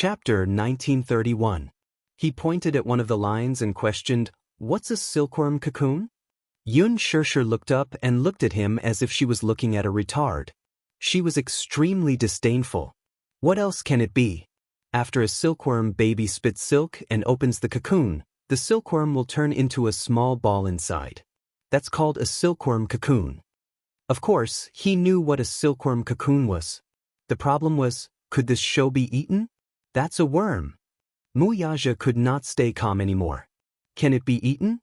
Chapter 1931. He pointed at one of the lines and questioned, "What's a silkworm cocoon?" Yun Shirshir looked up and looked at him as if she was looking at a retard. She was extremely disdainful. What else can it be? After a silkworm baby spits silk and opens the cocoon, the silkworm will turn into a small ball inside. That's called a silkworm cocoon. Of course, he knew what a silkworm cocoon was. The problem was, could this show be eaten? That's a worm. Muyaja could not stay calm anymore. Can it be eaten?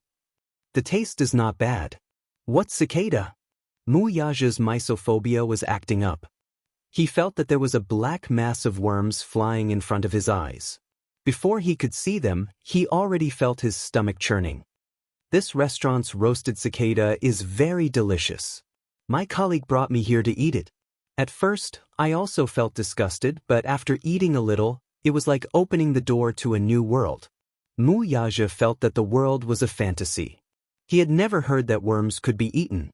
The taste is not bad. What cicada? Muyaja's mysophobia was acting up. He felt that there was a black mass of worms flying in front of his eyes. Before he could see them, he already felt his stomach churning. This restaurant's roasted cicada is very delicious. My colleague brought me here to eat it. At first, I also felt disgusted, but after eating a little, it was like opening the door to a new world. Muyaja felt that the world was a fantasy. He had never heard that worms could be eaten.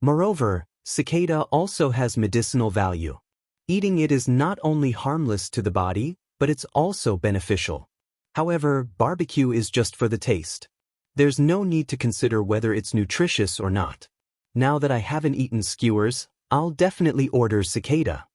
Moreover, cicada also has medicinal value. Eating it is not only harmless to the body, but it's also beneficial. However, barbecue is just for the taste. There's no need to consider whether it's nutritious or not. Now that I haven't eaten skewers, I'll definitely order cicada.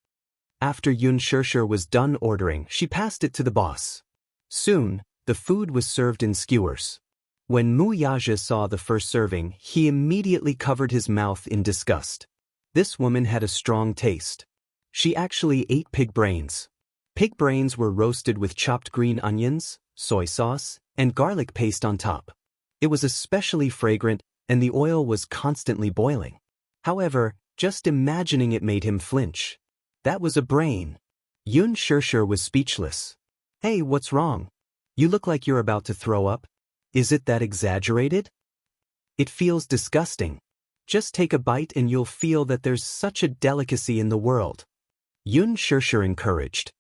After Yun Shirshir was done ordering, she passed it to the boss. Soon, the food was served in skewers. When Muyaja saw the first serving, he immediately covered his mouth in disgust. This woman had a strong taste. She actually ate pig brains. Pig brains were roasted with chopped green onions, soy sauce, and garlic paste on top. It was especially fragrant, and the oil was constantly boiling. However, just imagining it made him flinch. That was a brain. Yun Shirshir was speechless. Hey, what's wrong? You look like you're about to throw up. Is it that exaggerated? It feels disgusting. Just take a bite and you'll feel that there's such a delicacy in the world. Yun Shirshir encouraged.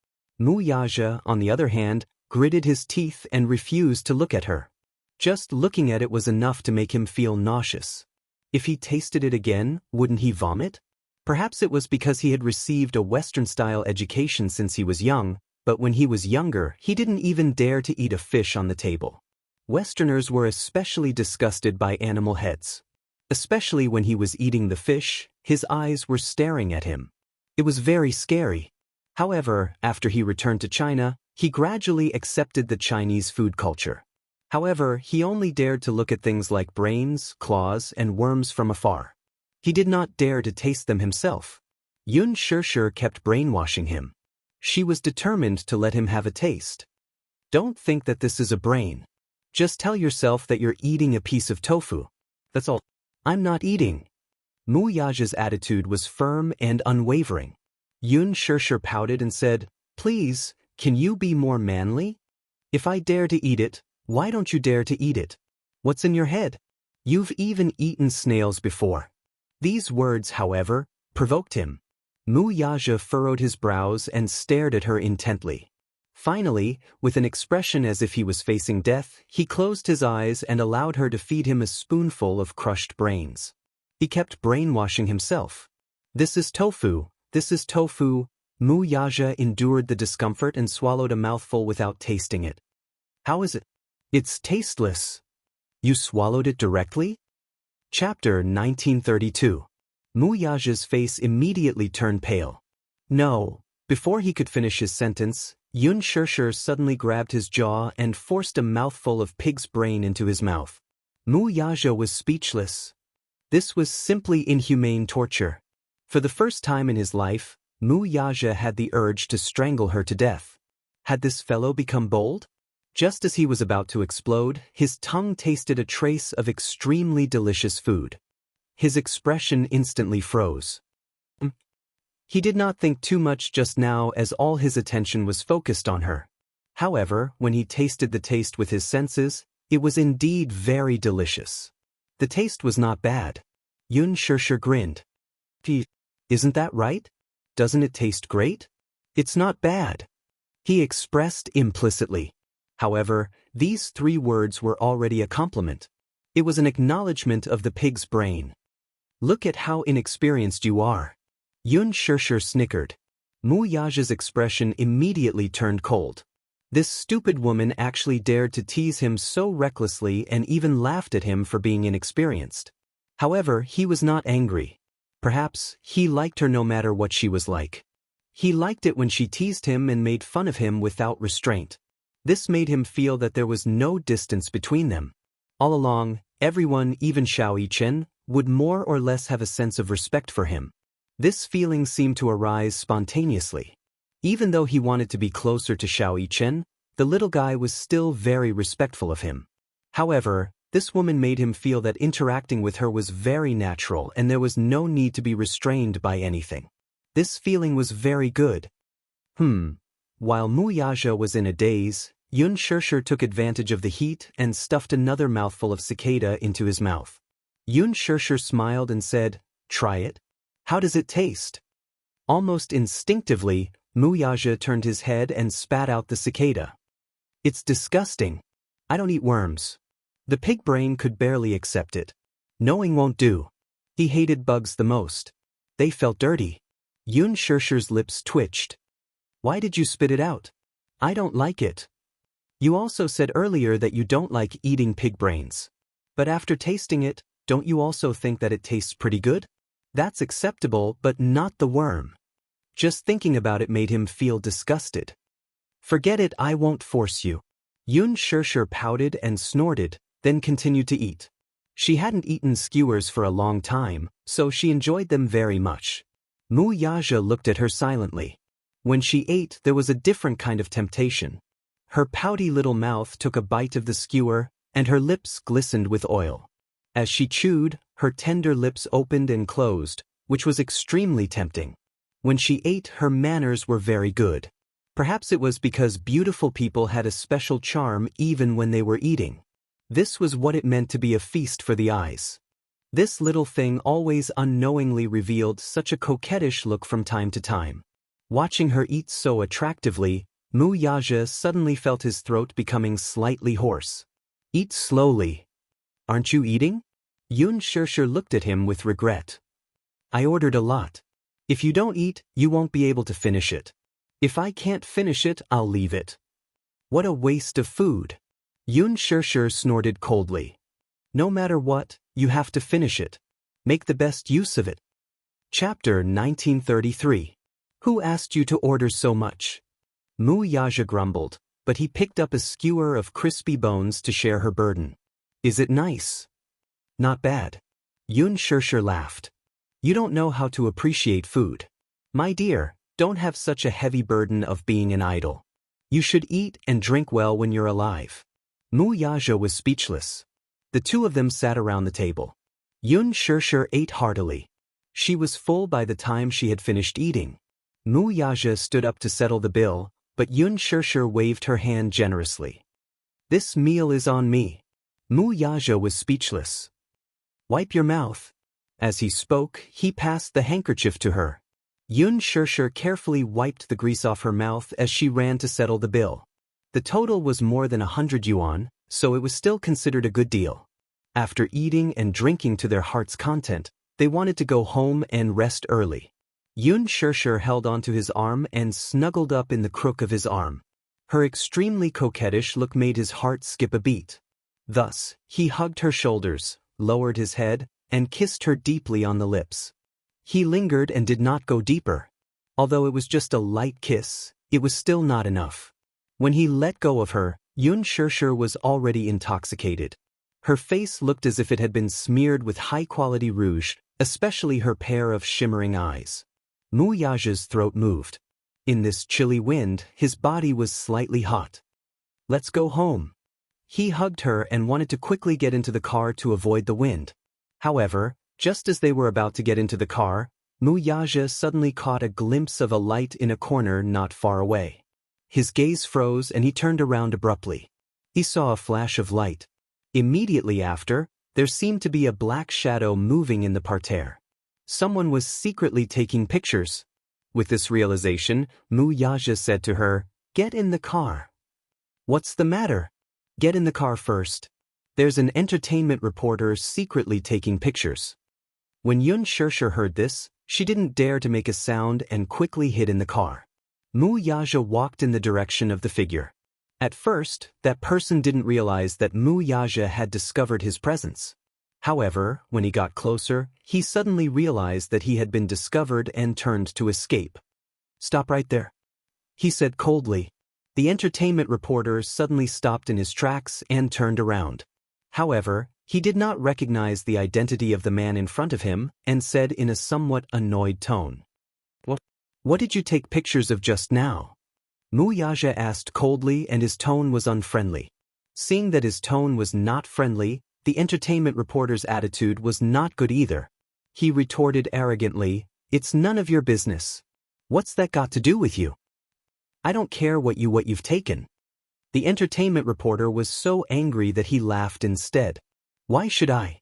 Muyaja, on the other hand, gritted his teeth and refused to look at her. Just looking at it was enough to make him feel nauseous. If he tasted it again, wouldn't he vomit? Perhaps it was because he had received a Western-style education since he was young, but when he was younger, he didn't even dare to eat a fish on the table. Westerners were especially disgusted by animal heads. Especially when he was eating the fish, his eyes were staring at him. It was very scary. However, after he returned to China, he gradually accepted the Chinese food culture. However, he only dared to look at things like brains, claws, and worms from afar. He did not dare to taste them himself. Yun Shirshir kept brainwashing him. She was determined to let him have a taste. Don't think that this is a brain. Just tell yourself that you're eating a piece of tofu. That's all. I'm not eating. Muyaja's attitude was firm and unwavering. Yun Shirshir pouted and said, "Please, can you be more manly? If I dare to eat it, why don't you dare to eat it? What's in your head? You've even eaten snails before." These words, however, provoked him. Muyaja furrowed his brows and stared at her intently. Finally, with an expression as if he was facing death, he closed his eyes and allowed her to feed him a spoonful of crushed brains. He kept brainwashing himself. This is tofu, this is tofu. Muyaja endured the discomfort and swallowed a mouthful without tasting it. How is it? It's tasteless. You swallowed it directly? Chapter 1932. Muyaja's face immediately turned pale. No. Before he could finish his sentence, Yun Shirshir suddenly grabbed his jaw and forced a mouthful of pig's brain into his mouth. Muyaja was speechless. This was simply inhumane torture. For the first time in his life, Muyaja had the urge to strangle her to death. Had this fellow become bold? Just as he was about to explode, his tongue tasted a trace of extremely delicious food. His expression instantly froze. He did not think too much just now as all his attention was focused on her. However, when he tasted the taste with his senses, it was indeed very delicious. The taste was not bad. Yun Shirshir grinned. Isn't that right? Doesn't it taste great? It's not bad. He expressed implicitly. However, these 3 words were already a compliment. It was an acknowledgement of the pig's brain. Look at how inexperienced you are. Yun Shirshir snickered. Muyaja's expression immediately turned cold. This stupid woman actually dared to tease him so recklessly and even laughed at him for being inexperienced. However, he was not angry. Perhaps he liked her no matter what she was like. He liked it when she teased him and made fun of him without restraint. This made him feel that there was no distance between them. All along, everyone, even Xiao Yichen, would more or less have a sense of respect for him. This feeling seemed to arise spontaneously. Even though he wanted to be closer to Xiao Yichen, the little guy was still very respectful of him. However, this woman made him feel that interacting with her was very natural and there was no need to be restrained by anything. This feeling was very good. While Mu Yaja was in a daze, Yun Shirshir took advantage of the heat and stuffed another mouthful of cicada into his mouth. Yun Shirshir smiled and said, "Try it. How does it taste?" Almost instinctively, Mu Yaja turned his head and spat out the cicada. "It's disgusting. I don't eat worms." The pig brain could barely accept it. Knowing won't do. He hated bugs the most. They felt dirty. Yun Shirshir's lips twitched. "Why did you spit it out?" "I don't like it." "You also said earlier that you don't like eating pig brains. But after tasting it, don't you also think that it tastes pretty good?" "That's acceptable, but not the worm." Just thinking about it made him feel disgusted. "Forget it, I won't force you." Yun Shirshir pouted and snorted, then continued to eat. She hadn't eaten skewers for a long time, so she enjoyed them very much. Mu Yaja looked at her silently. When she ate, there was a different kind of temptation. Her pouty little mouth took a bite of the skewer, and her lips glistened with oil. As she chewed, her tender lips opened and closed, which was extremely tempting. When she ate, her manners were very good. Perhaps it was because beautiful people had a special charm even when they were eating. This was what it meant to be a feast for the eyes. This little thing always unknowingly revealed such a coquettish look from time to time. Watching her eat so attractively, Mu Yaja suddenly felt his throat becoming slightly hoarse. "Eat slowly." "Aren't you eating?" Yun Shirshir looked at him with regret. "I ordered a lot. If you don't eat, you won't be able to finish it. If I can't finish it, I'll leave it." "What a waste of food." Yun Shirshir snorted coldly. "No matter what, you have to finish it. Make the best use of it." Chapter 1933. Who asked you to order so much? Mu Yaja grumbled, but he picked up a skewer of crispy bones to share her burden. "Is it nice?" "Not bad." Yun Shirshir laughed. "You don't know how to appreciate food. My dear, don't have such a heavy burden of being an idol. You should eat and drink well when you're alive." Mu Yaja was speechless. The two of them sat around the table. Yun Shirshir ate heartily. She was full by the time she had finished eating. Mu Yaja stood up to settle the bill, but Yun Shirshir waved her hand generously. "This meal is on me." Mu Yaja was speechless. "Wipe your mouth." As he spoke, he passed the handkerchief to her. Yun Shirshir carefully wiped the grease off her mouth as she ran to settle the bill. The total was more than 100 yuan, so it was still considered a good deal. After eating and drinking to their heart's content, they wanted to go home and rest early. Yun Shirshir held onto his arm and snuggled up in the crook of his arm. Her extremely coquettish look made his heart skip a beat. Thus, he hugged her shoulders, lowered his head, and kissed her deeply on the lips. He lingered and did not go deeper. Although it was just a light kiss, it was still not enough. When he let go of her, Yun Shirshir was already intoxicated. Her face looked as if it had been smeared with high-quality rouge, especially her pair of shimmering eyes. Mu Yaja's throat moved. In this chilly wind, his body was slightly hot. "Let's go home." He hugged her and wanted to quickly get into the car to avoid the wind. However, just as they were about to get into the car, Mu Yaja suddenly caught a glimpse of a light in a corner not far away. His gaze froze and he turned around abruptly. He saw a flash of light. Immediately after, there seemed to be a black shadow moving in the parterre. Someone was secretly taking pictures. With this realization, Mu Yaja said to her, "Get in the car." "What's the matter?" "Get in the car first. There's an entertainment reporter secretly taking pictures." When Yun Shirshir heard this, she didn't dare to make a sound and quickly hid in the car. Mu Yaja walked in the direction of the figure. At first, that person didn't realize that Mu Yaja had discovered his presence. However, when he got closer, he suddenly realized that he had been discovered and turned to escape. "Stop right there," he said coldly. The entertainment reporter suddenly stopped in his tracks and turned around. However, he did not recognize the identity of the man in front of him and said in a somewhat annoyed tone, "What did you take pictures of just now?" Mu Yaja asked coldly, and his tone was unfriendly. Seeing that his tone was not friendly, the entertainment reporter's attitude was not good either. He retorted arrogantly, "It's none of your business. What's that got to do with you? I don't care what you've taken." The entertainment reporter was so angry that he laughed instead. "Why should I?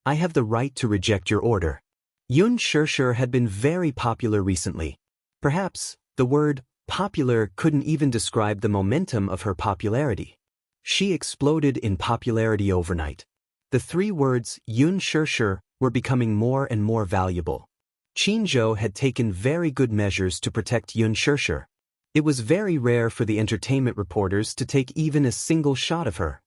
I have the right to reject your order." Yun Shirshir had been very popular recently. Perhaps the word popular couldn't even describe the momentum of her popularity. She exploded in popularity overnight. The three words Yun Shirshir were becoming more and more valuable. Qinzhou had taken very good measures to protect Yun Shirshir. It was very rare for the entertainment reporters to take even a single shot of her.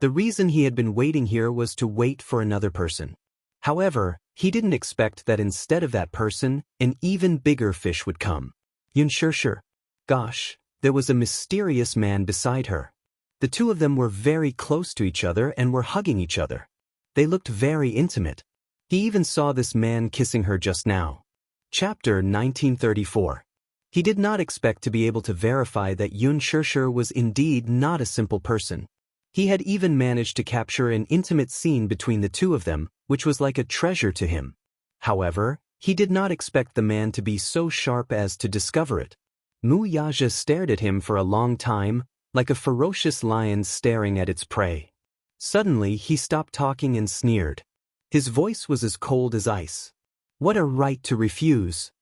The reason he had been waiting here was to wait for another person. However, he didn't expect that instead of that person, an even bigger fish would come. Yun Shirshir. Gosh, there was a mysterious man beside her. The two of them were very close to each other and were hugging each other. They looked very intimate. He even saw this man kissing her just now. Chapter 1934. He did not expect to be able to verify that Yun Shirshir was indeed not a simple person. He had even managed to capture an intimate scene between the two of them, which was like a treasure to him. However, he did not expect the man to be so sharp as to discover it. Mu Yaja stared at him for a long time, like a ferocious lion staring at its prey. Suddenly, he stopped talking and sneered. His voice was as cold as ice. "What a right to refuse."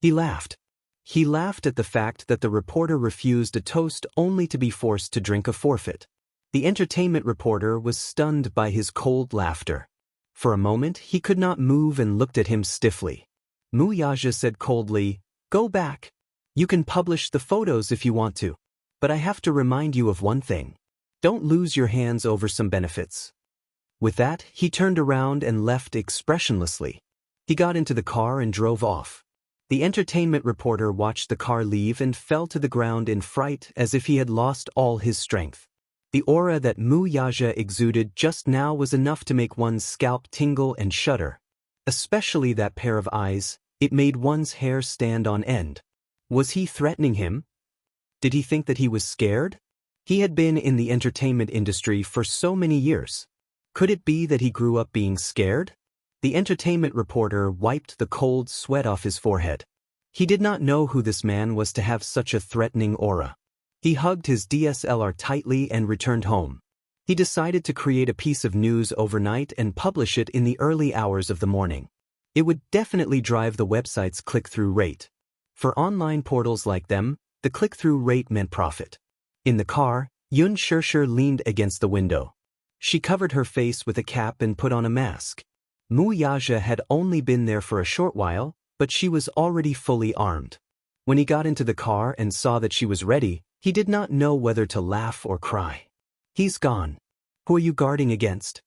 He laughed. He laughed at the fact that the reporter refused a toast only to be forced to drink a forfeit. The entertainment reporter was stunned by his cold laughter. For a moment, he could not move and looked at him stiffly. Mu Yaja said coldly, "Go back. You can publish the photos if you want to. But I have to remind you of one thing. Don't lose your hands over some benefits." With that, he turned around and left expressionlessly. He got into the car and drove off. The entertainment reporter watched the car leave and fell to the ground in fright as if he had lost all his strength. The aura that Mu Yaja exuded just now was enough to make one's scalp tingle and shudder. Especially that pair of eyes, it made one's hair stand on end. Was he threatening him? Did he think that he was scared? He had been in the entertainment industry for so many years. Could it be that he grew up being scared? The entertainment reporter wiped the cold sweat off his forehead. He did not know who this man was to have such a threatening aura. He hugged his DSLR tightly and returned home. He decided to create a piece of news overnight and publish it in the early hours of the morning. It would definitely drive the website's click-through rate. For online portals like them, the click-through rate meant profit. In the car, Yun Shirshir leaned against the window. She covered her face with a cap and put on a mask. Mu Yaja had only been there for a short while, but she was already fully armed. When he got into the car and saw that she was ready, he did not know whether to laugh or cry. "He's gone. Who are you guarding against?"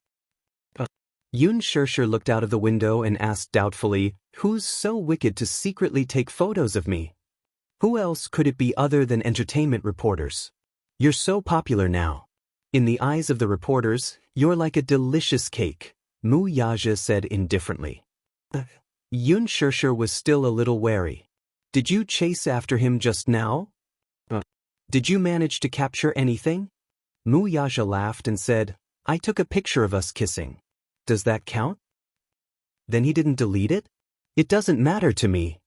Yun Shirshir looked out of the window and asked doubtfully, "Who's so wicked to secretly take photos of me? Who else could it be other than entertainment reporters? You're so popular now. In the eyes of the reporters, you're like a delicious cake," Mu Yaja said indifferently. Yun Shirshir was still a little wary. "Did you chase after him just now? Did you manage to capture anything?" Mu Yaja laughed and said, "I took a picture of us kissing. Does that count?" "Then he didn't delete it?" "It doesn't matter to me."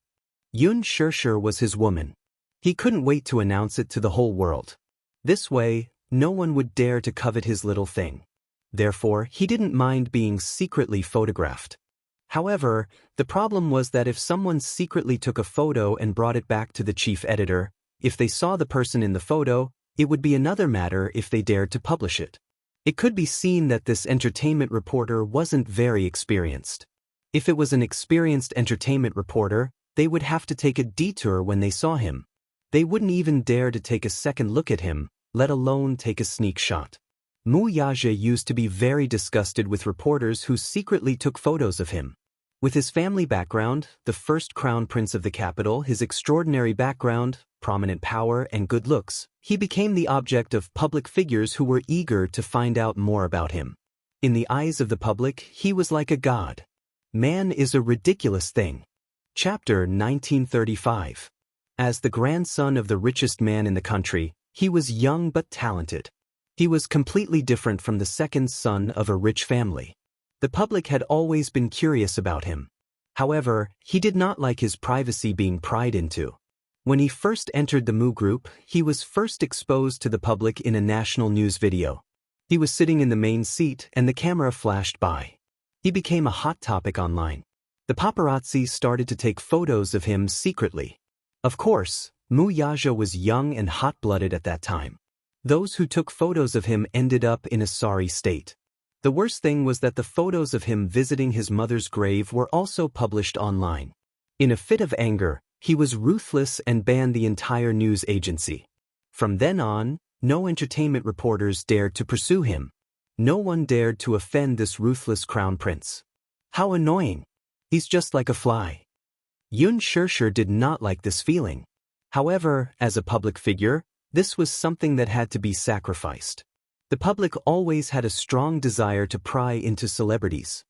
Yun Shirshir was his woman. He couldn't wait to announce it to the whole world. This way, no one would dare to covet his little thing. Therefore, he didn't mind being secretly photographed. However, the problem was that if someone secretly took a photo and brought it back to the chief editor, if they saw the person in the photo, it would be another matter if they dared to publish it. It could be seen that this entertainment reporter wasn't very experienced. If it was an experienced entertainment reporter, they would have to take a detour when they saw him. They wouldn't even dare to take a second look at him, let alone take a sneak shot. Mu Yaja used to be very disgusted with reporters who secretly took photos of him. With his family background, the first crown prince of the capital, his extraordinary background, prominent power, and good looks, he became the object of public figures who were eager to find out more about him. In the eyes of the public, he was like a god. Man is a ridiculous thing. Chapter 1935. As the grandson of the richest man in the country, he was young but talented. He was completely different from the second son of a rich family. The public had always been curious about him. However, he did not like his privacy being pried into. When he first entered the Mu group, he was first exposed to the public in a national news video. He was sitting in the main seat and the camera flashed by. He became a hot topic online. The paparazzi started to take photos of him secretly. Of course, Mu Yaja was young and hot-blooded at that time. Those who took photos of him ended up in a sorry state. The worst thing was that the photos of him visiting his mother's grave were also published online. In a fit of anger, he was ruthless and banned the entire news agency. From then on, no entertainment reporters dared to pursue him. No one dared to offend this ruthless crown prince. How annoying! He's just like a fly. Yun Shirshir did not like this feeling. However, as a public figure, this was something that had to be sacrificed. The public always had a strong desire to pry into celebrities.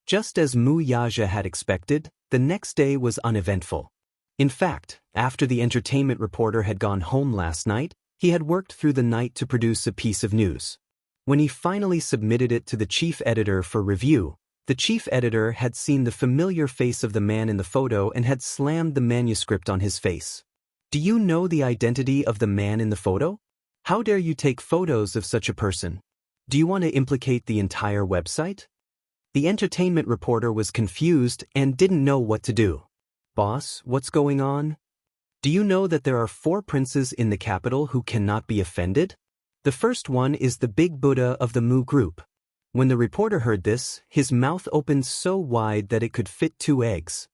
Just as Mu Yaja had expected, the next day was uneventful. In fact, after the entertainment reporter had gone home last night, he had worked through the night to produce a piece of news. When he finally submitted it to the chief editor for review, the chief editor had seen the familiar face of the man in the photo and had slammed the manuscript on his face. Do you know the identity of the man in the photo? How dare you take photos of such a person? Do you want to implicate the entire website? The entertainment reporter was confused and didn't know what to do. Boss, what's going on? Do you know that there are 4 princes in the capital who cannot be offended? The first one is the big Buddha of the Mu group. When the reporter heard this, his mouth opened so wide that it could fit 2 eggs.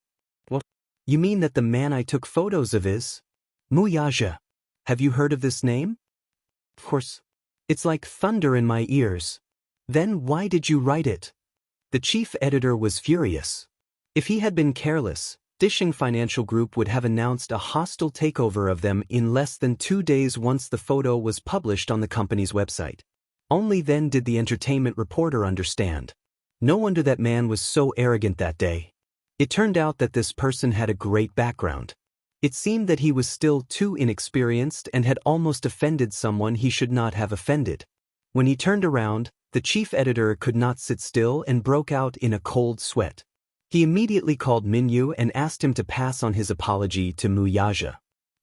What? You mean that the man I took photos of is Mu Yaja? Have you heard of this name? Of course. It's like thunder in my ears. Then why did you write it? The chief editor was furious. If he had been careless, Dishing Financial Group would have announced a hostile takeover of them in less than 2 days once the photo was published on the company's website. Only then did the entertainment reporter understand. No wonder that man was so arrogant that day. It turned out that this person had a great background. It seemed that he was still too inexperienced and had almost offended someone he should not have offended. When he turned around, the chief editor could not sit still and broke out in a cold sweat. He immediately called Minyu and asked him to pass on his apology to Mu Yaja.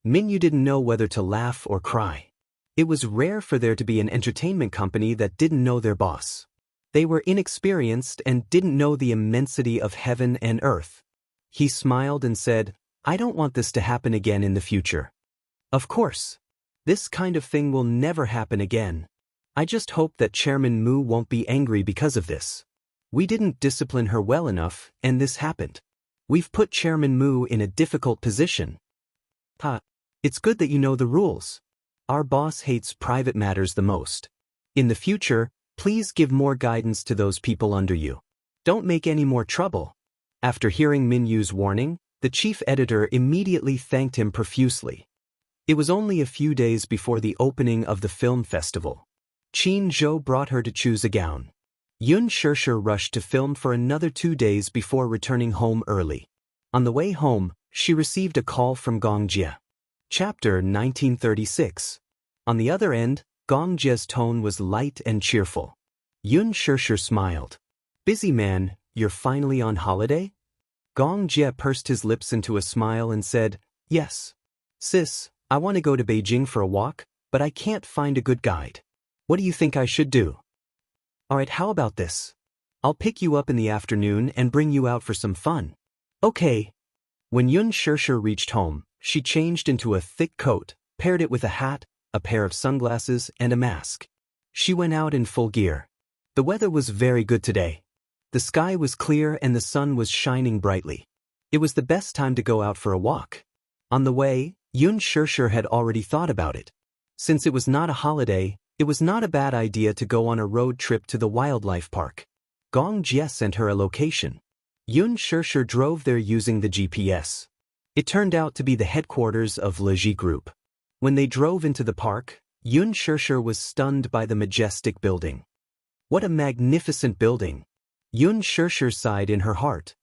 Minyu didn't know whether to laugh or cry. It was rare for there to be an entertainment company that didn't know their boss. They were inexperienced and didn't know the immensity of heaven and earth. He smiled and said, I don't want this to happen again in the future. Of course. This kind of thing will never happen again. I just hope that Chairman Mu won't be angry because of this. We didn't discipline her well enough, and this happened. We've put Chairman Mu in a difficult position. It's good that you know the rules. Our boss hates private matters the most. In the future, please give more guidance to those people under you. Don't make any more trouble. After hearing Minyu's warning, the chief editor immediately thanked him profusely. It was only a few days before the opening of the film festival. Qin Zhou brought her to choose a gown. Yun Shirshir rushed to film for another 2 days before returning home early. On the way home, she received a call from Gong Jie. Chapter 1936. On the other end, Gong Jie's tone was light and cheerful. Yun Shirshir smiled. Busy man, you're finally on holiday? Gong Jie pursed his lips into a smile and said, Yes. Sis, I want to go to Beijing for a walk, but I can't find a good guide. What do you think I should do? Alright, how about this? I'll pick you up in the afternoon and bring you out for some fun. Okay. When Yun Shirshir reached home, she changed into a thick coat, paired it with a hat, a pair of sunglasses, and a mask. She went out in full gear. The weather was very good today. The sky was clear and the sun was shining brightly. It was the best time to go out for a walk. On the way, Yun Shirshir had already thought about it. Since it was not a holiday, it was not a bad idea to go on a road trip to the wildlife park. Gong Jie sent her a location. Yun Shishir drove there using the GPS. It turned out to be the headquarters of Leji Group. When they drove into the park, Yun Shishir was stunned by the majestic building. What a magnificent building! Yun Shishir sighed in her heart.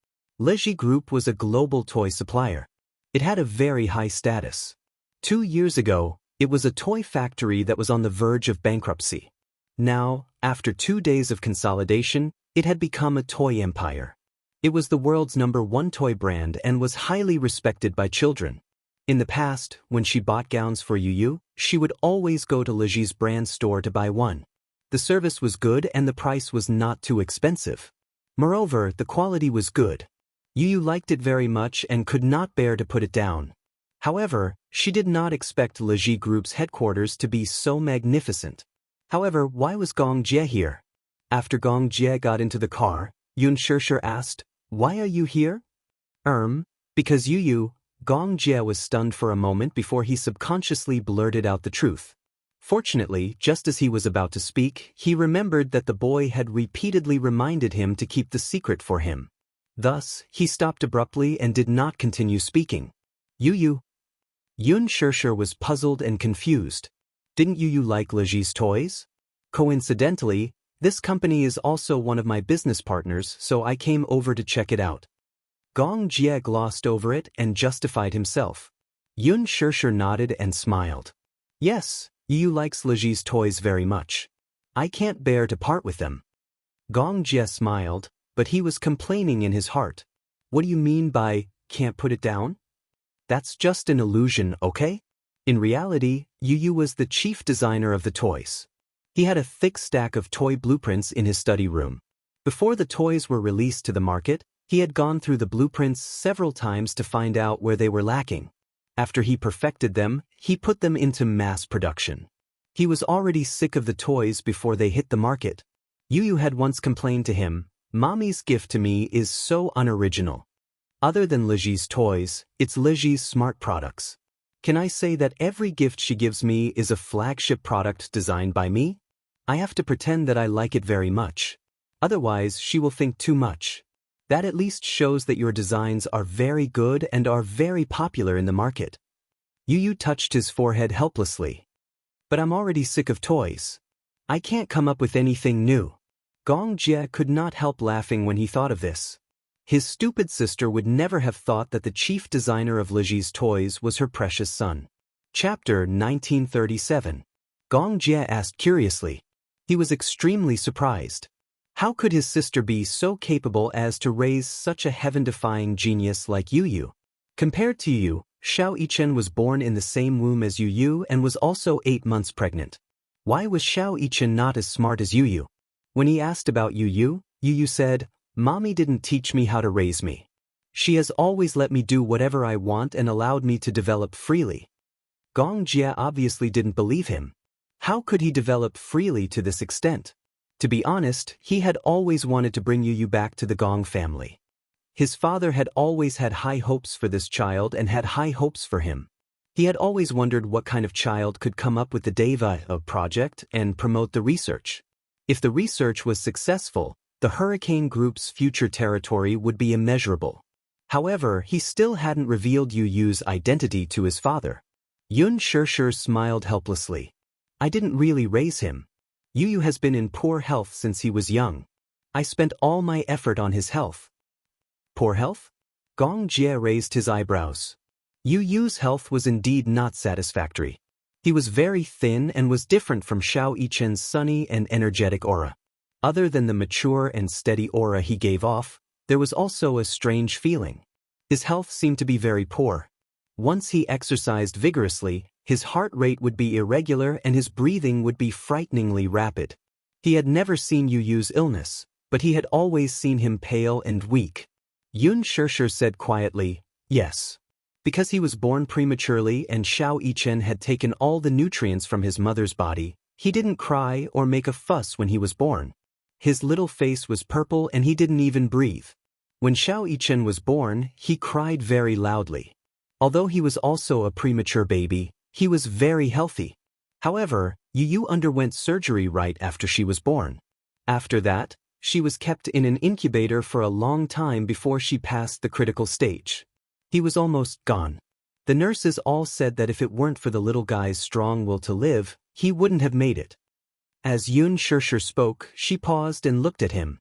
Leji Group was a global toy supplier. It had a very high status. 2 years ago, it was a toy factory that was on the verge of bankruptcy. Now, after 2 days of consolidation, it had become a toy empire. It was the world's #1 toy brand and was highly respected by children. In the past, when she bought gowns for Yu, she would always go to Leji's brand store to buy one. The service was good and the price was not too expensive. Moreover, the quality was good. Yu liked it very much and could not bear to put it down. However, she did not expect Leji Group's headquarters to be so magnificent. However, why was Gong Jie here? After Gong Jie got into the car, Yun Shishir asked, "Why are you here?" Because Yu." Gong Jie was stunned for a moment before he subconsciously blurted out the truth. Fortunately, just as he was about to speak, he remembered that the boy had repeatedly reminded him to keep the secret for him. Thus, he stopped abruptly and did not continue speaking. Yu. Yun Shishir was puzzled and confused. Didn't Yu like Leji's toys? Coincidentally, this company is also one of my business partners, so I came over to check it out. Gong Jie glossed over it and justified himself. Yun Shishir nodded and smiled. Yes, Yu likes Leji's toys very much. I can't bear to part with them. Gong Jie smiled, but he was complaining in his heart. What do you mean by, can't put it down? That's just an illusion, okay? In reality, Yu was the chief designer of the toys. He had a thick stack of toy blueprints in his study room. Before the toys were released to the market, he had gone through the blueprints several times to find out where they were lacking. After he perfected them, he put them into mass production. He was already sick of the toys before they hit the market. Yu had once complained to him, "Mommy's gift to me is so unoriginal. Other than Leji's toys, it's Leji's smart products. Can I say that every gift she gives me is a flagship product designed by me? I have to pretend that I like it very much. Otherwise, she will think too much. That at least shows that your designs are very good and are very popular in the market." Yu touched his forehead helplessly. "But I'm already sick of toys. I can't come up with anything new." Gong Jie could not help laughing when he thought of this. His stupid sister would never have thought that the chief designer of Leji's toys was her precious son. Chapter 1937. Gong Jie asked curiously. He was extremely surprised. How could his sister be so capable as to raise such a heaven-defying genius like Yu? Compared to Yu, Xiao Yichen was born in the same womb as Yu and was also 8 months pregnant. Why was Xiao Yichen not as smart as Yu? When he asked about Yu said, "Mommy didn't teach me how to raise me. She has always let me do whatever I want and allowed me to develop freely." Gong Jie obviously didn't believe him. How could he develop freely to this extent? To be honest, he had always wanted to bring Yu back to the Gong family. His father had always had high hopes for this child and had high hopes for him. He had always wondered what kind of child could come up with the Deva project and promote the research. If the research was successful, the Hurricane Group's future territory would be immeasurable. However, he still hadn't revealed Yu's identity to his father. Yun Shishir smiled helplessly. "I didn't really raise him. Yu has been in poor health since he was young. I spent all my effort on his health." Poor health? Gong Jie raised his eyebrows. Yu's health was indeed not satisfactory. He was very thin and was different from Xiao Yichen's sunny and energetic aura. Other than the mature and steady aura he gave off, there was also a strange feeling. His health seemed to be very poor. Once he exercised vigorously, his heart rate would be irregular and his breathing would be frighteningly rapid. He had never seen Yu's illness, but he had always seen him pale and weak. Yun Shishir said quietly, "Yes." Because he was born prematurely and Xiao Yichen had taken all the nutrients from his mother's body, he didn't cry or make a fuss when he was born. His little face was purple and he didn't even breathe. When Xiao Yichen was born, he cried very loudly. Although he was also a premature baby, he was very healthy. However, Yu underwent surgery right after she was born. After that, she was kept in an incubator for a long time before she passed the critical stage. He was almost gone. The nurses all said that if it weren't for the little guy's strong will to live, he wouldn't have made it. As Yun Shirshir spoke, she paused and looked at him.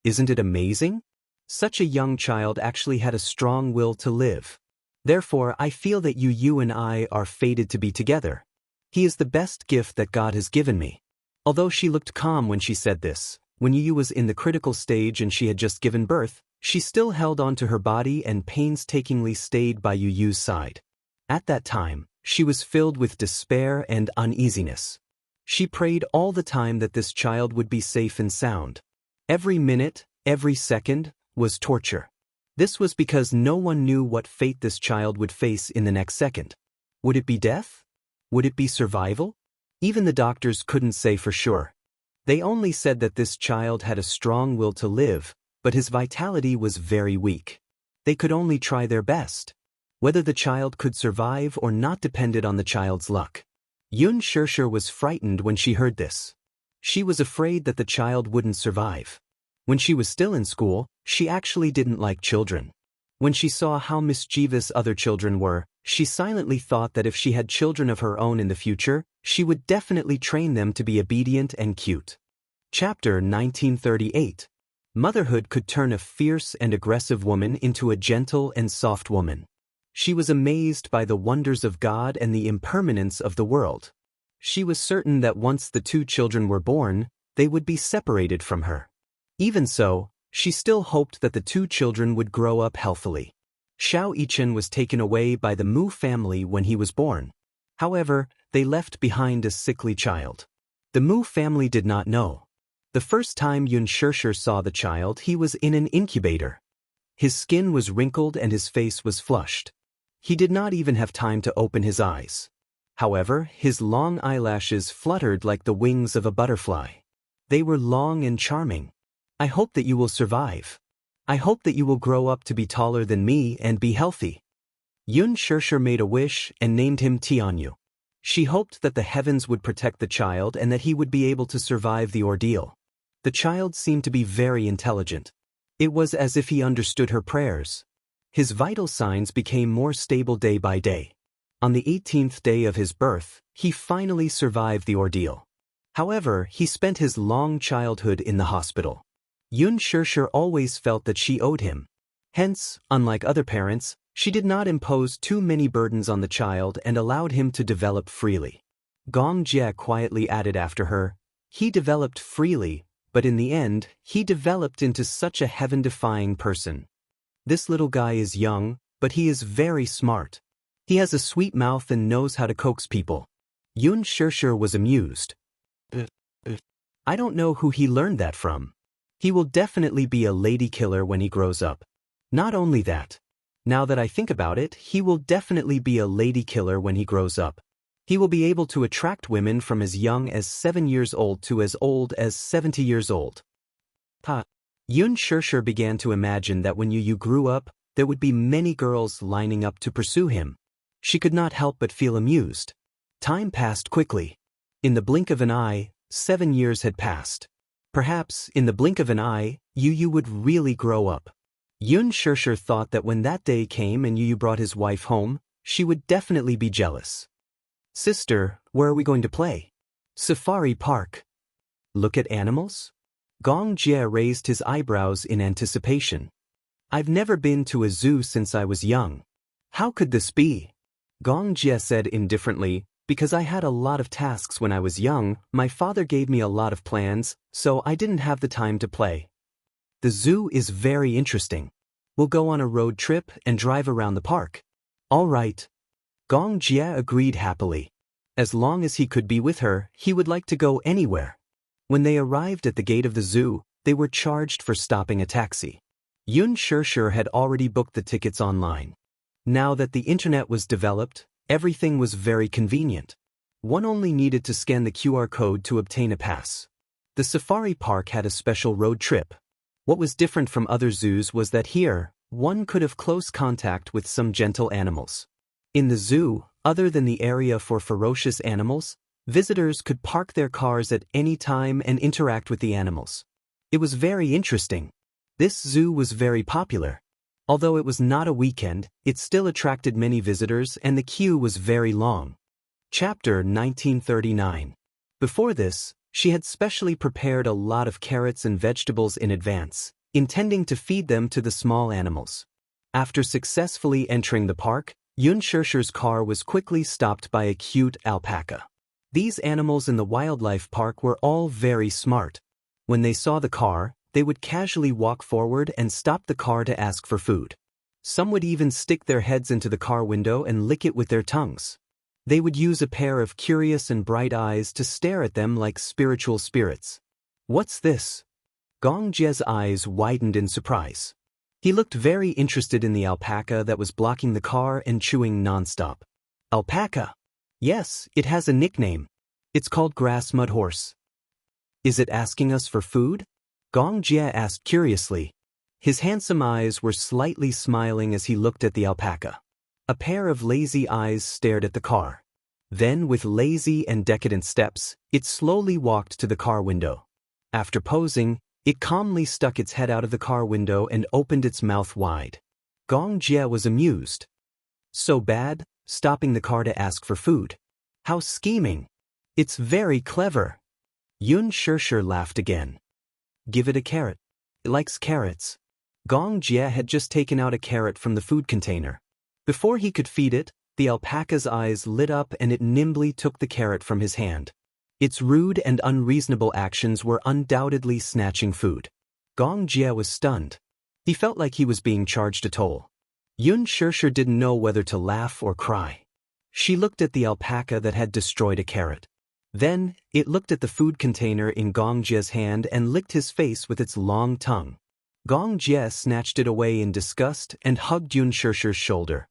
Isn't it amazing? Such a young child actually had a strong will to live. Therefore, I feel that Yu and I are fated to be together. He is the best gift that God has given me. Although she looked calm when she said this, when Yu was in the critical stage and she had just given birth, she still held on to her body and painstakingly stayed by Yu's side. At that time, she was filled with despair and uneasiness. She prayed all the time that this child would be safe and sound. Every minute, every second, was torture. This was because no one knew what fate this child would face in the next second. Would it be death? Would it be survival? Even the doctors couldn't say for sure. They only said that this child had a strong will to live, but his vitality was very weak. They could only try their best. Whether the child could survive or not depended on the child's luck. Yun Shirshir was frightened when she heard this. She was afraid that the child wouldn't survive. When she was still in school, she actually didn't like children. When she saw how mischievous other children were, she silently thought that if she had children of her own in the future, she would definitely train them to be obedient and cute. Chapter 1938. Motherhood could turn a fierce and aggressive woman into a gentle and soft woman. She was amazed by the wonders of God and the impermanence of the world. She was certain that once the two children were born, they would be separated from her. Even so, she still hoped that the two children would grow up healthily. Xiao Yichen was taken away by the Mu family when he was born. However, they left behind a sickly child. The Mu family did not know. The first time Yun Shirshir saw the child, he was in an incubator. His skin was wrinkled and his face was flushed. He did not even have time to open his eyes. However, his long eyelashes fluttered like the wings of a butterfly. They were long and charming. I hope that you will survive. I hope that you will grow up to be taller than me and be healthy. Yun Shirshir made a wish and named him Tianyu. She hoped that the heavens would protect the child and that he would be able to survive the ordeal. The child seemed to be very intelligent. It was as if he understood her prayers. His vital signs became more stable day by day. On the 18th day of his birth, he finally survived the ordeal. However, he spent his long childhood in the hospital. Yun Shirshir always felt that she owed him. Hence, unlike other parents, she did not impose too many burdens on the child and allowed him to develop freely. Gong Jie quietly added after her, he developed freely, but in the end, he developed into such a heaven-defying person. This little guy is young, but he is very smart. He has a sweet mouth and knows how to coax people. Yun Shirshir was amused. I don't know who he learned that from. He will definitely be a lady killer when he grows up. Not only that. Now that I think about it, he will definitely be a lady killer when he grows up. He will be able to attract women from as young as 7 years old to as old as 70 years old. Yun Shirshir began to imagine that when Yu grew up, there would be many girls lining up to pursue him. She could not help but feel amused. Time passed quickly. In the blink of an eye, 7 years had passed. Perhaps, in the blink of an eye, Yu would really grow up. Yun Shirshir thought that when that day came and Yu brought his wife home, she would definitely be jealous. Sister, where are we going to play? Safari Park. Look at animals? Gong Jie raised his eyebrows in anticipation. I've never been to a zoo since I was young. How could this be? Gong Jie said indifferently, because I had a lot of tasks when I was young, my father gave me a lot of plans, so I didn't have the time to play. The zoo is very interesting. We'll go on a road trip and drive around the park. All right. Gong Jie agreed happily. As long as he could be with her, he would like to go anywhere. When they arrived at the gate of the zoo, they were charged for stopping a taxi. Yun Shirshir had already booked the tickets online. Now that the internet was developed, everything was very convenient. One only needed to scan the QR code to obtain a pass. The safari park had a special road trip. What was different from other zoos was that here, one could have close contact with some gentle animals. In the zoo, other than the area for ferocious animals, Visitors could park their cars at any time and interact with the animals. It was very interesting. This zoo was very popular. Although it was not a weekend, it still attracted many visitors and the queue was very long. Chapter 1939. Before this, she had specially prepared a lot of carrots and vegetables in advance, intending to feed them to the small animals. After successfully entering the park, Yun Shirshir's car was quickly stopped by a cute alpaca. These animals in the wildlife park were all very smart. When they saw the car, they would casually walk forward and stop the car to ask for food. Some would even stick their heads into the car window and lick it with their tongues. They would use a pair of curious and bright eyes to stare at them like spiritual spirits. What's this? Gong Jie's eyes widened in surprise. He looked very interested in the alpaca that was blocking the car and chewing nonstop. Alpaca? Yes, it has a nickname. It's called Grass Mud Horse. Is it asking us for food? Gong Jie asked curiously. His handsome eyes were slightly smiling as he looked at the alpaca. A pair of lazy eyes stared at the car. Then, with lazy and decadent steps, it slowly walked to the car window. After posing, it calmly stuck its head out of the car window and opened its mouth wide. Gong Jie was amused. So bad, stopping the car to ask for food. How scheming. It's very clever. Yun Shirshir laughed again. Give it a carrot. It likes carrots. Gong Jie had just taken out a carrot from the food container. Before he could feed it, the alpaca's eyes lit up and it nimbly took the carrot from his hand. Its rude and unreasonable actions were undoubtedly snatching food. Gong Jie was stunned. He felt like he was being charged a toll. Yun Shirshir didn't know whether to laugh or cry. She looked at the alpaca that had destroyed a carrot. Then, it looked at the food container in Gong Jie's hand and licked his face with its long tongue. Gong Jie snatched it away in disgust and hugged Yun Shirshir's shoulder.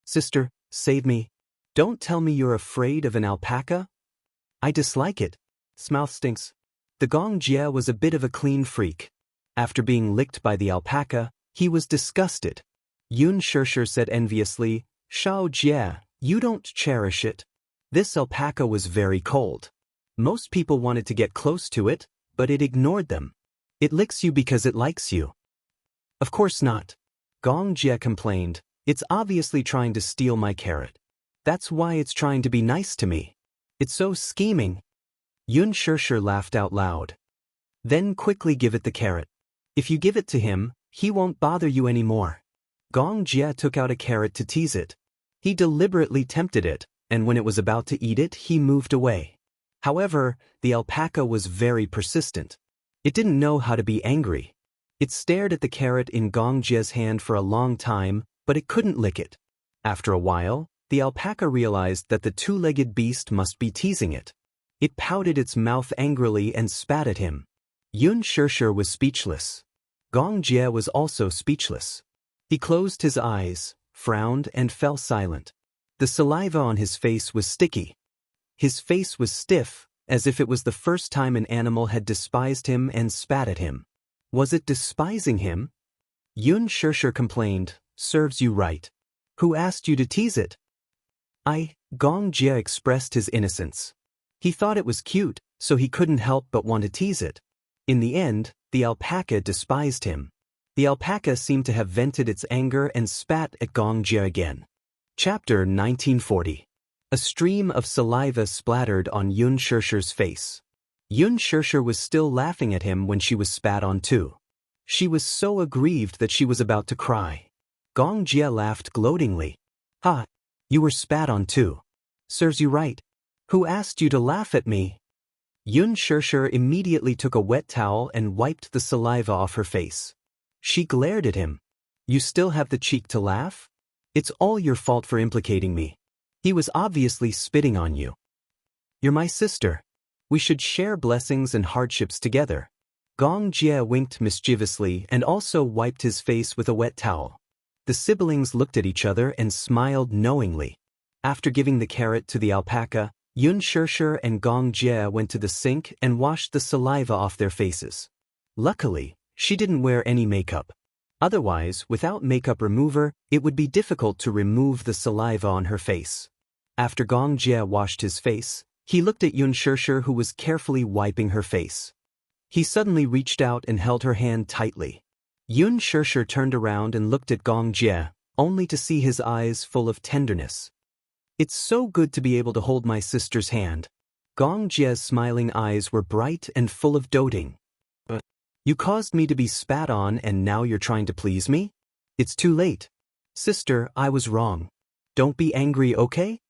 Sister, save me. Don't tell me you're afraid of an alpaca? I dislike it. Its mouth stinks. The Gong Jie was a bit of a clean freak. After being licked by the alpaca, he was disgusted. Yun Shirshir said enviously, Shao Jie, you don't cherish it. This alpaca was very cold. Most people wanted to get close to it, but it ignored them. It licks you because it likes you. Of course not. Gong Jie complained. It's obviously trying to steal my carrot. That's why it's trying to be nice to me. It's so scheming. Yun Shirshir laughed out loud. Then quickly give it the carrot. If you give it to him, he won't bother you anymore. Gong Jie took out a carrot to tease it. He deliberately tempted it, and when it was about to eat it, he moved away. However, the alpaca was very persistent. It didn't know how to be angry. It stared at the carrot in Gong Jie's hand for a long time, but it couldn't lick it. After a while, the alpaca realized that the two-legged beast must be teasing it. It pouted its mouth angrily and spat at him. Yun Shirshir was speechless. Gong Jie was also speechless. He closed his eyes, frowned, and fell silent. The saliva on his face was sticky. His face was stiff, as if it was the first time an animal had despised him and spat at him. Was it despising him? Yun Shirshir complained, serves you right. Who asked you to tease it? Gong Jie expressed his innocence. He thought it was cute, so he couldn't help but want to tease it. In the end, the alpaca despised him. The alpaca seemed to have vented its anger and spat at Gong Jie again. Chapter 1940. A stream of saliva splattered on Yun Shirshir's face. Yun Shirshir was still laughing at him when she was spat on too. She was so aggrieved that she was about to cry. Gong Jie laughed gloatingly. Ha! You were spat on too. Serves you right. Who asked you to laugh at me? Yun Shirshir immediately took a wet towel and wiped the saliva off her face. She glared at him. You still have the cheek to laugh? It's all your fault for implicating me. He was obviously spitting on you. You're my sister. We should share blessings and hardships together. Gong Jie winked mischievously and also wiped his face with a wet towel. The siblings looked at each other and smiled knowingly. After giving the carrot to the alpaca, Yun Shirshir and Gong Jie went to the sink and washed the saliva off their faces. Luckily, she didn't wear any makeup. Otherwise, without makeup remover, it would be difficult to remove the saliva on her face. After Gong Jie washed his face, He looked at Yun Shirshir, who was carefully wiping her face. He suddenly reached out and held her hand tightly. Yun Shirshir turned around and looked at Gong Jie, only to see his eyes full of tenderness. "It's so good to be able to hold my sister's hand." Gong Jie's smiling eyes were bright and full of doting. "But you caused me to be spat on and now you're trying to please me? It's too late. Sister, I was wrong. Don't be angry, okay?"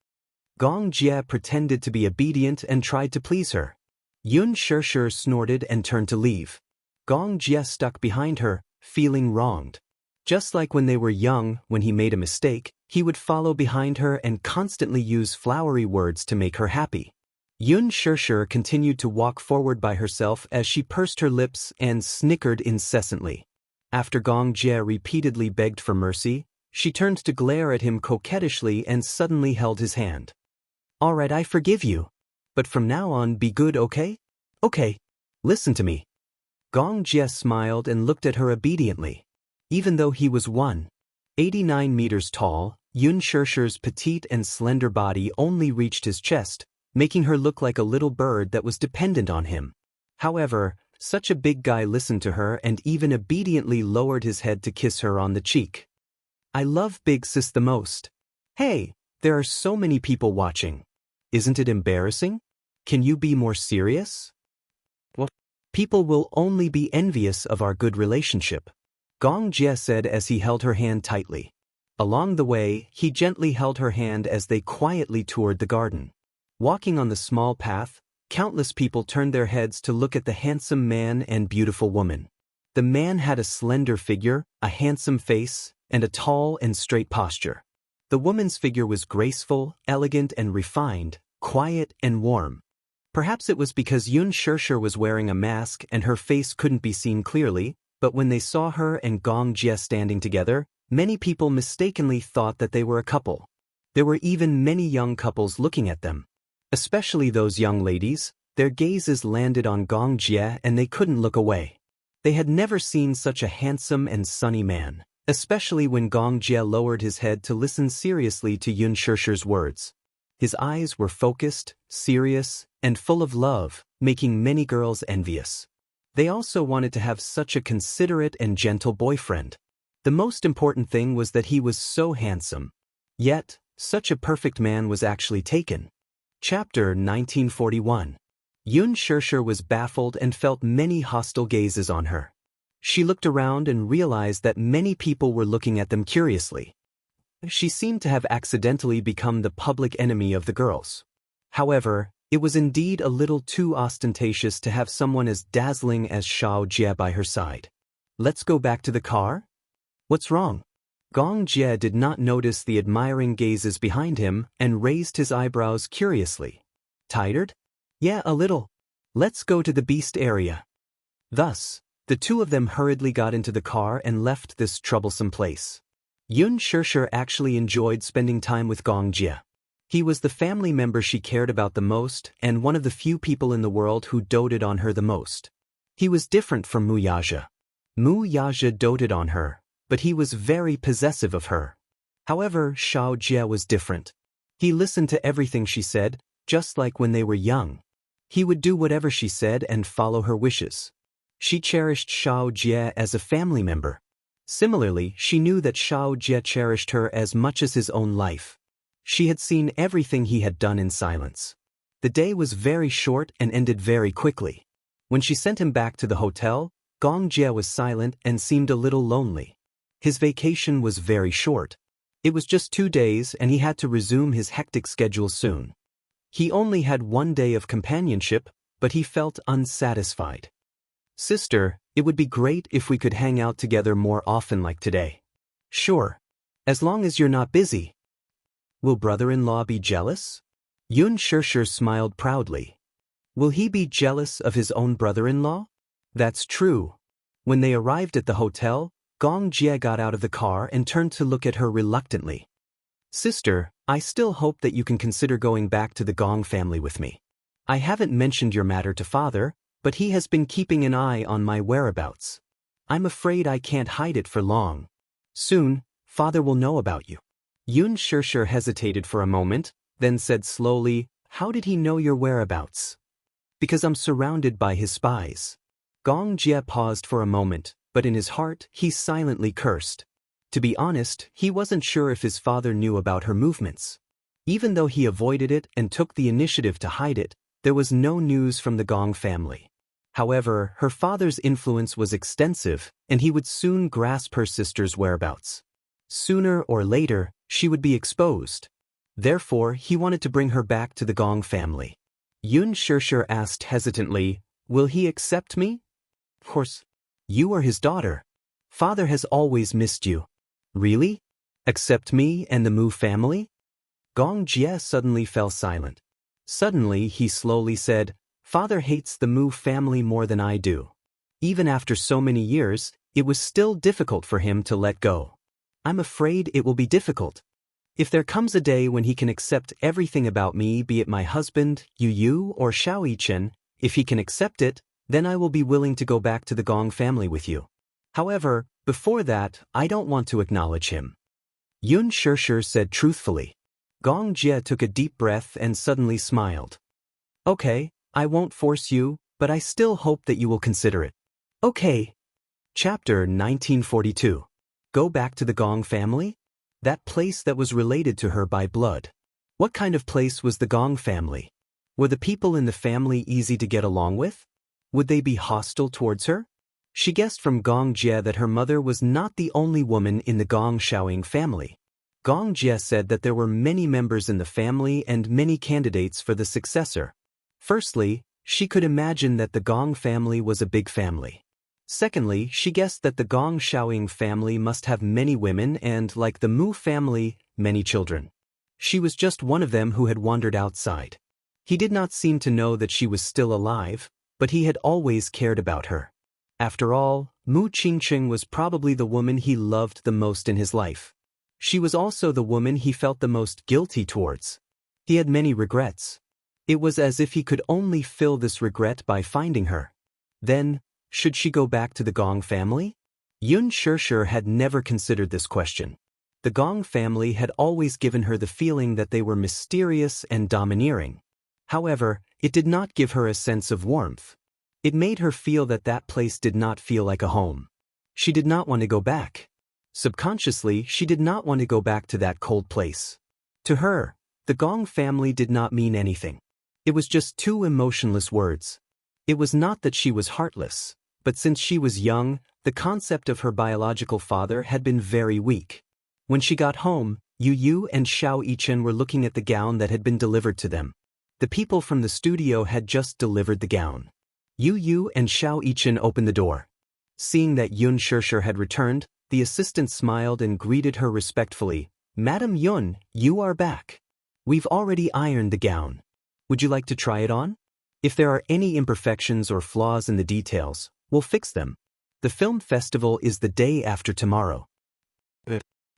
Gong Jie pretended to be obedient and tried to please her. Yun Shirshir snorted and turned to leave. Gong Jie stuck behind her, feeling wronged. Just like when they were young, when he made a mistake, he would follow behind her and constantly use flowery words to make her happy. Yun Shirshir continued to walk forward by herself as she pursed her lips and snickered incessantly. After Gong Jie repeatedly begged for mercy, she turned to glare at him coquettishly and suddenly held his hand. "All right, I forgive you. But from now on, be good, okay? Okay. Listen to me." Gong Jie smiled and looked at her obediently. Even though he was 1.89 meters tall, Yun Shirshir's petite and slender body only reached his chest, making her look like a little bird that was dependent on him. However, such a big guy listened to her and even obediently lowered his head to kiss her on the cheek. "I love Big Sis the most. Hey, there are so many people watching. Isn't it embarrassing? Can you be more serious?" "What? People will only be envious of our good relationship," Gong Jie said as he held her hand tightly. Along the way, he gently held her hand as they quietly toured the garden. Walking on the small path, countless people turned their heads to look at the handsome man and beautiful woman. The man had a slender figure, a handsome face, and a tall and straight posture. The woman's figure was graceful, elegant and refined, quiet and warm. Perhaps it was because Yun Shirshir was wearing a mask and her face couldn't be seen clearly, but when they saw her and Gong Jie standing together, many people mistakenly thought that they were a couple. There were even many young couples looking at them. Especially those young ladies, their gazes landed on Gong Jie and they couldn't look away. They had never seen such a handsome and sunny man, especially when Gong Jie lowered his head to listen seriously to Yun Shirshir's words. His eyes were focused, serious, and full of love, making many girls envious. They also wanted to have such a considerate and gentle boyfriend. The most important thing was that he was so handsome. Yet, such a perfect man was actually taken. Chapter 1941. Yun Shirshir was baffled and felt many hostile gazes on her. She looked around and realized that many people were looking at them curiously. She seemed to have accidentally become the public enemy of the girls. However, it was indeed a little too ostentatious to have someone as dazzling as Shao Jie by her side. "Let's go back to the car?" "What's wrong?" Gong Jie did not notice the admiring gazes behind him and raised his eyebrows curiously. "Tired?" "Yeah, a little. Let's go to the beast area." Thus, the two of them hurriedly got into the car and left this troublesome place. Yun Shirshir actually enjoyed spending time with Gong Jie. He was the family member she cared about the most and one of the few people in the world who doted on her the most. He was different from Mu Yaja. Mu Yaja doted on her, but he was very possessive of her. However, Shao Jie was different. He listened to everything she said, just like when they were young. He would do whatever she said and follow her wishes. She cherished Shao Jie as a family member. Similarly, she knew that Shao Jie cherished her as much as his own life. She had seen everything he had done in silence. The day was very short and ended very quickly. When she sent him back to the hotel, Gong Jie was silent and seemed a little lonely. His vacation was very short. It was just 2 days and he had to resume his hectic schedule soon. He only had 1 day of companionship, but he felt unsatisfied. "Sister, it would be great if we could hang out together more often like today." "Sure. As long as you're not busy." "Will brother-in-law be jealous?" Yun Shirshir smiled proudly. "Will he be jealous of his own brother-in-law?" "That's true." When they arrived at the hotel, Gong Jie got out of the car and turned to look at her reluctantly. "Sister, I still hope that you can consider going back to the Gong family with me. I haven't mentioned your matter to father, but he has been keeping an eye on my whereabouts. I'm afraid I can't hide it for long. Soon, father will know about you." Yun Shirshir hesitated for a moment, then said slowly, How did he know your whereabouts? Because I'm surrounded by his spies. Gong Jie paused for a moment, but in his heart, he silently cursed. To be honest, he wasn't sure if his father knew about her movements. Even though he avoided it and took the initiative to hide it, there was no news from the Gong family. However, her father's influence was extensive, and he would soon grasp her sister's whereabouts. Sooner or later, she would be exposed. Therefore, he wanted to bring her back to the Gong family. Yun Shirshir asked hesitantly, "Will he accept me?" "Of course. You are his daughter. Father has always missed you." "Really? Accept me and the Mu family?" Gong Jie suddenly fell silent. Suddenly, he slowly said, "Father hates the Mu family more than I do. Even after so many years, it was still difficult for him to let go. I'm afraid it will be difficult. If there comes a day when he can accept everything about me, be it my husband, Yu or Xiao Yichen, if he can accept it, then I will be willing to go back to the Gong family with you. However, before that, I don't want to acknowledge him." Yun Shirshir said truthfully. Gong Jie took a deep breath and suddenly smiled. "Okay, I won't force you, but I still hope that you will consider it." "Okay." Chapter 1942. Go back to the Gong family? That place that was related to her by blood. What kind of place was the Gong family? Were the people in the family easy to get along with? Would they be hostile towards her? She guessed from Gong Jie that her mother was not the only woman in the Gong Xiaoying family. Gong Jie said that there were many members in the family and many candidates for the successor. Firstly, she could imagine that the Gong family was a big family. Secondly, she guessed that the Gong Xiaoying family must have many women and, like the Mu family, many children. She was just one of them who had wandered outside. He did not seem to know that she was still alive, but he had always cared about her. After all, Mu Qingqing was probably the woman he loved the most in his life. She was also the woman he felt the most guilty towards. He had many regrets. It was as if he could only fill this regret by finding her. Then, should she go back to the Gong family? Yun Shirshir had never considered this question. The Gong family had always given her the feeling that they were mysterious and domineering. However, it did not give her a sense of warmth. It made her feel that that place did not feel like a home. She did not want to go back. Subconsciously, she did not want to go back to that cold place. To her, the Gong family did not mean anything. It was just two emotionless words. It was not that she was heartless, but since she was young, the concept of her biological father had been very weak. When she got home, Yu and Xiao Yichen were looking at the gown that had been delivered to them. The people from the studio had just delivered the gown. Yu and Xiao Yichen opened the door. Seeing that Yun Shirshir had returned, the assistant smiled and greeted her respectfully. "Madam Yun, you are back. We've already ironed the gown. Would you like to try it on? If there are any imperfections or flaws in the details, we'll fix them. The film festival is the day after tomorrow."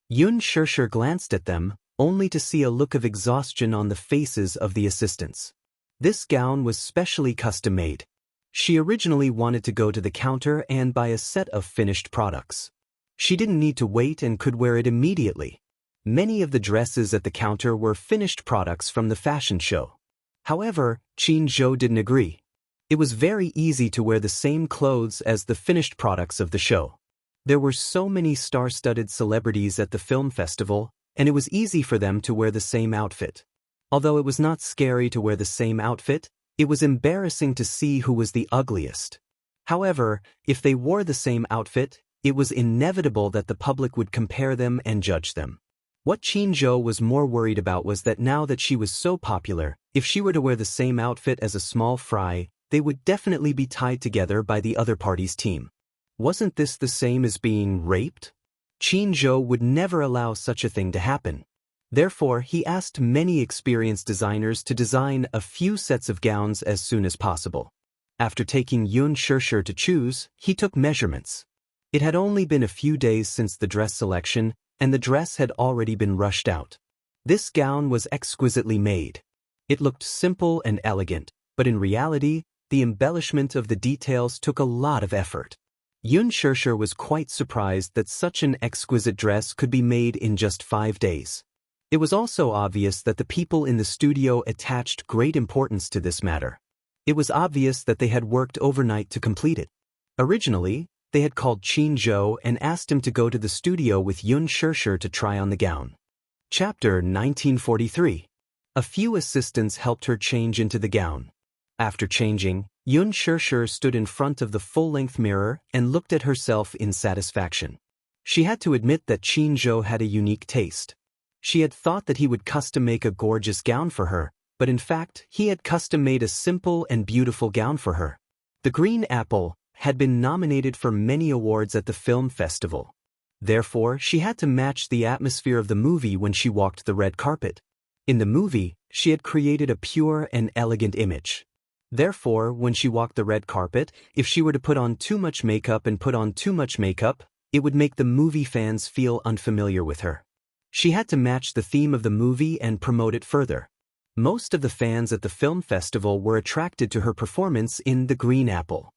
Yun Shirshir glanced at them, only to see a look of exhaustion on the faces of the assistants. This gown was specially custom-made. She originally wanted to go to the counter and buy a set of finished products. She didn't need to wait and could wear it immediately. Many of the dresses at the counter were finished products from the fashion show. However, Qin Zhou didn't agree. It was very easy to wear the same clothes as the finished products of the show. There were so many star-studded celebrities at the film festival, and it was easy for them to wear the same outfit. Although it was not scary to wear the same outfit, it was embarrassing to see who was the ugliest. However, if they wore the same outfit, it was inevitable that the public would compare them and judge them. What Qin Zhou was more worried about was that now that she was so popular, if she were to wear the same outfit as a small fry, they would definitely be tied together by the other party's team. Wasn't this the same as being raped? Qin Zhou would never allow such a thing to happen. Therefore, he asked many experienced designers to design a few sets of gowns as soon as possible. After taking Yun Shirshir to choose, he took measurements. It had only been a few days since the dress selection, and the dress had already been rushed out. This gown was exquisitely made. It looked simple and elegant, but in reality, the embellishment of the details took a lot of effort. Yun Shirshir was quite surprised that such an exquisite dress could be made in just 5 days. It was also obvious that the people in the studio attached great importance to this matter. It was obvious that they had worked overnight to complete it. Originally, they had called Qin Zhou and asked him to go to the studio with Yun Shirshir to try on the gown. Chapter 1943. A few assistants helped her change into the gown. After changing, Yun Shirshir stood in front of the full-length mirror and looked at herself in satisfaction. She had to admit that Qin Zhou had a unique taste. She had thought that he would custom-make a gorgeous gown for her, but in fact, he had custom-made a simple and beautiful gown for her. The Green Apple had been nominated for many awards at the film festival. Therefore, she had to match the atmosphere of the movie when she walked the red carpet. In the movie, she had created a pure and elegant image. Therefore, when she walked the red carpet, if she were to put on too much makeup, it would make the movie fans feel unfamiliar with her. She had to match the theme of the movie and promote it further. Most of the fans at the film festival were attracted to her performance in The Green Apple.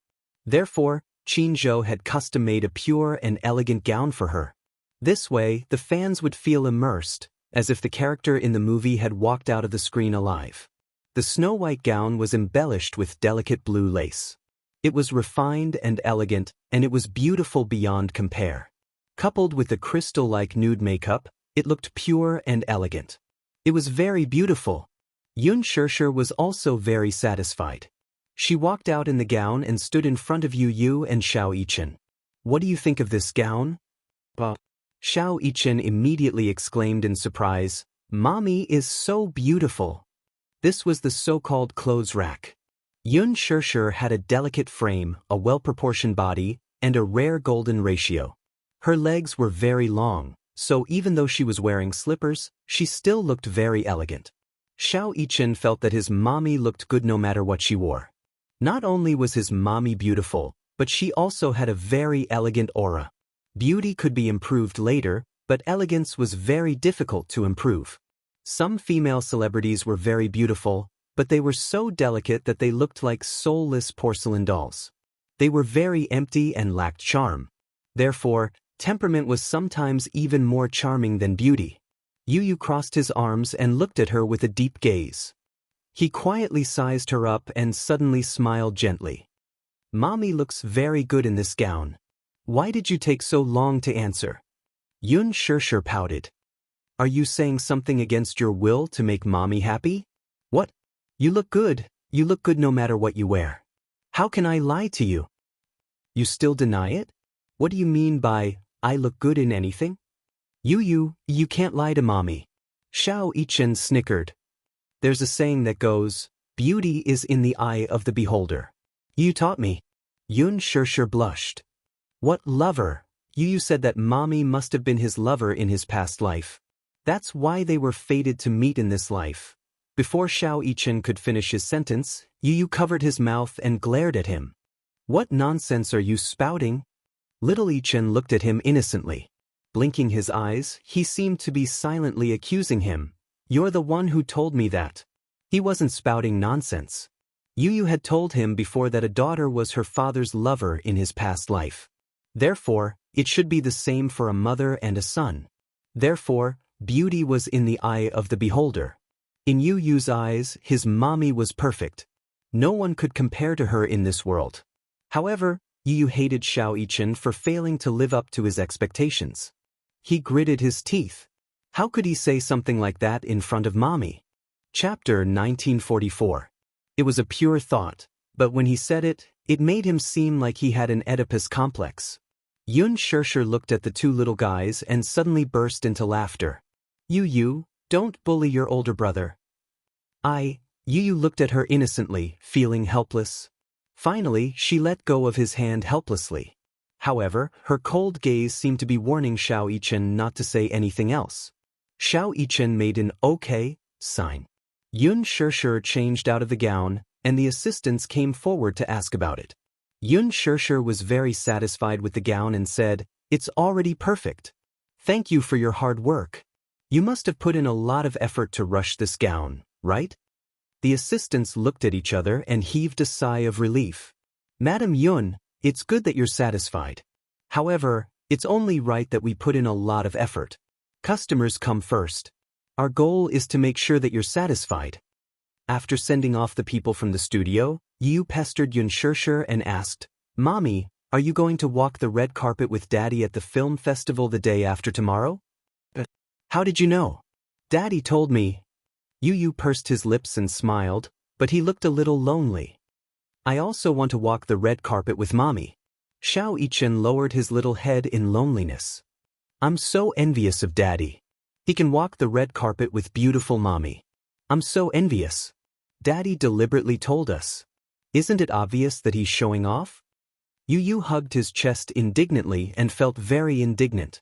Therefore, Qin Zhou had custom-made a pure and elegant gown for her. This way, the fans would feel immersed, as if the character in the movie had walked out of the screen alive. The snow-white gown was embellished with delicate blue lace. It was refined and elegant, and it was beautiful beyond compare. Coupled with the crystal-like nude makeup, it looked pure and elegant. It was very beautiful. Yun Shirshir was also very satisfied. She walked out in the gown and stood in front of Yu Yu and Xiao Yichen. "What do you think of this gown?" Xiao Yichen immediately exclaimed in surprise, "Mommy is so beautiful." This was the so-called clothes rack. Yun Shirshir had a delicate frame, a well-proportioned body, and a rare golden ratio. Her legs were very long, so even though she was wearing slippers, she still looked very elegant. Xiao Yichen felt that his mommy looked good no matter what she wore. Not only was his mommy beautiful, but she also had a very elegant aura. Beauty could be improved later, but elegance was very difficult to improve. Some female celebrities were very beautiful, but they were so delicate that they looked like soulless porcelain dolls. They were very empty and lacked charm. Therefore, temperament was sometimes even more charming than beauty. Yu Yu crossed his arms and looked at her with a deep gaze. He quietly sized her up and suddenly smiled gently. "Mommy looks very good in this gown. Why did you take so long to answer?" Yun Shirshir pouted. "Are you saying something against your will to make mommy happy?" "What? You look good no matter what you wear. How can I lie to you?" "You still deny it? What do you mean by, I look good in anything?" "Yu Yu, you can't lie to mommy." Xiao Yichen snickered. "There's a saying that goes, beauty is in the eye of the beholder. You taught me." Yun Shirshir blushed. "What lover?" Yu Yu said that mommy must have been his lover in his past life. That's why they were fated to meet in this life. Before Xiao Yichen could finish his sentence, Yu Yu covered his mouth and glared at him. "What nonsense are you spouting?" Little Yichen looked at him innocently. Blinking his eyes, he seemed to be silently accusing him. "You're the one who told me that." He wasn't spouting nonsense. Yu Yu had told him before that a daughter was her father's lover in his past life. Therefore, it should be the same for a mother and a son. Therefore, beauty was in the eye of the beholder. In Yu Yu's eyes, his mommy was perfect. No one could compare to her in this world. However, Yu Yu hated Xiao Yichen for failing to live up to his expectations. He gritted his teeth. How could he say something like that in front of mommy? Chapter 1944. It was a pure thought, but when he said it, it made him seem like he had an Oedipus complex. Yun Shirshir looked at the two little guys and suddenly burst into laughter. "Yu Yu, don't bully your older brother." Yu Yu looked at her innocently, feeling helpless. Finally, she let go of his hand helplessly. However, her cold gaze seemed to be warning Xiao Yichen not to say anything else. Xiao Yichen made an "okay" sign. Yun Shirshir changed out of the gown, and the assistants came forward to ask about it. Yun Shirshir was very satisfied with the gown and said, "It's already perfect. Thank you for your hard work. You must have put in a lot of effort to rush this gown, right?" The assistants looked at each other and heaved a sigh of relief. "Madam Yun, it's good that you're satisfied. However, it's only right that we put in a lot of effort. Customers come first." Our goal is to make sure that you're satisfied. After sending off the people from the studio, Yu pestered Yun Shirshir and asked, Mommy, are you going to walk the red carpet with Daddy at the film festival the day after tomorrow? How did you know? Daddy told me. Yu pursed his lips and smiled, but he looked a little lonely. I also want to walk the red carpet with Mommy. Xiao Yichen lowered his little head in loneliness. I'm so envious of Daddy. He can walk the red carpet with beautiful Mommy. I'm so envious. Daddy deliberately told us. Isn't it obvious that he's showing off? Yu hugged his chest indignantly and felt very indignant.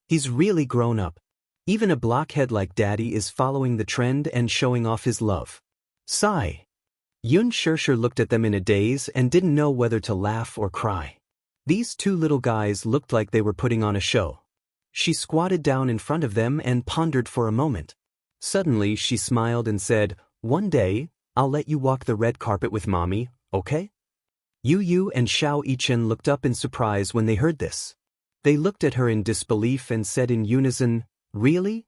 He's really grown up. Even a blockhead like Daddy is following the trend and showing off his love. Sigh. Yun Shirshir looked at them in a daze and didn't know whether to laugh or cry. These two little guys looked like they were putting on a show. She squatted down in front of them and pondered for a moment. Suddenly she smiled and said, One day, I'll let you walk the red carpet with Mommy, okay? Yu and Xiao Yichen looked up in surprise when they heard this. They looked at her in disbelief and said in unison, Really?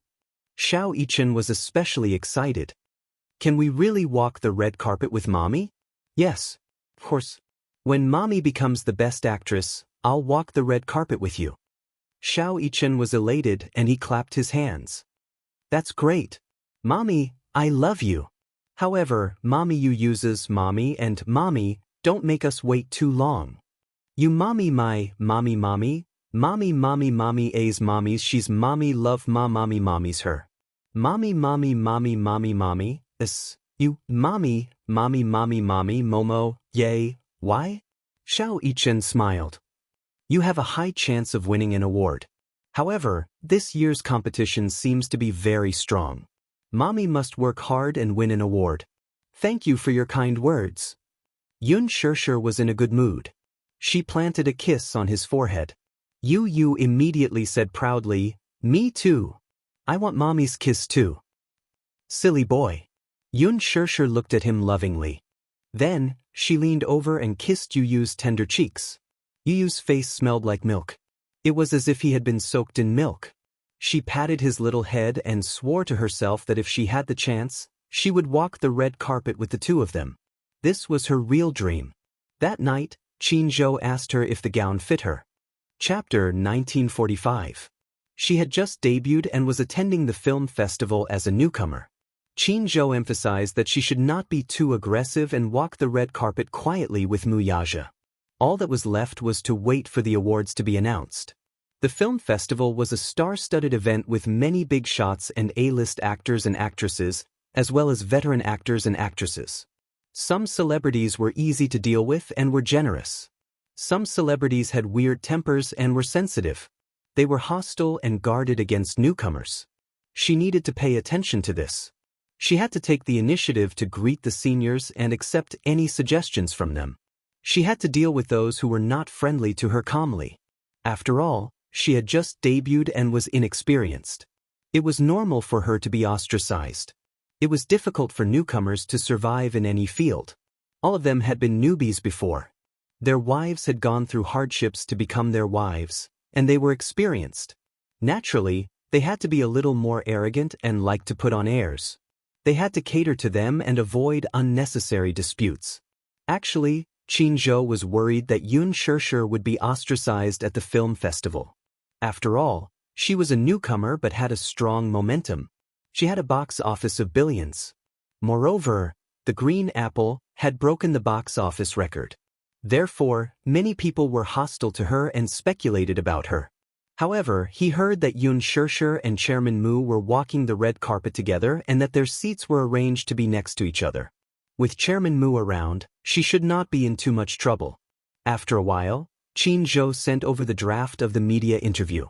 Xiao Yichen was especially excited. Can we really walk the red carpet with Mommy? Yes, of course. When Mommy becomes the best actress, I'll walk the red carpet with you. Xiao Yichen was elated and he clapped his hands. That's great. Mommy, I love you. However, Mommy Yu uses Mommy and Mommy, don't make us wait too long. You Mommy my, Mommy Mommy, Mommy Mommy Mommy A's Mommies she's Mommy love ma Mommy Mommy's her. Mommy Mommy Mommy Mommy Mommy, you, Mommy, Mommy Mommy Mommy Momo, yay, why? Xiao Yichen smiled. You have a high chance of winning an award. However, this year's competition seems to be very strong. Mommy must work hard and win an award. Thank you for your kind words. Yun Shirshir was in a good mood. She planted a kiss on his forehead. Yu immediately said proudly, Me too. I want Mommy's kiss too. Silly boy. Yun Shirshir looked at him lovingly. Then, she leaned over and kissed Yu's tender cheeks. Yu's face smelled like milk. It was as if he had been soaked in milk. She patted his little head and swore to herself that if she had the chance, she would walk the red carpet with the two of them. This was her real dream. That night, Qin Zhou asked her if the gown fit her. Chapter 1945. She had just debuted and was attending the film festival as a newcomer. Qin Zhou emphasized that she should not be too aggressive and walk the red carpet quietly with Mu Yaja. All that was left was to wait for the awards to be announced. The film festival was a star-studded event with many big shots and A-list actors and actresses, as well as veteran actors and actresses. Some celebrities were easy to deal with and were generous. Some celebrities had weird tempers and were sensitive. They were hostile and guarded against newcomers. She needed to pay attention to this. She had to take the initiative to greet the seniors and accept any suggestions from them. She had to deal with those who were not friendly to her calmly. After all, she had just debuted and was inexperienced. It was normal for her to be ostracized. It was difficult for newcomers to survive in any field. All of them had been newbies before. Their wives had gone through hardships to become their wives, and they were experienced. Naturally, they had to be a little more arrogant and like to put on airs. They had to cater to them and avoid unnecessary disputes. Actually, Qin Zhou was worried that Yun Shirshir would be ostracized at the film festival. After all, she was a newcomer but had a strong momentum. She had a box office of billions. Moreover, The Green Apple had broken the box office record. Therefore, many people were hostile to her and speculated about her. However, he heard that Yun Shirshir and Chairman Mu were walking the red carpet together and that their seats were arranged to be next to each other. With Chairman Mu around, she should not be in too much trouble. After a while, Qin Zhou sent over the draft of the media interview.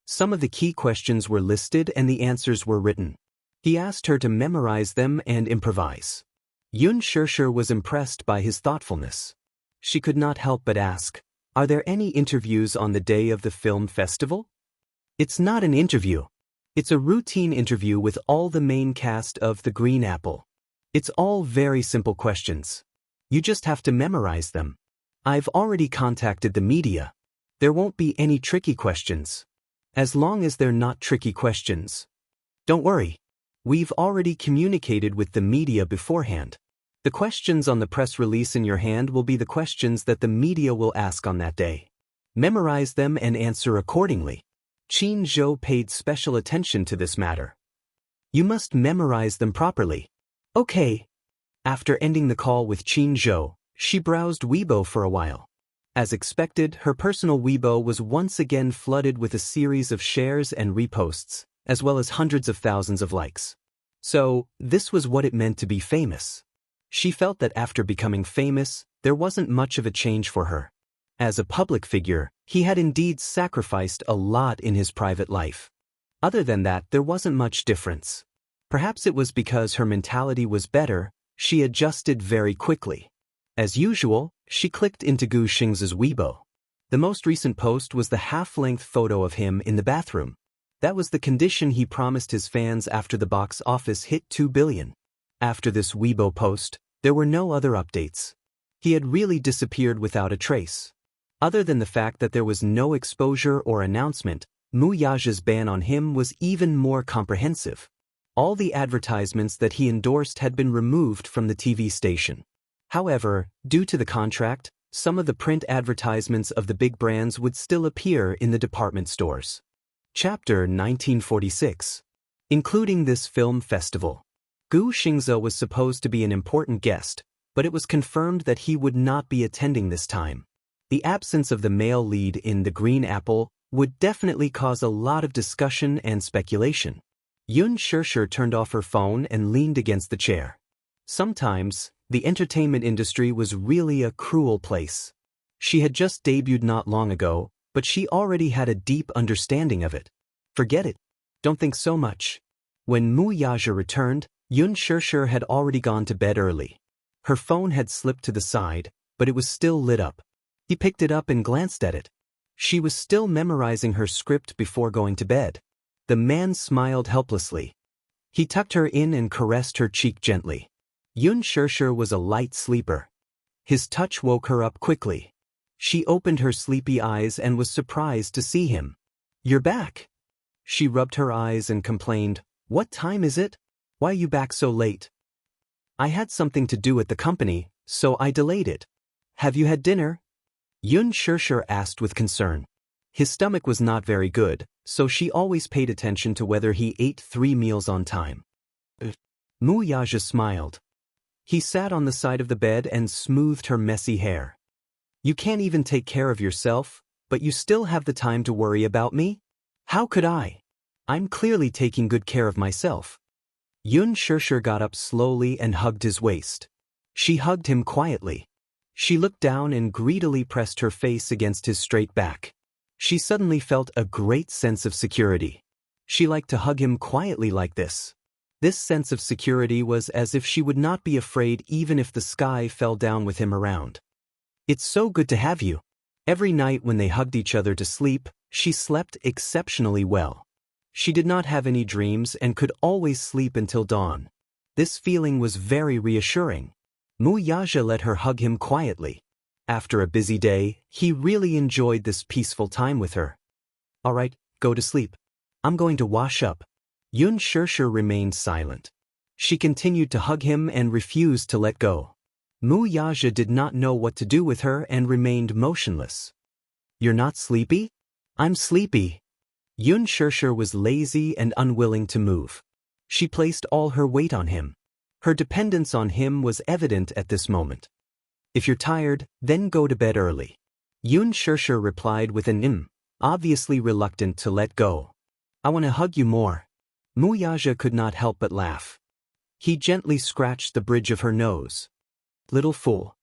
Some of the key questions were listed and the answers were written. He asked her to memorize them and improvise. Yun Shirshir was impressed by his thoughtfulness. She could not help but ask, Are there any interviews on the day of the film festival? It's not an interview. It's a routine interview with all the main cast of The Green Apple. It's all very simple questions. You just have to memorize them. I've already contacted the media. There won't be any tricky questions. As long as they're not tricky questions. Don't worry. We've already communicated with the media beforehand. The questions on the press release in your hand will be the questions that the media will ask on that day. Memorize them and answer accordingly. Qin Zhou paid special attention to this matter. You must memorize them properly. Okay. After ending the call with Qin Zhou, she browsed Weibo for a while. As expected, her personal Weibo was once again flooded with a series of shares and reposts, as well as hundreds of thousands of likes. So, this was what it meant to be famous. She felt that after becoming famous, there wasn't much of a change for her. As a public figure, he had indeed sacrificed a lot in his private life. Other than that, there wasn't much difference. Perhaps it was because her mentality was better, she adjusted very quickly. As usual, she clicked into Gu Xing's Weibo. The most recent post was the half-length photo of him in the bathroom. That was the condition he promised his fans after the box office hit 2 billion. After this Weibo post, there were no other updates. He had really disappeared without a trace. Other than the fact that there was no exposure or announcement, Mu Yaja's ban on him was even more comprehensive. All the advertisements that he endorsed had been removed from the TV station. However, due to the contract, some of the print advertisements of the big brands would still appear in the department stores. Chapter 1946. Including this film festival. Gu Xingze was supposed to be an important guest, but it was confirmed that he would not be attending this time. The absence of the male lead in The Green Apple would definitely cause a lot of discussion and speculation. Yun Shirshir turned off her phone and leaned against the chair. Sometimes, the entertainment industry was really a cruel place. She had just debuted not long ago, but she already had a deep understanding of it. Forget it. Don't think so much. When Mu Yaja returned, Yun Shirshir had already gone to bed early. Her phone had slipped to the side, but it was still lit up. He picked it up and glanced at it. She was still memorizing her script before going to bed. The man smiled helplessly. He tucked her in and caressed her cheek gently. Yun Shirshir was a light sleeper. His touch woke her up quickly. She opened her sleepy eyes and was surprised to see him. "You're back." She rubbed her eyes and complained, "What time is it? Why are you back so late?" "I had something to do at the company, so I delayed it." "Have you had dinner?" Yun Shirshir asked with concern. His stomach was not very good, so she always paid attention to whether he ate 3 meals on time. Mu Yaja smiled. He sat on the side of the bed and smoothed her messy hair. "You can't even take care of yourself, but you still have the time to worry about me? How could I? I'm clearly taking good care of myself." Yun Shirshir got up slowly and hugged his waist. She hugged him quietly. She looked down and greedily pressed her face against his straight back. She suddenly felt a great sense of security. She liked to hug him quietly like this. This sense of security was as if she would not be afraid even if the sky fell down with him around. "It's so good to have you." Every night when they hugged each other to sleep, she slept exceptionally well. She did not have any dreams and could always sleep until dawn. This feeling was very reassuring. Mu Yaja let her hug him quietly. After a busy day, he really enjoyed this peaceful time with her. "All right, go to sleep. I'm going to wash up." Yun Shirshir remained silent. She continued to hug him and refused to let go. Mu Yaja did not know what to do with her and remained motionless. "You're not sleepy?" "I'm sleepy." Yun Shirshir was lazy and unwilling to move. She placed all her weight on him. Her dependence on him was evident at this moment. "If you're tired, then go to bed early." Yun Shirshir replied with an obviously reluctant to let go. "I want to hug you more." Mu Yaja could not help but laugh. He gently scratched the bridge of her nose. Little fool.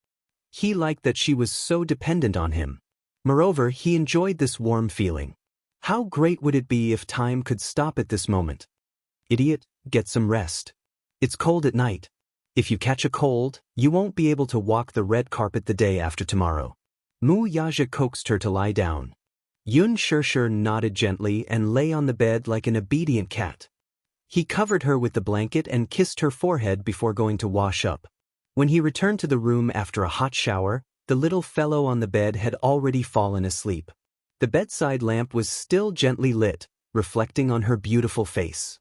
He liked that she was so dependent on him. Moreover, he enjoyed this warm feeling. How great would it be if time could stop at this moment? "Idiot, get some rest. It's cold at night. If you catch a cold, you won't be able to walk the red carpet the day after tomorrow." Mu Yaja coaxed her to lie down. Yun Shirshir nodded gently and lay on the bed like an obedient cat. He covered her with the blanket and kissed her forehead before going to wash up. When he returned to the room after a hot shower, the little fellow on the bed had already fallen asleep. The bedside lamp was still gently lit, reflecting on her beautiful face.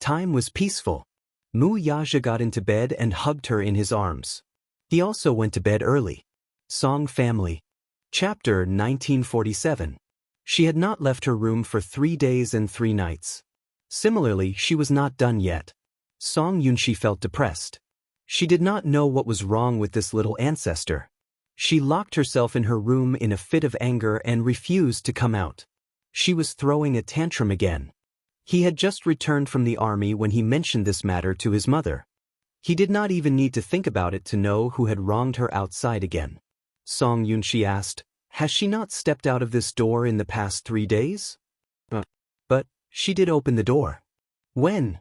Time was peaceful. Mu Yaja got into bed and hugged her in his arms. He also went to bed early. Song Family. Chapter 1947. She had not left her room for 3 days and 3 nights. Similarly, she was not done yet. Song Yunshi felt depressed. She did not know what was wrong with this little ancestor. She locked herself in her room in a fit of anger and refused to come out. She was throwing a tantrum again. He had just returned from the army when he mentioned this matter to his mother. He did not even need to think about it to know who had wronged her outside again. Song Yunshi asked, "Has she not stepped out of this door in the past 3 days?" But she did open the door. When?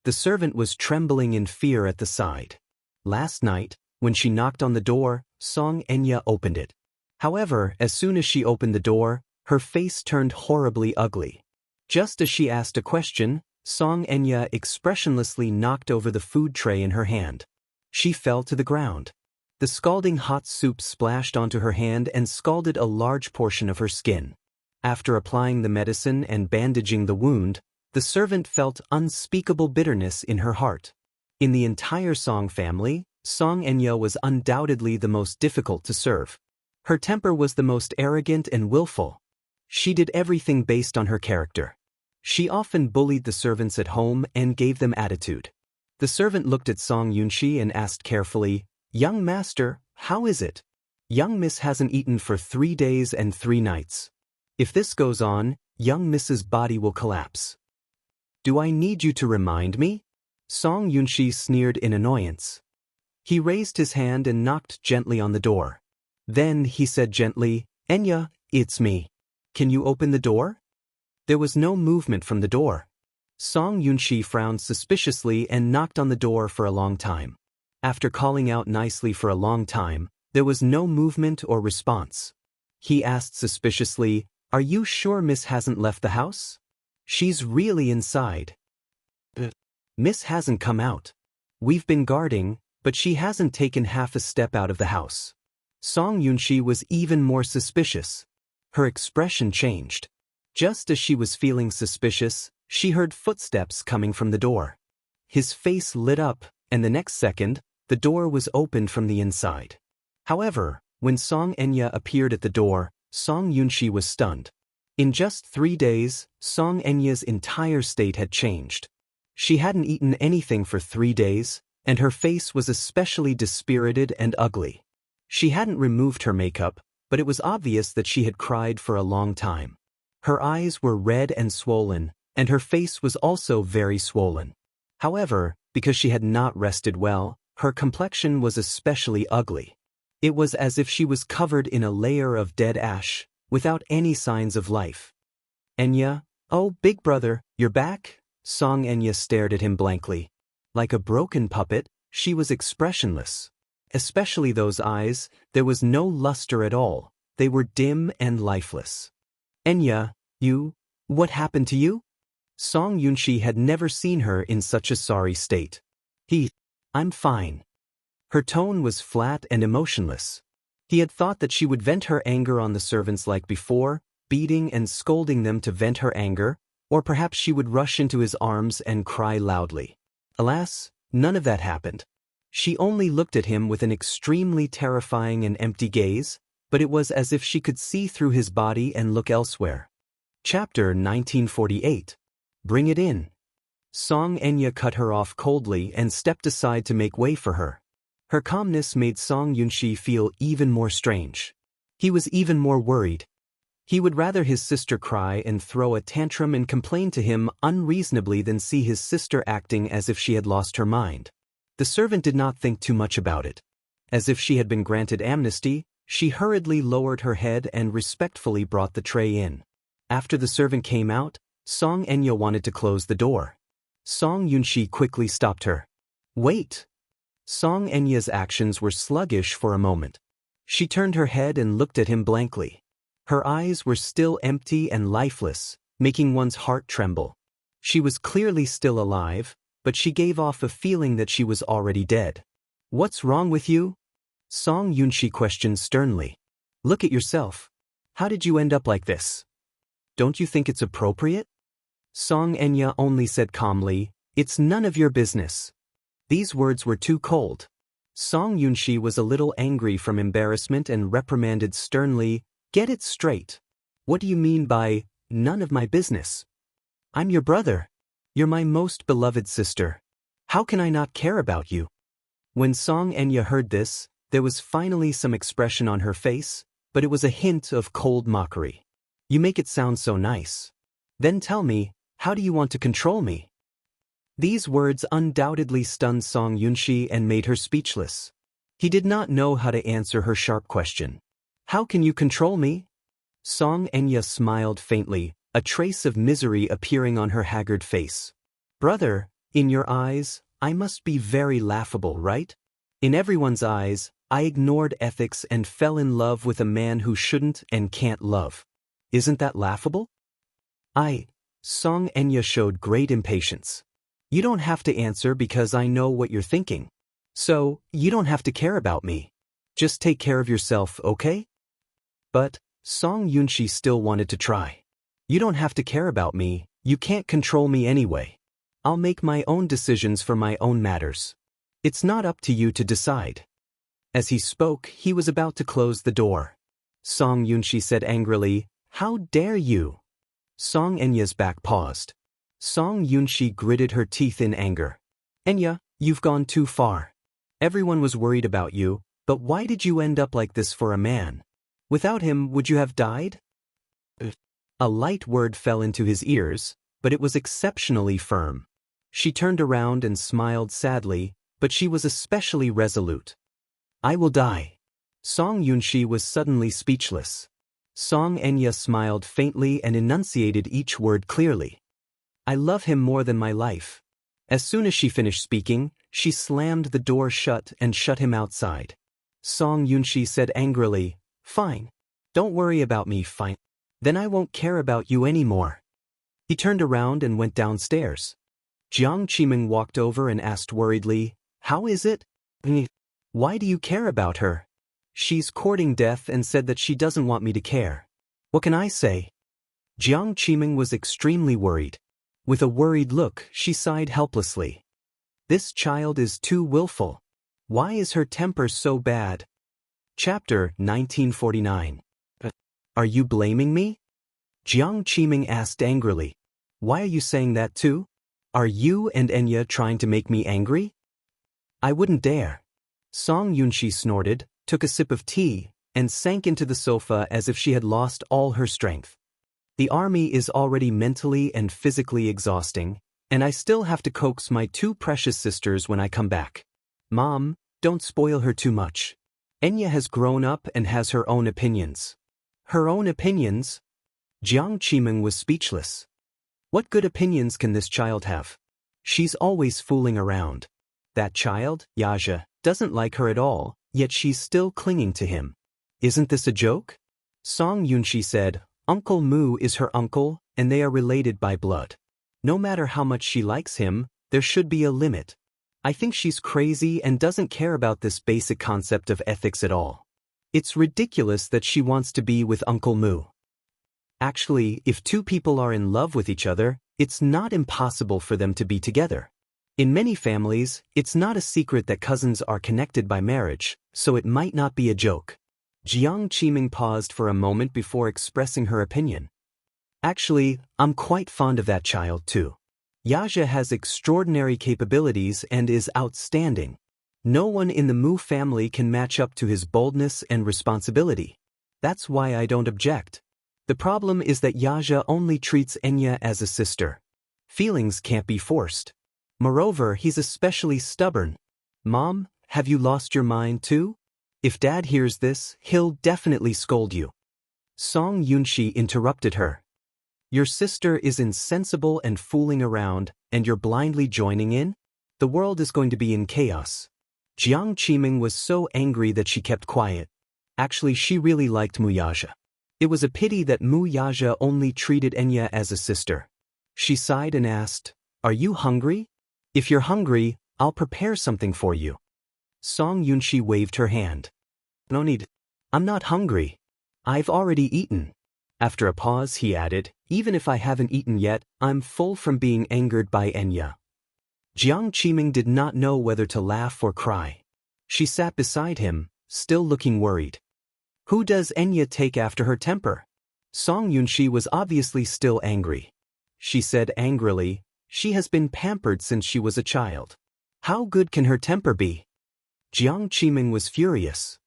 The servant was trembling in fear at the side. Last night, when she knocked on the door, Song Enya opened it. However, as soon as she opened the door, her face turned horribly ugly. Just as she asked a question, Song Enya expressionlessly knocked over the food tray in her hand. She fell to the ground. The scalding hot soup splashed onto her hand and scalded a large portion of her skin. After applying the medicine and bandaging the wound, the servant felt unspeakable bitterness in her heart. In the entire Song family, Song Enya was undoubtedly the most difficult to serve. Her temper was the most arrogant and willful. She did everything based on her character. She often bullied the servants at home and gave them attitude. The servant looked at Song Yunshi and asked carefully, "Young master, how is it? Young miss hasn't eaten for 3 days and 3 nights. If this goes on, young miss's body will collapse." "Do I need you to remind me?" Song Yunshi sneered in annoyance. He raised his hand and knocked gently on the door. Then he said gently, "Enya, it's me. Can you open the door?" There was no movement from the door. Song Yunshi frowned suspiciously and knocked on the door for a long time. After calling out nicely for a long time, there was no movement or response. He asked suspiciously, "Are you sure Miss hasn't left the house? She's really inside." "Miss hasn't come out. We've been guarding, but she hasn't taken half a step out of the house." Song Yunshi was even more suspicious. Her expression changed. Just as she was feeling suspicious, she heard footsteps coming from the door. His face lit up, and the next second, the door was opened from the inside. However, when Song Enya appeared at the door, Song Yunshi was stunned. In just 3 days, Song Enya's entire state had changed. She hadn't eaten anything for 3 days, and her face was especially dispirited and ugly. She hadn't removed her makeup, but it was obvious that she had cried for a long time. Her eyes were red and swollen, and her face was also very swollen. However, because she had not rested well, her complexion was especially ugly. It was as if she was covered in a layer of dead ash, without any signs of life. "Enya, oh big brother, you're back?" Song Enya stared at him blankly. Like a broken puppet, she was expressionless. Especially those eyes, there was no luster at all, they were dim and lifeless. "Enya, what happened to you?" Song Yunshi had never seen her in such a sorry state. "I'm fine." Her tone was flat and emotionless. He had thought that she would vent her anger on the servants like before, beating and scolding them to vent her anger, or perhaps she would rush into his arms and cry loudly. Alas, none of that happened. She only looked at him with an extremely terrifying and empty gaze, but it was as if she could see through his body and look elsewhere. Chapter 1948. Bring it in. Song Enya cut her off coldly and stepped aside to make way for her. Her calmness made Song Yunshi feel even more strange. He was even more worried. He would rather his sister cry and throw a tantrum and complain to him unreasonably than see his sister acting as if she had lost her mind. The servant did not think too much about it. As if she had been granted amnesty, she hurriedly lowered her head and respectfully brought the tray in. After the servant came out, Song Enya wanted to close the door. Song Yunshi quickly stopped her. "Wait." Song Enya's actions were sluggish for a moment. She turned her head and looked at him blankly. Her eyes were still empty and lifeless, making one's heart tremble. She was clearly still alive, but she gave off a feeling that she was already dead. "What's wrong with you?" Song Yunshi questioned sternly. "Look at yourself. How did you end up like this? Don't you think it's appropriate?" Song Enya only said calmly, It's none of your business. These words were too cold. Song Yunshi was a little angry from embarrassment and reprimanded sternly, "Get it straight. What do you mean by, none of my business? I'm your brother. You're my most beloved sister. How can I not care about you?" When Song Enya heard this, there was finally some expression on her face, but it was a hint of cold mockery. "You make it sound so nice. Then tell me, how do you want to control me?" These words undoubtedly stunned Song Yunshi and made her speechless. He did not know how to answer her sharp question. "How can you control me?" Song Enya smiled faintly, a trace of misery appearing on her haggard face. "Brother, in your eyes, I must be very laughable, right? In everyone's eyes, I ignored ethics and fell in love with a man who shouldn't and can't love. Isn't that laughable?" Song Enya showed great impatience. "You don't have to answer because I know what you're thinking. So, you don't have to care about me. Just take care of yourself, okay?" But Song Yunshi still wanted to try. "You don't have to care about me, you can't control me anyway. I'll make my own decisions for my own matters. It's not up to you to decide." As he spoke, he was about to close the door. Song Yunshi said angrily, "How dare you?" Song Enya's back paused. Song Yunshi gritted her teeth in anger. "Enya, you've gone too far. Everyone was worried about you, but why did you end up like this for a man? Without him, would you have died?" A light word fell into his ears, but it was exceptionally firm. She turned around and smiled sadly, but she was especially resolute. "I will die." Song Yunshi was suddenly speechless. Song Enya smiled faintly and enunciated each word clearly. "I love him more than my life." As soon as she finished speaking, she slammed the door shut and shut him outside. Song Yunshi said angrily, "Fine. Don't worry about me, fine. Then I won't care about you anymore." He turned around and went downstairs. Jiang Qiming walked over and asked worriedly, "How is it? Why do you care about her? She's courting death and said that she doesn't want me to care. What can I say?" Jiang Qiming was extremely worried. With a worried look, she sighed helplessly. "This child is too willful. Why is her temper so bad?" Chapter 1949. "Are you blaming me?" Jiang Qiming asked angrily. "Why are you saying that too? Are you and Enya trying to make me angry?" "I wouldn't dare." Song Yunshi snorted, took a sip of tea, and sank into the sofa as if she had lost all her strength. "The army is already mentally and physically exhausting, and I still have to coax my two precious sisters when I come back. Mom, don't spoil her too much. Enya has grown up and has her own opinions." "Her own opinions?" Jiang Qiming was speechless. What good opinions can this child have? She's always fooling around. That child, Yaja, doesn't like her at all, yet she's still clinging to him. Isn't this a joke? Song Yunshi said, "Uncle Mu is her uncle, and they are related by blood. No matter how much she likes him, there should be a limit. I think she's crazy and doesn't care about this basic concept of ethics at all. It's ridiculous that she wants to be with Uncle Mu. Actually, if two people are in love with each other, it's not impossible for them to be together. In many families, it's not a secret that cousins are connected by marriage, so it might not be a joke." Jiang Qiming paused for a moment before expressing her opinion. "Actually, I'm quite fond of that child too. Yaja has extraordinary capabilities and is outstanding. No one in the Mu family can match up to his boldness and responsibility. That's why I don't object. The problem is that Yaja only treats Enya as a sister. Feelings can't be forced. Moreover, he's especially stubborn. Mom, have you lost your mind too? If Dad hears this, he'll definitely scold you." Song Yunshi interrupted her. "Your sister is insensible and fooling around, and you're blindly joining in? The world is going to be in chaos." Jiang Qiming was so angry that she kept quiet. Actually, she really liked Mu Yaja. It was a pity that Mu Yaja only treated Enya as a sister. She sighed and asked, "Are you hungry? If you're hungry, I'll prepare something for you." Song Yunshi waved her hand. "No need. I'm not hungry. I've already eaten." After a pause, he added, "Even if I haven't eaten yet, I'm full from being angered by Enya." Jiang Qiming did not know whether to laugh or cry. She sat beside him, still looking worried. Who does Enya take after her temper? Song Yunshi was obviously still angry. She said angrily, she has been pampered since she was a child. How good can her temper be? Jiang Qiming was furious.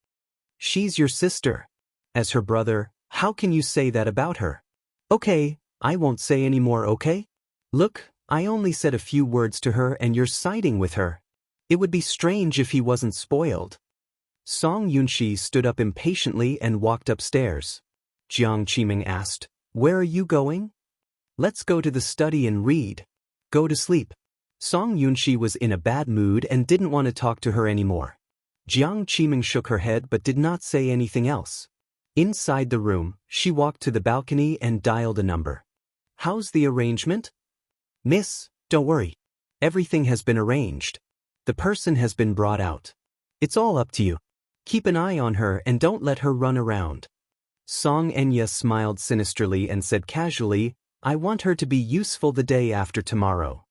She's your sister. As her brother, how can you say that about her? Okay, I won't say any more, okay? Look, I only said a few words to her and you're siding with her. It would be strange if he wasn't spoiled. Song Yunshi stood up impatiently and walked upstairs. Jiang Qiming asked, where are you going? Let's go to the study and read. Go to sleep. Song Yunshi was in a bad mood and didn't want to talk to her anymore. Jiang Qiming shook her head but did not say anything else. Inside the room, she walked to the balcony and dialed a number. How's the arrangement? Miss, don't worry. Everything has been arranged. The person has been brought out. It's all up to you. Keep an eye on her and don't let her run around. Song Enya smiled sinisterly and said casually, I want her to be useful the day after tomorrow.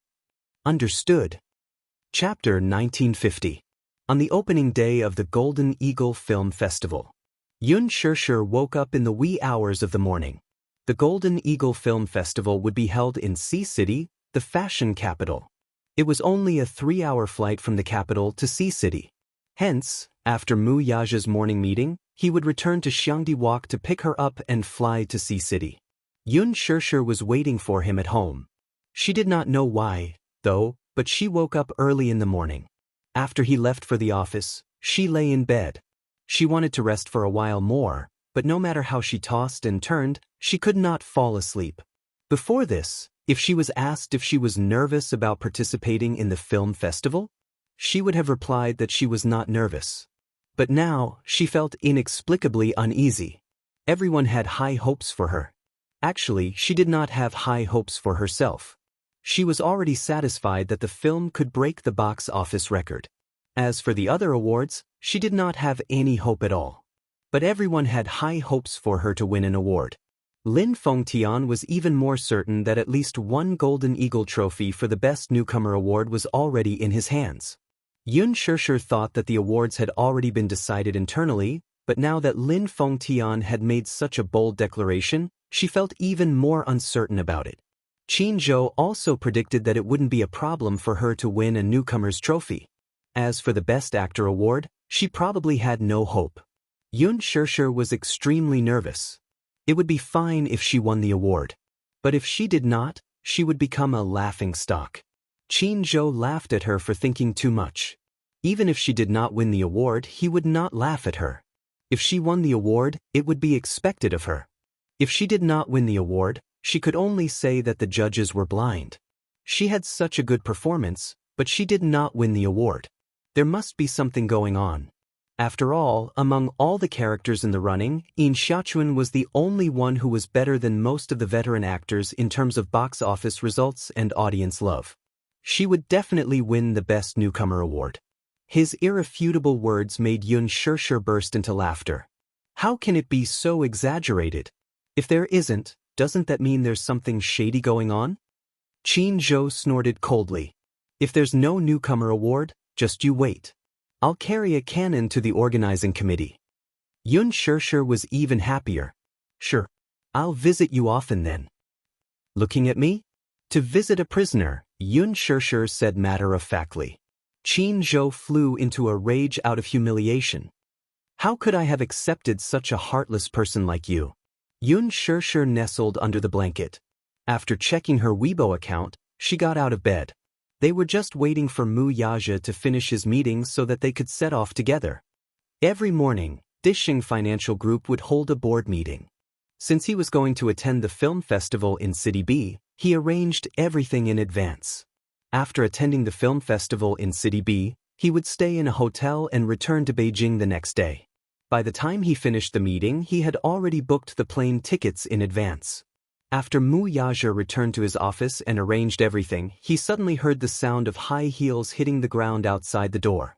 Understood. Chapter 1950. On the opening day of the Golden Eagle Film Festival, Yun Shirshir woke up in the wee hours of the morning. The Golden Eagle Film Festival would be held in Sea City, the fashion capital. It was only a 3-hour flight from the capital to Sea City. Hence, after Mu Yaja's morning meeting, he would return to Xiangdi Walk to pick her up and fly to Sea City. Yun Shirshir was waiting for him at home. She did not know why, though, but she woke up early in the morning. After he left for the office, she lay in bed. She wanted to rest for a while more, but no matter how she tossed and turned, she could not fall asleep. Before this, if she was asked if she was nervous about participating in the film festival, she would have replied that she was not nervous. But now, she felt inexplicably uneasy. Everyone had high hopes for her. Actually, she did not have high hopes for herself. She was already satisfied that the film could break the box office record. As for the other awards, she did not have any hope at all. But everyone had high hopes for her to win an award. Lin Fengtian was even more certain that at least one Golden Eagle trophy for the Best Newcomer Award was already in his hands. Yun Shirshir thought that the awards had already been decided internally, but now that Lin Fengtian had made such a bold declaration, she felt even more uncertain about it. Qin Zhou also predicted that it wouldn't be a problem for her to win a newcomer's trophy. As for the Best Actor award, she probably had no hope. Yun Shirshir was extremely nervous. It would be fine if she won the award. But if she did not, she would become a laughingstock. Qin Zhou laughed at her for thinking too much. Even if she did not win the award, he would not laugh at her. If she won the award, it would be expected of her. If she did not win the award, she could only say that the judges were blind. She had such a good performance, but she did not win the award. There must be something going on. After all, among all the characters in the running, Yin Xiaochuan was the only one who was better than most of the veteran actors in terms of box office results and audience love. She would definitely win the Best Newcomer award. His irrefutable words made Yun Shirshir burst into laughter. How can it be so exaggerated? If there isn't, doesn't that mean there's something shady going on? Qin Zhou snorted coldly. If there's no newcomer award, just you wait. I'll carry a cannon to the organizing committee. Yun Shirshir was even happier. Sure. I'll visit you often then. Looking at me? To visit a prisoner, Yun Shirshir said matter-of-factly. Qin Zhou flew into a rage out of humiliation. How could I have accepted such a heartless person like you? Yun Shirshir nestled under the blanket. After checking her Weibo account, she got out of bed. They were just waiting for Mu Yaja to finish his meeting so that they could set off together. Every morning, Dishing Financial Group would hold a board meeting. Since he was going to attend the film festival in City B, he arranged everything in advance. After attending the film festival in City B, he would stay in a hotel and return to Beijing the next day. By the time he finished the meeting, he had already booked the plane tickets in advance. After Mu Yaja returned to his office and arranged everything, he suddenly heard the sound of high heels hitting the ground outside the door.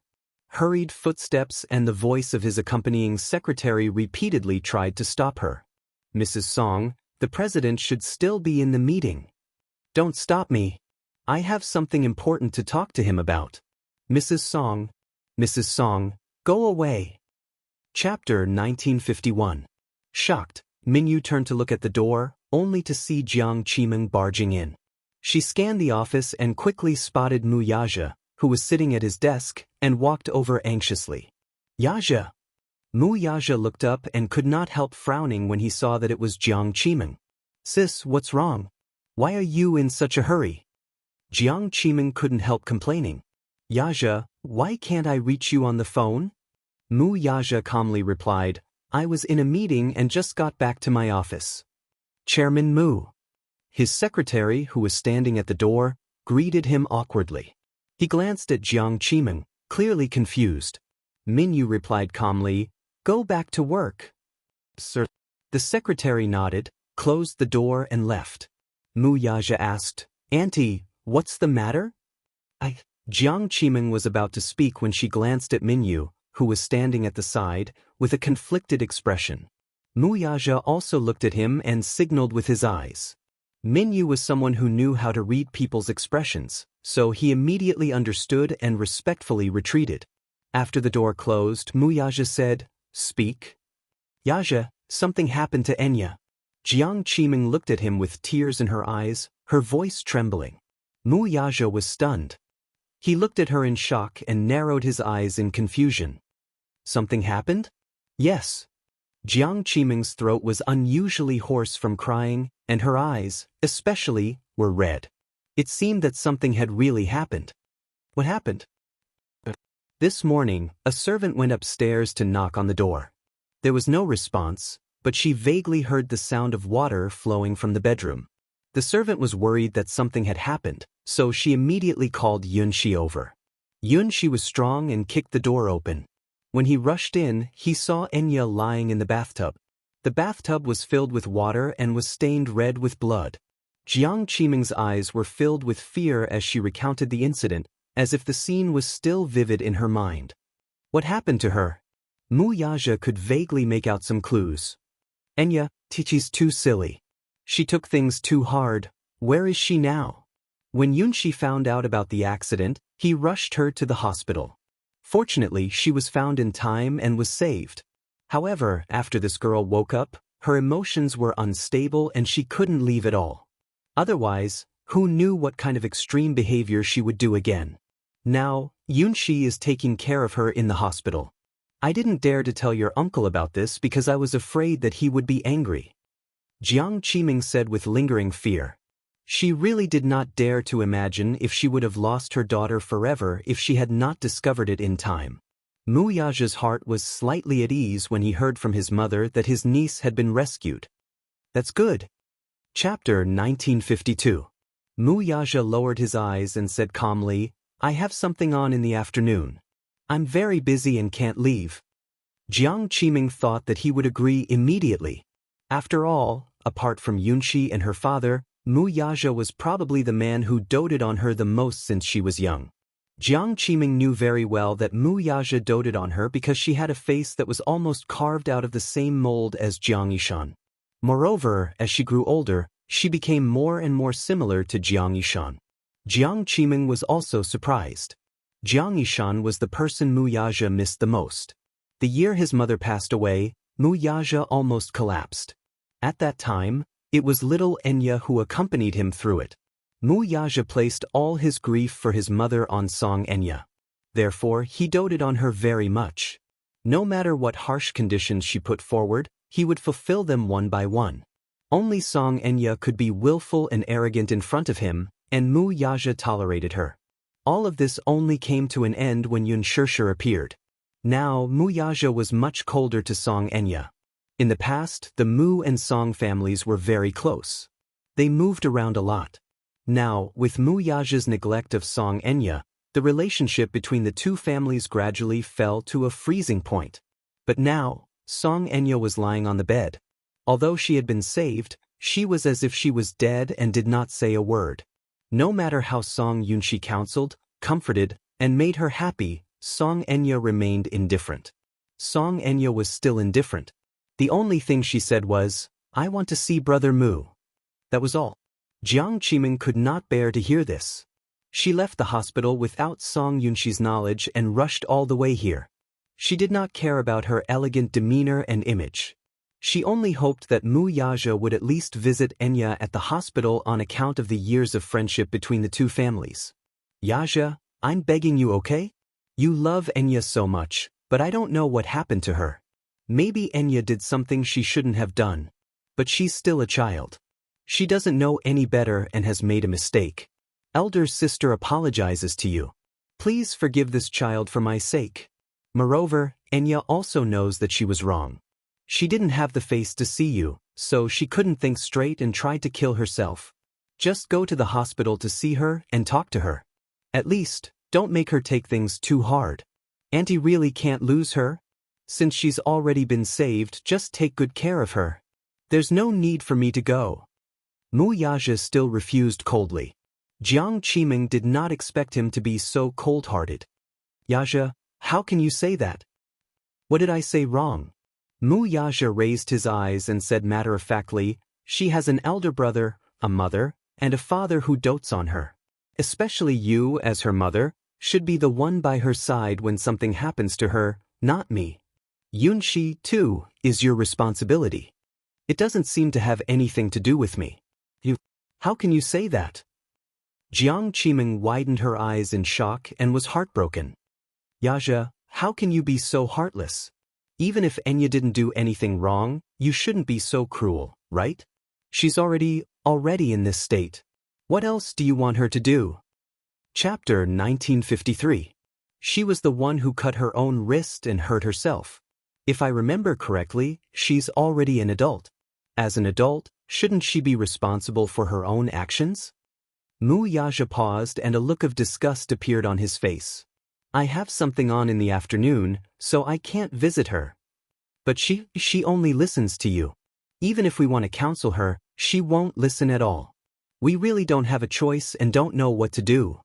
Hurried footsteps and the voice of his accompanying secretary repeatedly tried to stop her. Mrs. Song, the president should still be in the meeting. Don't stop me. I have something important to talk to him about. Mrs. Song, go away. Chapter 1951. Shocked, Minyu turned to look at the door, only to see Jiang Qimeng barging in. She scanned the office and quickly spotted Mu Yaja, who was sitting at his desk, and walked over anxiously. Yaja! Mu Yaja looked up and could not help frowning when he saw that it was Jiang Qimeng. Sis, what's wrong? Why are you in such a hurry? Jiang Qimeng couldn't help complaining. Yaja, why can't I reach you on the phone? Mu Yaja calmly replied, I was in a meeting and just got back to my office. Chairman Mu. His secretary, who was standing at the door, greeted him awkwardly. He glanced at Jiang Qimeng, clearly confused. Minyu replied calmly, Go back to work. Sir. The secretary nodded, closed the door and left. Mu Yaja asked, Auntie, what's the matter? Jiang Qimeng was about to speak when she glanced at Minyu, who was standing at the side, with a conflicted expression. Mu Yaja also looked at him and signaled with his eyes. Minyu was someone who knew how to read people's expressions, so he immediately understood and respectfully retreated. After the door closed, Mu Yaja said, Speak. Yaja, something happened to Enya. Jiang Qimeng looked at him with tears in her eyes, her voice trembling. Mu Yaja was stunned. He looked at her in shock and narrowed his eyes in confusion. Something happened? Yes. Jiang Qimeng's throat was unusually hoarse from crying, and her eyes, especially, were red. It seemed that something had really happened. What happened? This morning, a servant went upstairs to knock on the door. There was no response, but she vaguely heard the sound of water flowing from the bedroom. The servant was worried that something had happened, so she immediately called Yunshi over. Yunshi was strong and kicked the door open. When he rushed in, he saw Enya lying in the bathtub. The bathtub was filled with water and was stained red with blood. Jiang Qimeng's eyes were filled with fear as she recounted the incident, as if the scene was still vivid in her mind. What happened to her? Mu Yaja could vaguely make out some clues. Enya, she's too silly. She took things too hard. Where is she now? When Yunshi found out about the accident, he rushed her to the hospital. Fortunately, she was found in time and was saved. However, after this girl woke up, her emotions were unstable and she couldn't leave at all. Otherwise, who knew what kind of extreme behavior she would do again? Now, Yunshi is taking care of her in the hospital. I didn't dare to tell your uncle about this because I was afraid that he would be angry. Jiang Qimeng said with lingering fear. She really did not dare to imagine if she would have lost her daughter forever if she had not discovered it in time. Mu Yaja's heart was slightly at ease when he heard from his mother that his niece had been rescued. That's good. Chapter 1952. Mu Yaja lowered his eyes and said calmly, I have something on in the afternoon. I'm very busy and can't leave. Jiang Qimeng thought that he would agree immediately. After all, apart from Yunshi and her father, Mu Yaja was probably the man who doted on her the most since she was young. Jiang Qimeng knew very well that Mu Yaja doted on her because she had a face that was almost carved out of the same mold as Jiang Yishan. Moreover, as she grew older, she became more and more similar to Jiang Yishan. Jiang Qimeng was also surprised. Jiang Yishan was the person Mu Yaja missed the most. The year his mother passed away, Mu Yaja almost collapsed. At that time, it was little Enya who accompanied him through it. Mu Yaja placed all his grief for his mother on Song Enya. Therefore, he doted on her very much. No matter what harsh conditions she put forward, he would fulfill them one by one. Only Song Enya could be willful and arrogant in front of him, and Mu Yaja tolerated her. All of this only came to an end when Yun Shirshir appeared. Now, Mu Yaja was much colder to Song Enya. In the past, the Mu and Song families were very close. They moved around a lot. Now, with Mu Yaja's neglect of Song Enya, the relationship between the two families gradually fell to a freezing point. But now, Song Enya was lying on the bed. Although she had been saved, she was as if she was dead and did not say a word. No matter how Song Yunshi counseled, comforted, and made her happy, Song Enya remained indifferent. Song Enya was still indifferent. The only thing she said was, I want to see Brother Mu. That was all. Jiang Qimeng could not bear to hear this. She left the hospital without Song Yunshi's knowledge and rushed all the way here. She did not care about her elegant demeanor and image. She only hoped that Mu Yaja would at least visit Enya at the hospital on account of the years of friendship between the two families. Yaja, I'm begging you, okay? You love Enya so much, but I don't know what happened to her. Maybe Enya did something she shouldn't have done. But she's still a child. She doesn't know any better and has made a mistake. Elder sister apologizes to you. Please forgive this child for my sake. Moreover, Enya also knows that she was wrong. She didn't have the face to see you, so she couldn't think straight and tried to kill herself. Just go to the hospital to see her and talk to her. At least, don't make her take things too hard. Auntie really can't lose her. Since she's already been saved, just take good care of her. There's no need for me to go. Mu Yaja still refused coldly. Jiang Qiming did not expect him to be so cold-hearted. Yaja, how can you say that? What did I say wrong? Mu Yaja raised his eyes and said matter-of-factly, she has an elder brother, a mother, and a father who dotes on her. Especially you, as her mother, should be the one by her side when something happens to her, not me. Yunshi, too, is your responsibility. It doesn't seem to have anything to do with me. How can you say that? Jiang Qiming widened her eyes in shock and was heartbroken. Yaja, how can you be so heartless? Even if Enya didn't do anything wrong, you shouldn't be so cruel, right? She's already in this state. What else do you want her to do? Chapter 1953. She was the one who cut her own wrist and hurt herself. If I remember correctly, she's already an adult. As an adult, shouldn't she be responsible for her own actions? Mu Yaja paused and a look of disgust appeared on his face. I have something on in the afternoon, so I can't visit her. But she only listens to you. Even if we want to counsel her, she won't listen at all. We really don't have a choice and don't know what to do.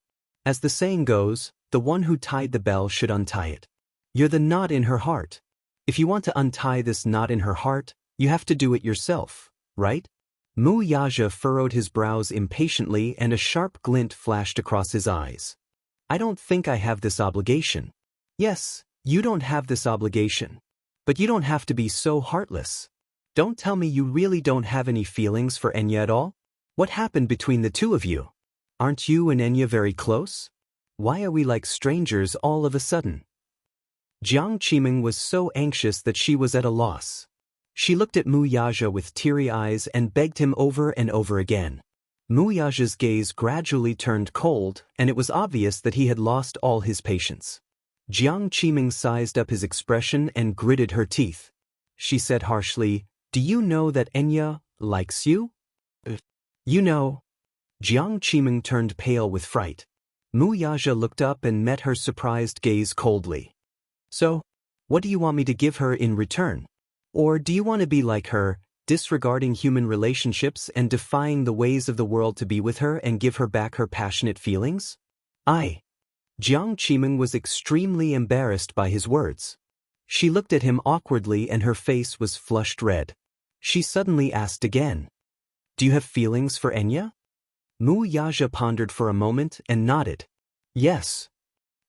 As the saying goes, the one who tied the bell should untie it. You're the knot in her heart. If you want to untie this knot in her heart, you have to do it yourself, right? Mu Yaja furrowed his brows impatiently and a sharp glint flashed across his eyes. I don't think I have this obligation. Yes, you don't have this obligation. But you don't have to be so heartless. Don't tell me you really don't have any feelings for Enya at all? What happened between the two of you? Aren't you and Enya very close? Why are we like strangers all of a sudden? Jiang Qiming was so anxious that she was at a loss. She looked at Mu Yaja with teary eyes and begged him over and over again. Mu Yaja's gaze gradually turned cold, and it was obvious that he had lost all his patience. Jiang Qiming sized up his expression and gritted her teeth. She said harshly, Do you know that Enya likes you? You know. Jiang Qiming turned pale with fright. Mu Yaja looked up and met her surprised gaze coldly. So, what do you want me to give her in return? Or do you want to be like her, disregarding human relationships and defying the ways of the world to be with her and give her back her passionate feelings? Jiang Qiming was extremely embarrassed by his words. She looked at him awkwardly and her face was flushed red. She suddenly asked again. Do you have feelings for Enya? Mu Yaja pondered for a moment and nodded. Yes.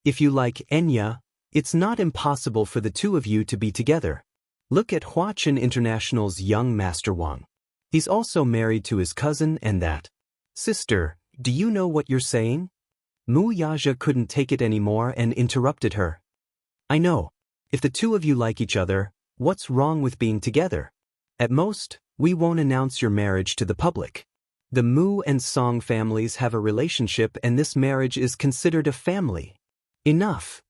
If you like Enya, it's not impossible for the two of you to be together. Look at Huachin International's young Master Wang. He's also married to his cousin and that. Sister, do you know what you're saying? Mu Yaja couldn't take it anymore and interrupted her. I know. If the two of you like each other, what's wrong with being together? At most, we won't announce your marriage to the public. The Mu and Song families have a relationship and this marriage is considered a family. Enough.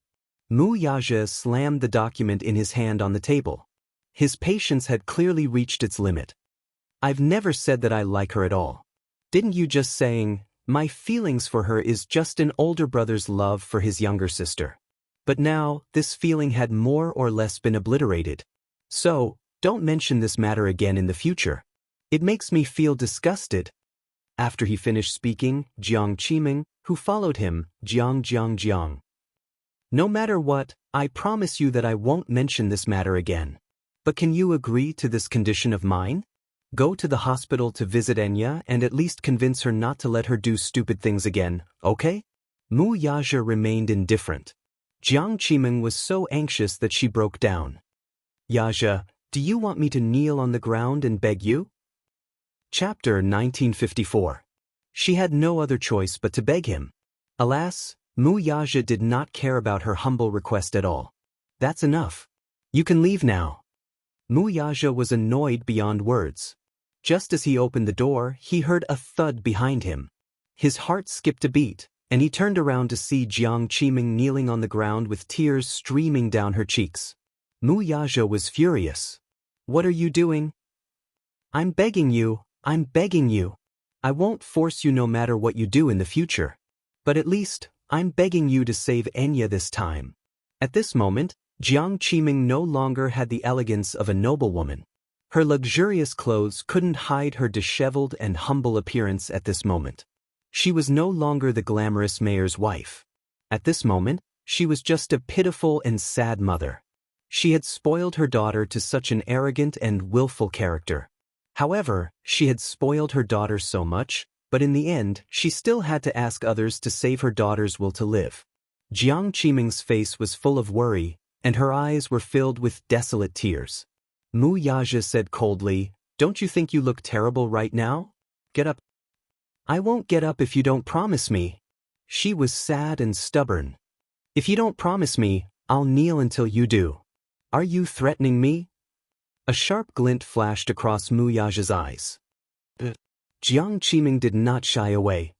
Mu Yaja slammed the document in his hand on the table. His patience had clearly reached its limit. I've never said that I like her at all. Didn't you just saying, my feelings for her is just an older brother's love for his younger sister. But now, this feeling had more or less been obliterated. So, don't mention this matter again in the future. It makes me feel disgusted. After he finished speaking, Jiang Qiming, who followed him, Jiang. No matter what, I promise you that I won't mention this matter again. But can you agree to this condition of mine? Go to the hospital to visit Enya and at least convince her not to let her do stupid things again, okay? Mu Yaja remained indifferent. Jiang Qimeng was so anxious that she broke down. Yaja, do you want me to kneel on the ground and beg you? Chapter 1954. She had no other choice but to beg him. Alas, Mu Yaja did not care about her humble request at all. That's enough. You can leave now. Mu Yaja was annoyed beyond words. Just as he opened the door, he heard a thud behind him. His heart skipped a beat, and he turned around to see Jiang Qimeng kneeling on the ground with tears streaming down her cheeks. Mu Yaja was furious. What are you doing? I'm begging you. I'm begging you. I won't force you no matter what you do in the future. But at least, I'm begging you to save Enya this time. At this moment, Jiang Qimeng no longer had the elegance of a noblewoman. Her luxurious clothes couldn't hide her disheveled and humble appearance at this moment. She was no longer the glamorous mayor's wife. At this moment, she was just a pitiful and sad mother. She had spoiled her daughter to such an arrogant and willful character. However, she had spoiled her daughter so much, but in the end, she still had to ask others to save her daughter's will to live. Jiang Qimeng's face was full of worry, and her eyes were filled with desolate tears. Mu Yaja said coldly, "Don't you think you look terrible right now? Get up." "I won't get up if you don't promise me." She was sad and stubborn. "If you don't promise me, I'll kneel until you do. Are you threatening me?" A sharp glint flashed across Mu Yaja's eyes. Jiang Qimeng did not shy away.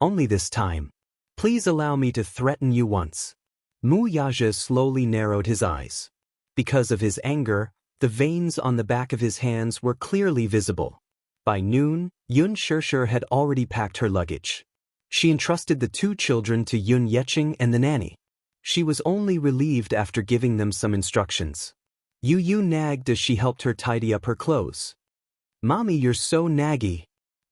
"Only this time. Please allow me to threaten you once." Mu Yaja slowly narrowed his eyes. Because of his anger, the veins on the back of his hands were clearly visible. By noon, Yun Shishir had already packed her luggage. She entrusted the two children to Yun Yeqing and the nanny. She was only relieved after giving them some instructions. Yu nagged as she helped her tidy up her clothes. "Mommy, you're so naggy.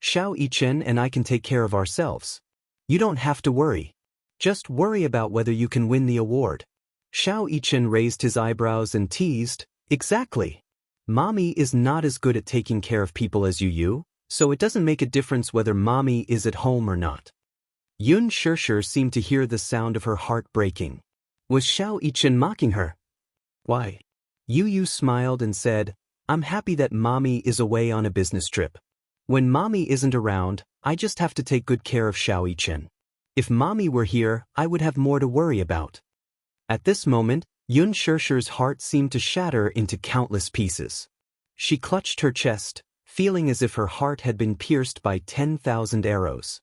Xiao Yichen and I can take care of ourselves. You don't have to worry. Just worry about whether you can win the award." Xiao Yichen raised his eyebrows and teased, "Exactly. Mommy is not as good at taking care of people as you, so it doesn't make a difference whether Mommy is at home or not." Yun Shishir seemed to hear the sound of her heart breaking. Was Xiao Yichen mocking her? "Why?" Yu smiled and said, "I'm happy that Mommy is away on a business trip. When Mommy isn't around, I just have to take good care of Xiao Yichen. If Mommy were here, I would have more to worry about." At this moment, Yun Shishir's heart seemed to shatter into countless pieces. She clutched her chest, feeling as if her heart had been pierced by 10,000 arrows.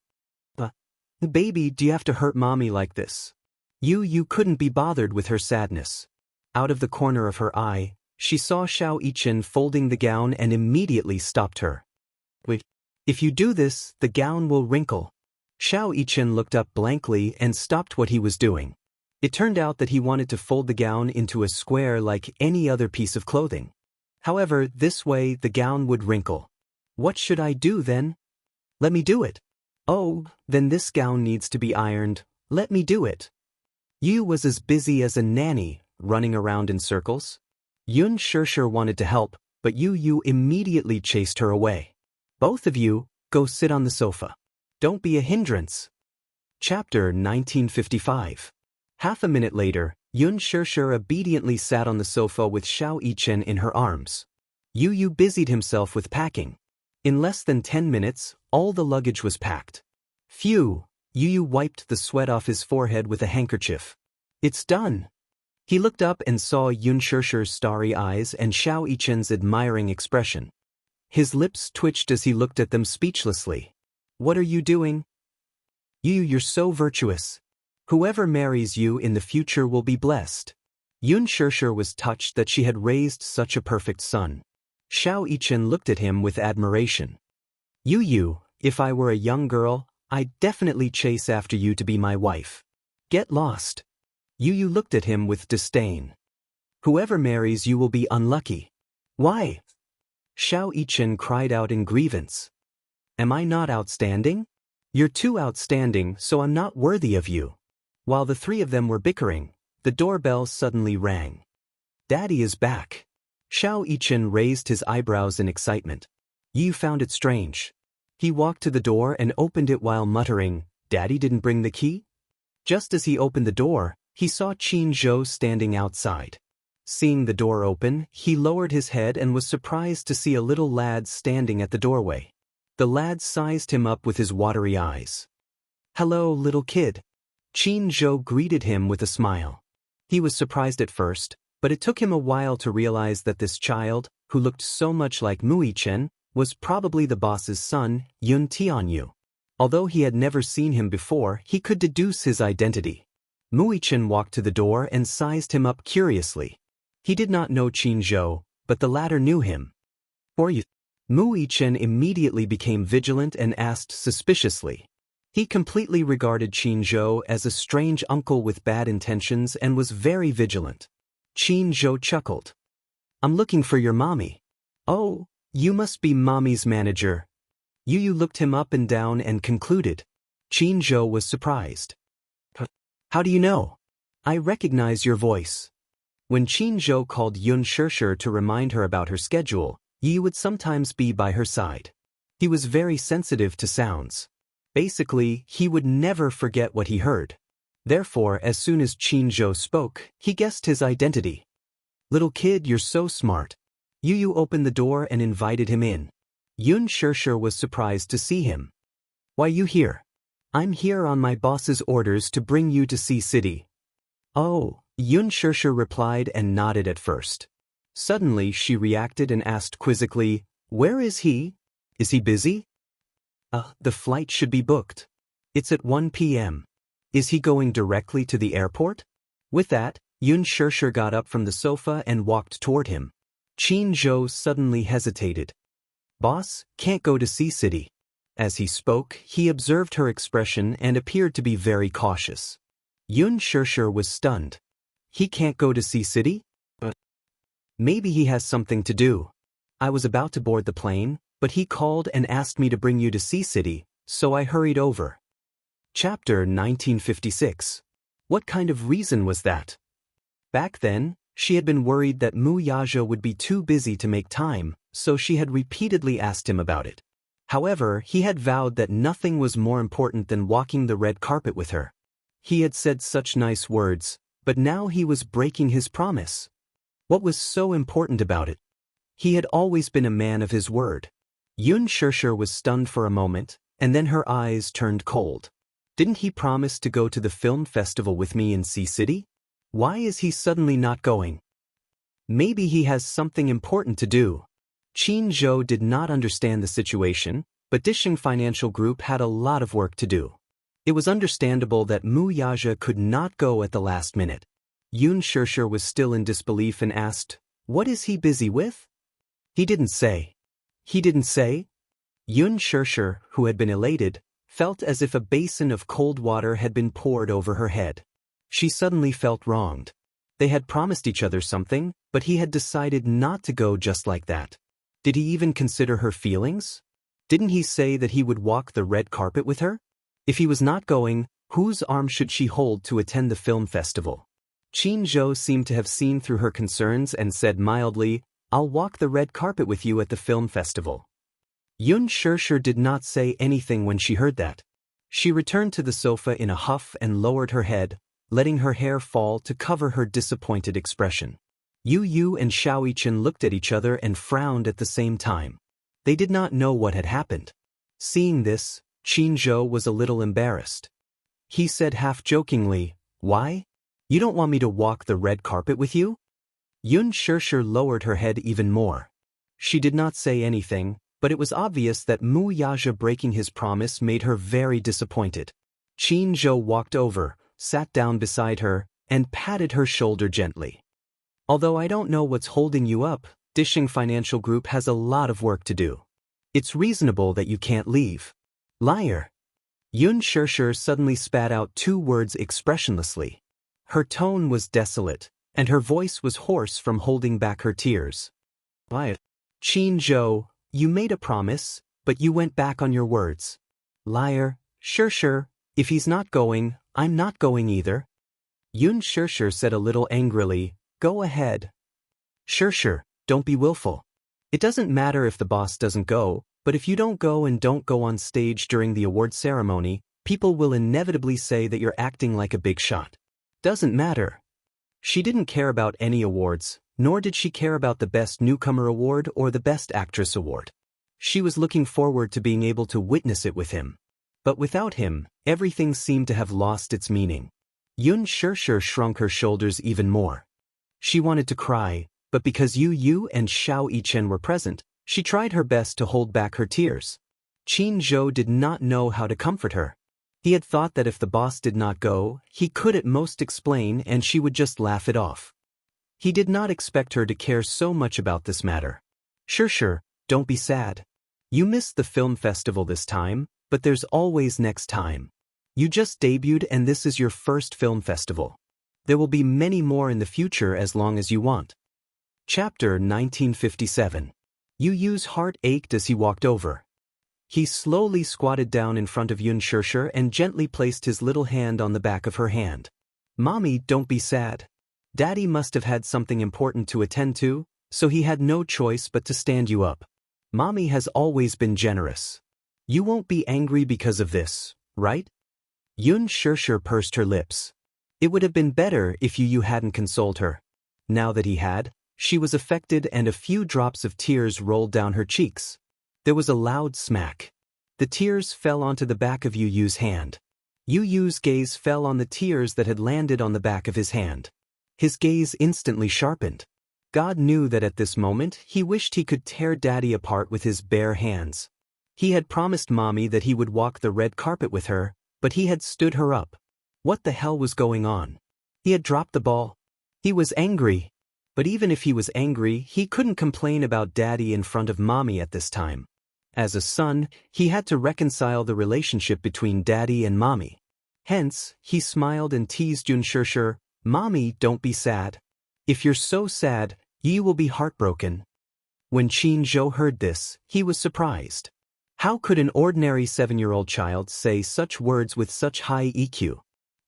"Baby, do you have to hurt Mommy like this?" Yu couldn't be bothered with her sadness. Out of the corner of her eye, she saw Xiao Yichen folding the gown and immediately stopped her. "Wait, if you do this, the gown will wrinkle." Xiao Yichen looked up blankly and stopped what he was doing. It turned out that he wanted to fold the gown into a square like any other piece of clothing. However, this way the gown would wrinkle. "What should I do then?" "Let me do it." "Oh, then this gown needs to be ironed. Let me do it." Yu was as busy as a nanny, running around in circles. Yun Shishir wanted to help, but Yu immediately chased her away. "Both of you, go sit on the sofa. Don't be a hindrance." Chapter 1955. Half a minute later, Yun Shishir obediently sat on the sofa with Xiao Yichen in her arms. Yu busied himself with packing. In less than 10 minutes, all the luggage was packed. Phew! Yu wiped the sweat off his forehead with a handkerchief. "It's done." He looked up and saw Yun Shishir's starry eyes and Xiao Yichen's admiring expression. His lips twitched as he looked at them speechlessly. "What are you doing?" You're so virtuous. Whoever marries you in the future will be blessed." Yun Shishir was touched that she had raised such a perfect son. Xiao Yichen looked at him with admiration. "Yu, if I were a young girl, I'd definitely chase after you to be my wife. Get lost." Yu looked at him with disdain. "Whoever marries you will be unlucky." "Why?" Xiao Yichen cried out in grievance. "Am I not outstanding? You're too outstanding, so I'm not worthy of you." While the three of them were bickering, the doorbell suddenly rang. "Daddy is back." Xiao Yichen raised his eyebrows in excitement. Yu found it strange. He walked to the door and opened it while muttering, "Daddy didn't bring the key?" Just as he opened the door, he saw Qin Zhou standing outside. Seeing the door open, he lowered his head and was surprised to see a little lad standing at the doorway. The lad sized him up with his watery eyes. "Hello, little kid." Qin Zhou greeted him with a smile. He was surprised at first, but it took him a while to realize that this child, who looked so much like Mu Yichen, was probably the boss's son, Yun Tianyu. Although he had never seen him before, he could deduce his identity. Mu Yichen walked to the door and sized him up curiously. He did not know Qin Zhou, but the latter knew him. "Who are you?" Mu Yichen immediately became vigilant and asked suspiciously. He completely regarded Qin Zhou as a strange uncle with bad intentions and was very vigilant. Qin Zhou chuckled. "I'm looking for your mommy." "Oh, you must be mommy's manager." Yu looked him up and down and concluded. Qin Zhou was surprised. "How do you know?" "I recognize your voice." When Qin Zhou called Yun Shishir to remind her about her schedule, Yu would sometimes be by her side. He was very sensitive to sounds. Basically, he would never forget what he heard. Therefore, as soon as Qin Zhou spoke, he guessed his identity. "Little kid, you're so smart." Yu opened the door and invited him in. Yun Shishir was surprised to see him. "Why you here?" "I'm here on my boss's orders to bring you to Sea City." "Oh," Yun Shishir replied and nodded at first. Suddenly she reacted and asked quizzically, "Where is he? Is he busy?" The flight should be booked. It's at 1 p.m. Is he going directly to the airport?" With that, Yun Shishir got up from the sofa and walked toward him. Qin Zhou suddenly hesitated. "Boss, can't go to Sea City." As he spoke, he observed her expression and appeared to be very cautious. Yun Shishir was stunned. "He can't go to Sea City? Maybe he has something to do. I was about to board the plane, but he called and asked me to bring you to Sea City, so I hurried over." Chapter 1956. What kind of reason was that? Back then, she had been worried that Mu Yaja would be too busy to make time, so she had repeatedly asked him about it. However, he had vowed that nothing was more important than walking the red carpet with her. He had said such nice words, but now he was breaking his promise. What was so important about it? He had always been a man of his word. Yun Shishir was stunned for a moment, and then her eyes turned cold. Didn't he promise to go to the film festival with me in Sea City? Why is he suddenly not going? Maybe he has something important to do. Qin Zhou did not understand the situation, but Disheng Financial Group had a lot of work to do. It was understandable that Mu Yaja could not go at the last minute. Yun Shishir was still in disbelief and asked, "What is he busy with?" "He didn't say." "He didn't say?" Yun Shishir, who had been elated, felt as if a basin of cold water had been poured over her head. She suddenly felt wronged. They had promised each other something, but he had decided not to go just like that. Did he even consider her feelings? Didn't he say that he would walk the red carpet with her? If he was not going, whose arm should she hold to attend the film festival? Qin Zhou seemed to have seen through her concerns and said mildly, "I'll walk the red carpet with you at the film festival." Yun Shishir did not say anything when she heard that. She returned to the sofa in a huff and lowered her head, letting her hair fall to cover her disappointed expression. Yu and Xiao Yichen looked at each other and frowned at the same time. They did not know what had happened. Seeing this, Qin Zhou was a little embarrassed. He said half-jokingly, "Why? You don't want me to walk the red carpet with you?" Yun Shishir lowered her head even more. She did not say anything, but it was obvious that Mu Yaja breaking his promise made her very disappointed. Qin Zhou walked over, sat down beside her, and patted her shoulder gently. "Although I don't know what's holding you up, Disheng Financial Group has a lot of work to do. It's reasonable that you can't leave." "Liar." Yun Shishir suddenly spat out two words expressionlessly. Her tone was desolate, and her voice was hoarse from holding back her tears. "Liar." "Qin Zhou, you made a promise, but you went back on your words." "Liar." "Shishir, if he's not going, I'm not going either." Yun Shishir said a little angrily, "Go ahead." "Shishir, don't be willful. It doesn't matter if the boss doesn't go, but if you don't go and don't go on stage during the award ceremony, People will inevitably say that you're acting like a big shot. Doesn't matter. She didn't care about any awards, nor did she care about the Best Newcomer Award or the Best Actress Award. She was looking forward to being able to witness it with him. But without him, everything seemed to have lost its meaning. Yun Shirshir shrunk her shoulders even more. She wanted to cry, but because Yu and Xiao Yichen were present, she tried her best to hold back her tears. Qin Zhou did not know how to comfort her. He had thought that if the boss did not go, he could at most explain and she would just laugh it off. He did not expect her to care so much about this matter. Sure, don't be sad. You missed the film festival this time, but there's always next time. You just debuted and this is your first film festival. There will be many more in the future as long as you want. Chapter 1957. Yu Yu's heart ached as he walked over. He slowly squatted down in front of Yun Shirshir and gently placed his little hand on the back of her hand. Mommy, don't be sad. Daddy must have had something important to attend to, so he had no choice but to stand you up. Mommy has always been generous. You won't be angry because of this, right? Yun Shirshir pursed her lips. It would have been better if Yu hadn't consoled her. Now that he had, she was affected and a few drops of tears rolled down her cheeks. There was a loud smack. The tears fell onto the back of Yu Yu's hand. Yu Yu's gaze fell on the tears that had landed on the back of his hand. His gaze instantly sharpened. God knew that at this moment he wished he could tear Daddy apart with his bare hands. He had promised Mommy that he would walk the red carpet with her, but he had stood her up. What the hell was going on? He had dropped the ball. He was angry. But even if he was angry, he couldn't complain about Daddy in front of Mommy at this time. As a son, he had to reconcile the relationship between Daddy and Mommy. Hence, he smiled and teased Yun Shirshir, Mommy, don't be sad. If you're so sad, you will be heartbroken. When Qin Zhou heard this, he was surprised. How could an ordinary 7-year-old child say such words with such high EQ?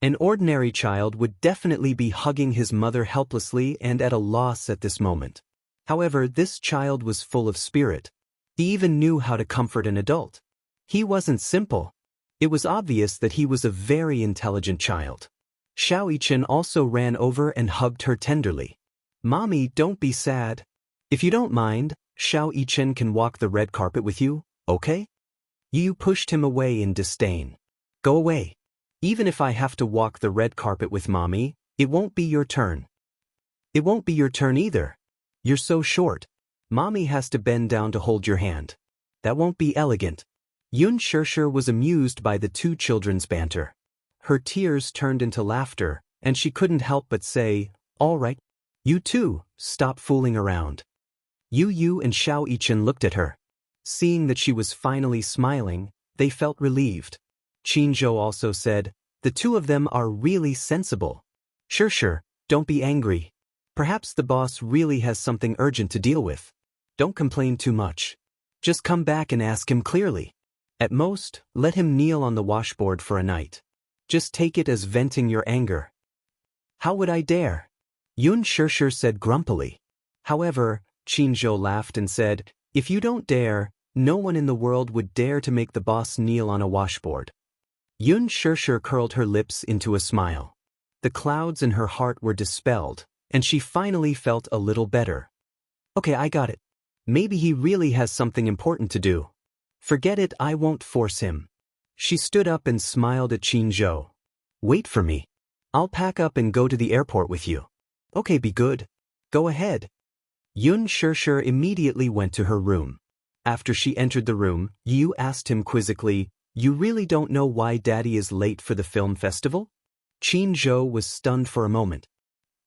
An ordinary child would definitely be hugging his mother helplessly and at a loss at this moment. However, this child was full of spirit. He even knew how to comfort an adult. He wasn't simple. It was obvious that he was a very intelligent child. Xiao Yichen also ran over and hugged her tenderly. Mommy, don't be sad. If you don't mind, Xiao Yichen can walk the red carpet with you, okay? Yu pushed him away in disdain. Go away. Even if I have to walk the red carpet with Mommy, it won't be your turn. It won't be your turn either. You're so short. Mommy has to bend down to hold your hand. That won't be elegant. Yun Shirshir was amused by the two children's banter. Her tears turned into laughter, and she couldn't help but say, all right. You too, stop fooling around. Yu and Xiao Yichen looked at her. Seeing that she was finally smiling, they felt relieved. Qin Zhou also said, the two of them are really sensible. Shirshir, don't be angry. Perhaps the boss really has something urgent to deal with. Don't complain too much. Just come back and ask him clearly. At most, let him kneel on the washboard for a night. Just take it as venting your anger. How would I dare? Yun Shirshir said grumpily. However, Qin Zhou laughed and said, if you don't dare, no one in the world would dare to make the boss kneel on a washboard. Yun Shirshir curled her lips into a smile. The clouds in her heart were dispelled, and she finally felt a little better. Okay, I got it. Maybe he really has something important to do. Forget it, I won't force him. She stood up and smiled at Qin Zhou. Wait for me. I'll pack up and go to the airport with you. Okay, be good. Go ahead. Yun Shirshir immediately went to her room. After she entered the room, Yu asked him quizzically, you really don't know why Daddy is late for the film festival? Qin Zhou was stunned for a moment.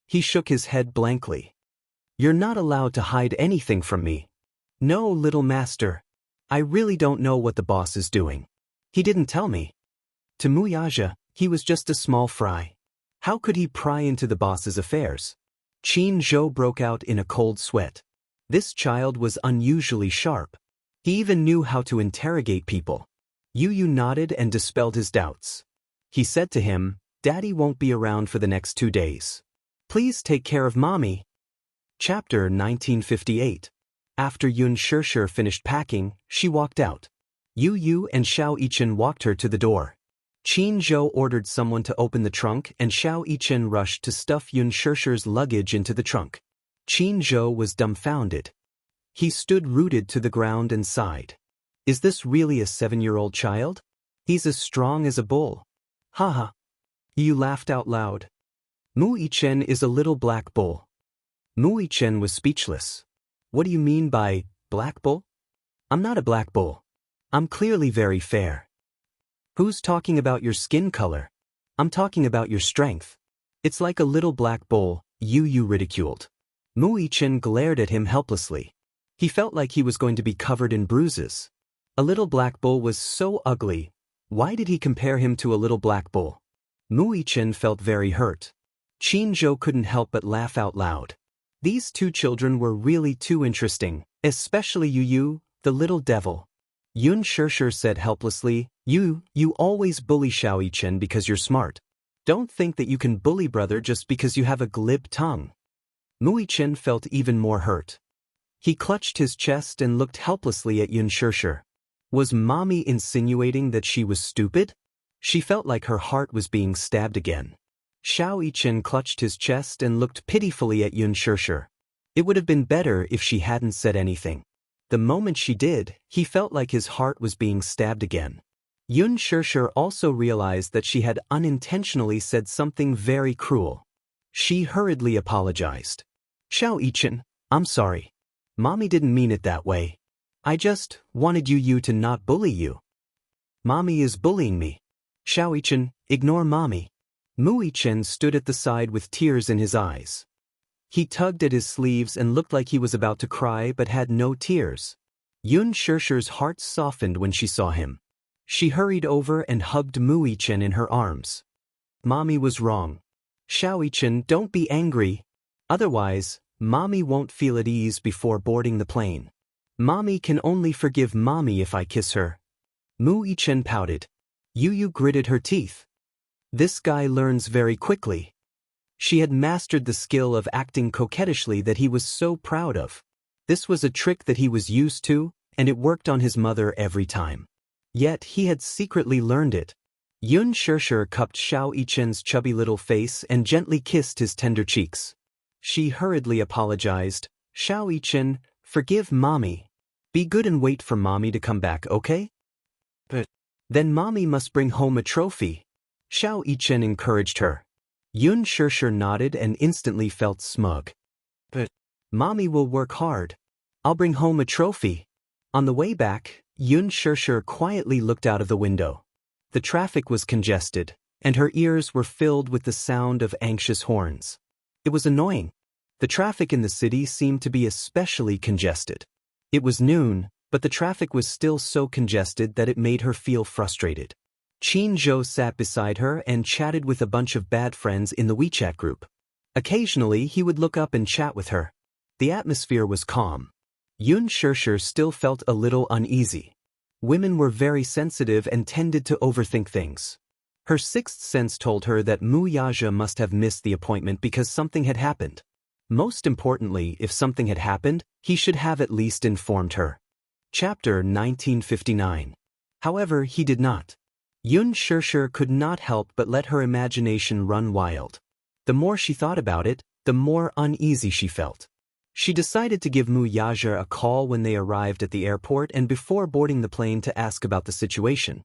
He shook his head blankly. You're not allowed to hide anything from me. No, little master. I really don't know what the boss is doing. He didn't tell me. To Muyaja, he was just a small fry. How could he pry into the boss's affairs? Qin Zhou broke out in a cold sweat. This child was unusually sharp. He even knew how to interrogate people. Yu nodded and dispelled his doubts. He said to him, Daddy won't be around for the next 2 days. Please take care of Mommy. Chapter 1958. After Yun Shirshir finished packing, she walked out. Yu and Xiao Yichen walked her to the door. Qin Zhou ordered someone to open the trunk and Xiao Yichen rushed to stuff Yun Shishir's luggage into the trunk. Qin Zhou was dumbfounded. He stood rooted to the ground and sighed. Is this really a 7-year-old child? He's as strong as a bull. Haha. Yu laughed out loud. Mu Yichen is a little black bull. Mu Yichen was speechless. What do you mean by black bull? I'm not a black bull. I'm clearly very fair. Who's talking about your skin color? I'm talking about your strength. It's like a little black bull, Yu ridiculed. Mu Yichen glared at him helplessly. He felt like he was going to be covered in bruises. A little black bull was so ugly. Why did he compare him to a little black bull? Mu Yichen felt very hurt. Qin Zhou couldn't help but laugh out loud. These two children were really too interesting, especially Yu, the little devil. Yun Shishir said helplessly, You always bully Xiao Yichen because you're smart. Don't think that you can bully brother just because you have a glib tongue. Mu Yichen felt even more hurt. He clutched his chest and looked helplessly at Yun Shishir. Was mommy insinuating that she was stupid? She felt like her heart was being stabbed again. Xiao Yichen clutched his chest and looked pitifully at Yun Shishir. It would have been better if she hadn't said anything. The moment she did, he felt like his heart was being stabbed again. Yun Shishir also realized that she had unintentionally said something very cruel. She hurriedly apologized. Xiao Yichen, I'm sorry. Mommy didn't mean it that way. I just wanted you to not bully you. Mommy is bullying me. Xiao Yichen, ignore mommy. Mu Yichen stood at the side with tears in his eyes. He tugged at his sleeves and looked like he was about to cry but had no tears. Yun Shishir's heart softened when she saw him. She hurried over and hugged Mu Yichen in her arms. Mommy was wrong. Xiao Yichen, don't be angry. Otherwise, mommy won't feel at ease before boarding the plane. Mommy can only forgive mommy if I kiss her. Mu Yichen pouted. Yu gritted her teeth. This guy learns very quickly. She had mastered the skill of acting coquettishly that he was so proud of. This was a trick that he was used to, and it worked on his mother every time. Yet he had secretly learned it. Yun Shishir cupped Xiao Yichen's chubby little face and gently kissed his tender cheeks. She hurriedly apologized. Xiao Yichen, forgive mommy. Be good and wait for mommy to come back, okay? But then mommy must bring home a trophy. Xiao Yichen encouraged her. Yun Shishir nodded and instantly felt smug. But mommy will work hard. I'll bring home a trophy. On the way back, Yun Shishir quietly looked out of the window. The traffic was congested, and her ears were filled with the sound of anxious horns. It was annoying. The traffic in the city seemed to be especially congested. It was noon, but the traffic was still so congested that it made her feel frustrated. Qin Zhou sat beside her and chatted with a bunch of bad friends in the WeChat group. Occasionally, he would look up and chat with her. The atmosphere was calm. Yun Shishir still felt a little uneasy. Women were very sensitive and tended to overthink things. Her sixth sense told her that Mu Yaja must have missed the appointment because something had happened. Most importantly, if something had happened, he should have at least informed her. Chapter 1959. However, he did not. Yun Shishir could not help but let her imagination run wild. The more she thought about it, the more uneasy she felt. She decided to give Mu Yaja a call when they arrived at the airport and before boarding the plane to ask about the situation.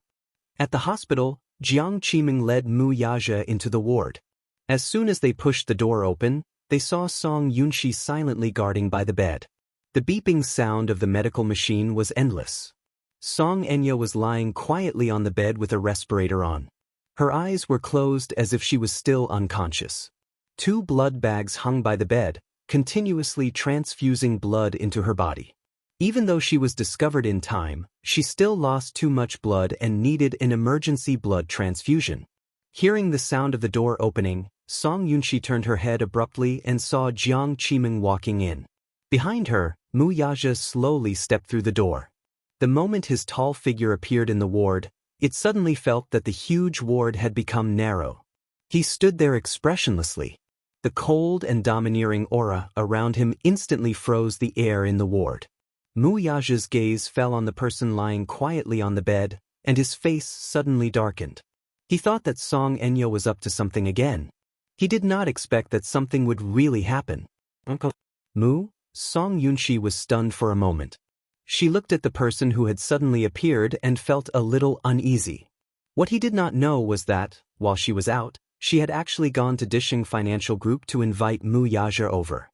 At the hospital, Jiang Qiming led Mu Yaja into the ward. As soon as they pushed the door open, they saw Song Yunxi silently guarding by the bed. The beeping sound of the medical machine was endless. Song Enya was lying quietly on the bed with a respirator on. Her eyes were closed as if she was still unconscious. 2 blood bags hung by the bed, continuously transfusing blood into her body. Even though she was discovered in time, she still lost too much blood and needed an emergency blood transfusion. Hearing the sound of the door opening, Song Yunxi turned her head abruptly and saw Jiang Qiming walking in. Behind her, Mu Yaja slowly stepped through the door. The moment his tall figure appeared in the ward, it suddenly felt that the huge ward had become narrow. He stood there expressionlessly. The cold and domineering aura around him instantly froze the air in the ward. Mu Yaja's gaze fell on the person lying quietly on the bed, and his face suddenly darkened. He thought that Song Enya was up to something again. He did not expect that something would really happen. Uncle Mu? Song Yunshi was stunned for a moment. She looked at the person who had suddenly appeared and felt a little uneasy. What he did not know was that, while she was out, she had actually gone to Dishing Financial Group to invite Mu Yaja over.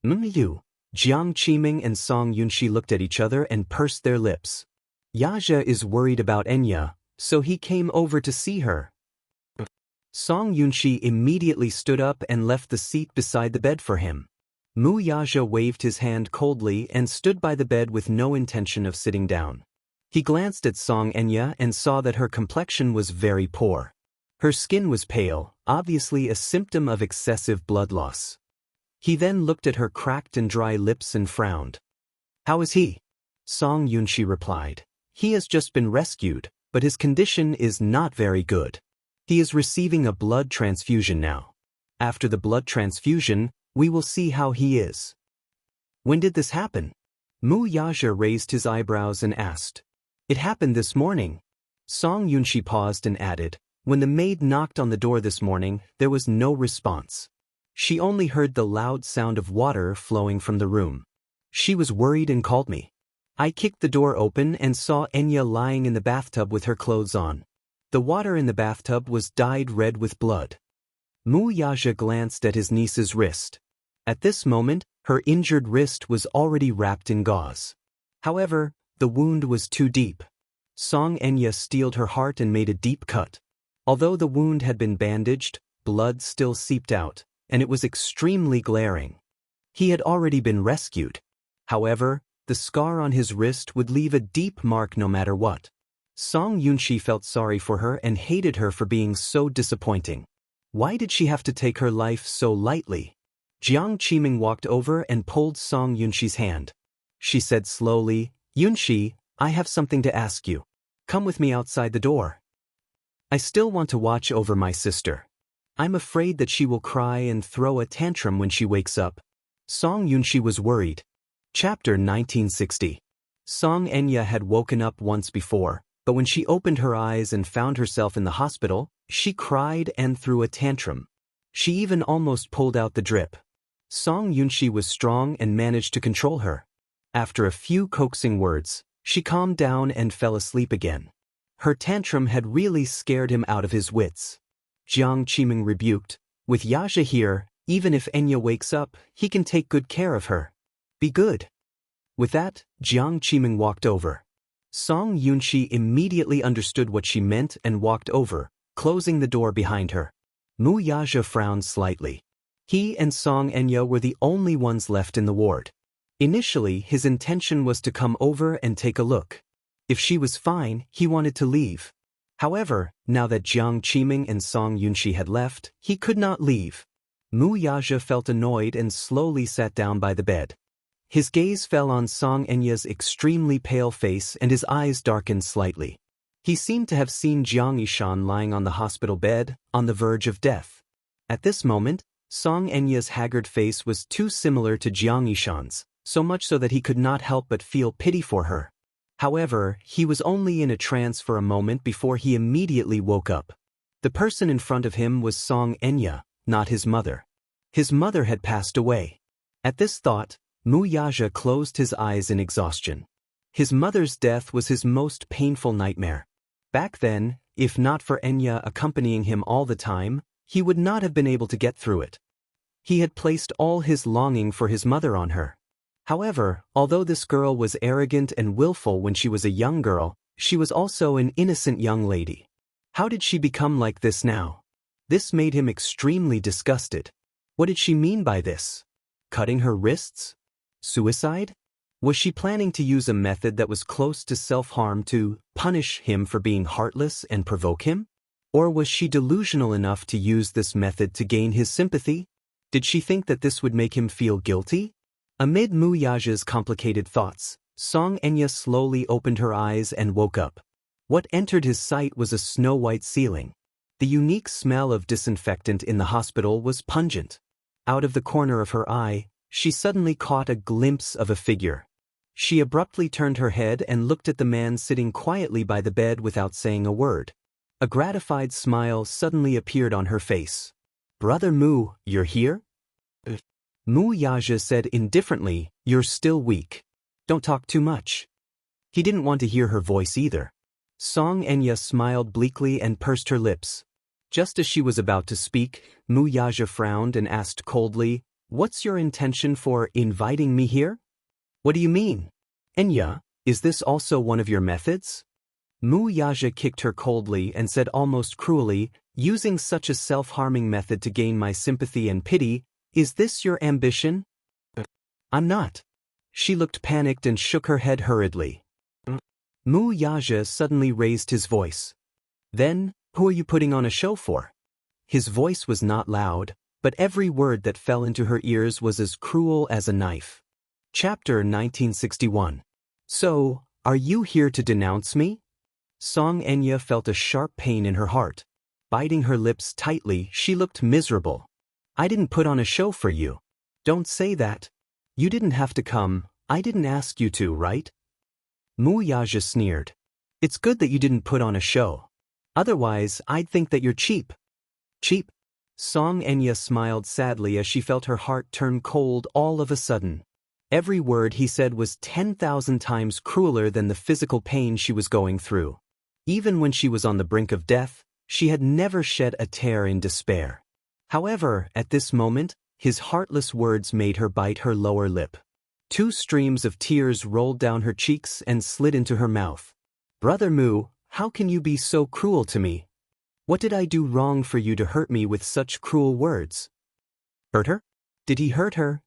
Yu. Jiang Qiming and Song Yunshi looked at each other and pursed their lips. Yaja is worried about Enya, so he came over to see her. Song Yunshi immediately stood up and left the seat beside the bed for him. Mu Yaja waved his hand coldly and stood by the bed with no intention of sitting down. He glanced at Song Enya and saw that her complexion was very poor. Her skin was pale, obviously a symptom of excessive blood loss. He then looked at her cracked and dry lips and frowned. "How is he?" Song Yunshi replied. "He has just been rescued, but his condition is not very good. He is receiving a blood transfusion now. After the blood transfusion, we will see how he is." "When did this happen?" Mu Yaja raised his eyebrows and asked. "It happened this morning." Song Yunshi paused and added, "When the maid knocked on the door this morning, there was no response. She only heard the loud sound of water flowing from the room. She was worried and called me. I kicked the door open and saw Enya lying in the bathtub with her clothes on. The water in the bathtub was dyed red with blood." Mu Yaja glanced at his niece's wrist. At this moment, her injured wrist was already wrapped in gauze. However, the wound was too deep. Song Enya steeled her heart and made a deep cut. Although the wound had been bandaged, blood still seeped out, and it was extremely glaring. He had already been rescued. However, the scar on his wrist would leave a deep mark no matter what. Song Yunshi felt sorry for her and hated her for being so disappointing. Why did she have to take her life so lightly? Jiang Qiming walked over and pulled Song Yunshi's hand. She said slowly, "Yunshi, I have something to ask you. Come with me outside the door. I still want to watch over my sister. I'm afraid that she will cry and throw a tantrum when she wakes up." Song Yunshi was worried. Chapter 1960. Song Enya had woken up once before, but when she opened her eyes and found herself in the hospital, she cried and threw a tantrum. She even almost pulled out the drip. Song Yunshi was strong and managed to control her. After a few coaxing words, she calmed down and fell asleep again. Her tantrum had really scared him out of his wits. Jiang Qiming rebuked, "With Yaja here, even if Enya wakes up, he can take good care of her. Be good." With that, Jiang Qiming walked over. Song Yunshi immediately understood what she meant and walked over, closing the door behind her. Mu Yaja frowned slightly. He and Song Enya were the only ones left in the ward. Initially, his intention was to come over and take a look. If she was fine, he wanted to leave. However, now that Jiang Qiming and Song Yunshi had left, he could not leave. Mu Yaja felt annoyed and slowly sat down by the bed. His gaze fell on Song Enya's extremely pale face and his eyes darkened slightly. He seemed to have seen Jiang Yishan lying on the hospital bed, on the verge of death. At this moment, Song Enya's haggard face was too similar to Jiang Yishan's, so much so that he could not help but feel pity for her. However, he was only in a trance for a moment before he immediately woke up. The person in front of him was Song Enya, not his mother. His mother had passed away. At this thought, Mu Yaja closed his eyes in exhaustion. His mother's death was his most painful nightmare. Back then, if not for Enya accompanying him all the time, he would not have been able to get through it. He had placed all his longing for his mother on her. However, although this girl was arrogant and willful when she was a young girl, she was also an innocent young lady. How did she become like this now? This made him extremely disgusted. What did she mean by this? Cutting her wrists? Suicide? Was she planning to use a method that was close to self-harm to punish him for being heartless and provoke him? Or was she delusional enough to use this method to gain his sympathy? Did she think that this would make him feel guilty? Amid Mu Yaja's complicated thoughts, Song Enya slowly opened her eyes and woke up. What entered his sight was a snow-white ceiling. The unique smell of disinfectant in the hospital was pungent. Out of the corner of her eye, she suddenly caught a glimpse of a figure. She abruptly turned her head and looked at the man sitting quietly by the bed without saying a word. A gratified smile suddenly appeared on her face. Brother Mu, you're here? Mu Yaja said indifferently, you're still weak. Don't talk too much. He didn't want to hear her voice either. Song Enya smiled bleakly and pursed her lips. Just as she was about to speak, Mu Yaja frowned and asked coldly, what's your intention for inviting me here? What do you mean? Enya, is this also one of your methods? Mu Yaja kicked her coldly and said almost cruelly, using such a self-harming method to gain my sympathy and pity, is this your ambition? I'm not. She looked panicked and shook her head hurriedly. Mu Yaja suddenly raised his voice. Then, who are you putting on a show for? His voice was not loud, but every word that fell into her ears was as cruel as a knife. Chapter 1961. So, are you here to denounce me? Song Enya felt a sharp pain in her heart. Biting her lips tightly, she looked miserable. I didn't put on a show for you. Don't say that. You didn't have to come, I didn't ask you to, right? Mu Yaja sneered. It's good that you didn't put on a show. Otherwise, I'd think that you're cheap. Cheap? Song Enya smiled sadly as she felt her heart turn cold all of a sudden. Every word he said was 10,000 times crueler than the physical pain she was going through. Even when she was on the brink of death, she had never shed a tear in despair. However, at this moment, his heartless words made her bite her lower lip. 2 streams of tears rolled down her cheeks and slid into her mouth. Brother Mu, how can you be so cruel to me? What did I do wrong for you to hurt me with such cruel words? Hurt her? Did he hurt her?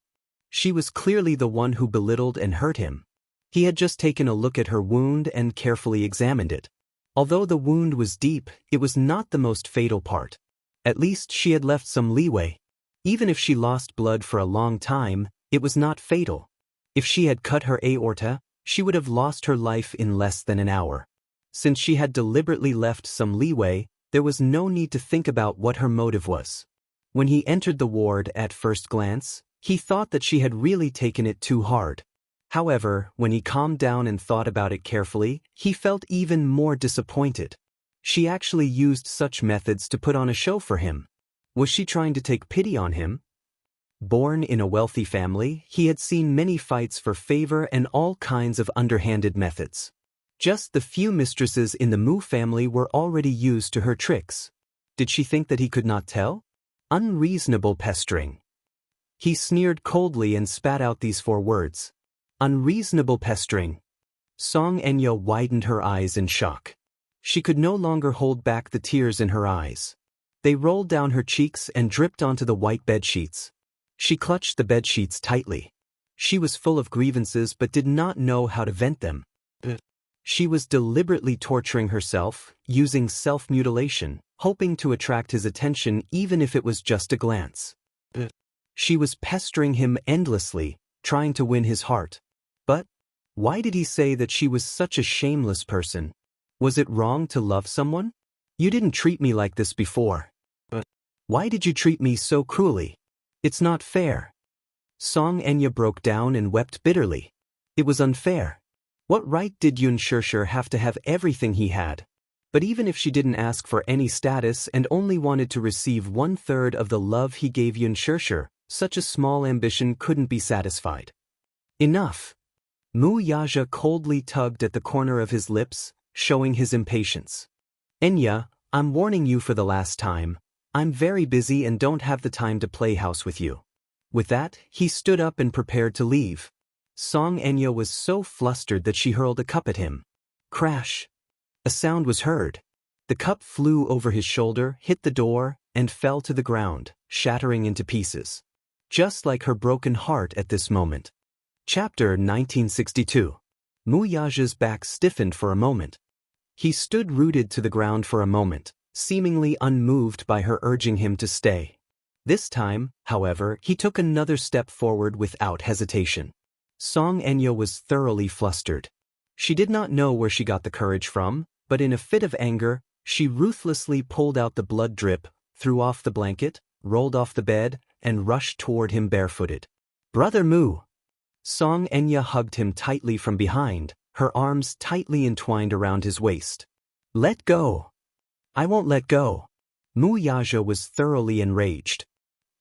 She was clearly the one who belittled and hurt him. He had just taken a look at her wound and carefully examined it. Although the wound was deep, it was not the most fatal part. At least she had left some leeway. Even if she lost blood for a long time, it was not fatal. If she had cut her aorta, she would have lost her life in less than an hour. Since she had deliberately left some leeway, there was no need to think about what her motive was. When he entered the ward at first glance, he thought that she had really taken it too hard. However, when he calmed down and thought about it carefully, he felt even more disappointed. She actually used such methods to put on a show for him. Was she trying to take pity on him? Born in a wealthy family, he had seen many fights for favor and all kinds of underhanded methods. Just the few mistresses in the Mu family were already used to her tricks. Did she think that he could not tell? Unreasonable pestering. He sneered coldly and spat out these 4 words. Unreasonable pestering. Song Enya widened her eyes in shock. She could no longer hold back the tears in her eyes. They rolled down her cheeks and dripped onto the white bedsheets. She clutched the bedsheets tightly. She was full of grievances but did not know how to vent them. She was deliberately torturing herself, using self-mutilation, hoping to attract his attention even if it was just a glance. She was pestering him endlessly, trying to win his heart. But why did he say that she was such a shameless person? Was it wrong to love someone? You didn't treat me like this before. Why did you treat me so cruelly? It's not fair. Song Enya broke down and wept bitterly. It was unfair. What right did Yun Shirshir have to have everything he had? But even if she didn't ask for any status and only wanted to receive 1/3 of the love he gave Yun Shirshir, such a small ambition couldn't be satisfied. Enough. Mu Yaja coldly tugged at the corner of his lips, showing his impatience. Enya, I'm warning you for the last time. I'm very busy and don't have the time to play house with you. With that, he stood up and prepared to leave. Song Enya was so flustered that she hurled a cup at him. Crash. A sound was heard. The cup flew over his shoulder, hit the door, and fell to the ground, shattering into pieces. Just like her broken heart at this moment. Chapter 1962. Mu Yaja's back stiffened for a moment. He stood rooted to the ground for a moment, seemingly unmoved by her urging him to stay. This time, however, he took another step forward without hesitation. Song Enya was thoroughly flustered. She did not know where she got the courage from, but in a fit of anger, she ruthlessly pulled out the blood drip, threw off the blanket, rolled off the bed, and rushed toward him barefooted. Brother Mu! Song Enya hugged him tightly from behind, her arms tightly entwined around his waist. Let go! I won't let go. Mu Yaja was thoroughly enraged.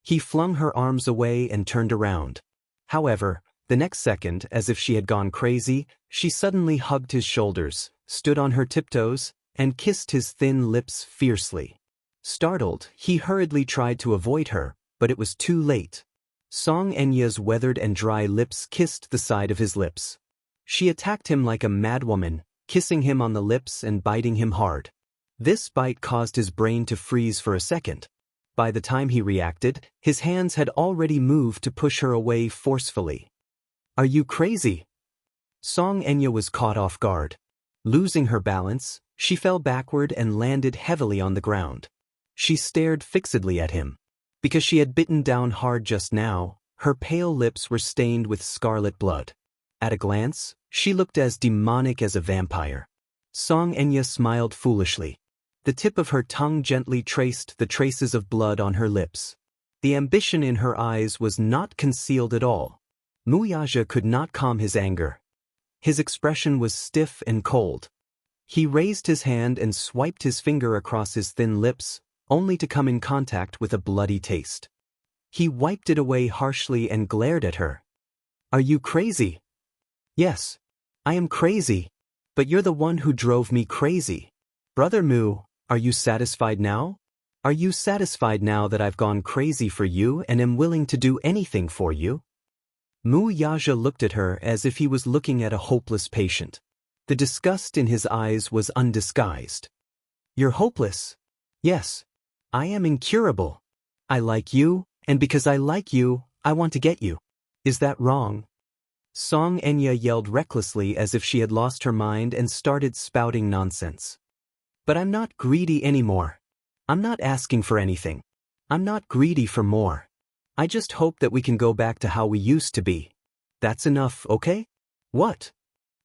He flung her arms away and turned around. However, the next second, as if she had gone crazy, she suddenly hugged his shoulders, stood on her tiptoes, and kissed his thin lips fiercely. Startled, he hurriedly tried to avoid her, but it was too late. Song Enya's weathered and dry lips kissed the side of his lips. She attacked him like a madwoman, kissing him on the lips and biting him hard. This bite caused his brain to freeze for a second. By the time he reacted, his hands had already moved to push her away forcefully. Are you crazy? Song Enya was caught off guard. Losing her balance, she fell backward and landed heavily on the ground. She stared fixedly at him. Because she had bitten down hard just now, her pale lips were stained with scarlet blood. At a glance, she looked as demonic as a vampire. Song Enya smiled foolishly. The tip of her tongue gently traced the traces of blood on her lips. The ambition in her eyes was not concealed at all. Mu Yaja could not calm his anger. His expression was stiff and cold. He raised his hand and swiped his finger across his thin lips, only to come in contact with a bloody taste. He wiped it away harshly and glared at her. Are you crazy? Yes, I am crazy. But you're the one who drove me crazy. Brother Mu, are you satisfied now? Are you satisfied now that I've gone crazy for you and am willing to do anything for you? Mu Yaja looked at her as if he was looking at a hopeless patient. The disgust in his eyes was undisguised. You're hopeless? Yes. I am incurable. I like you, and because I like you, I want to get you. Is that wrong? Song Enya yelled recklessly as if she had lost her mind and started spouting nonsense. But I'm not greedy anymore. I'm not asking for anything. I'm not greedy for more. I just hope that we can go back to how we used to be. That's enough, okay? What?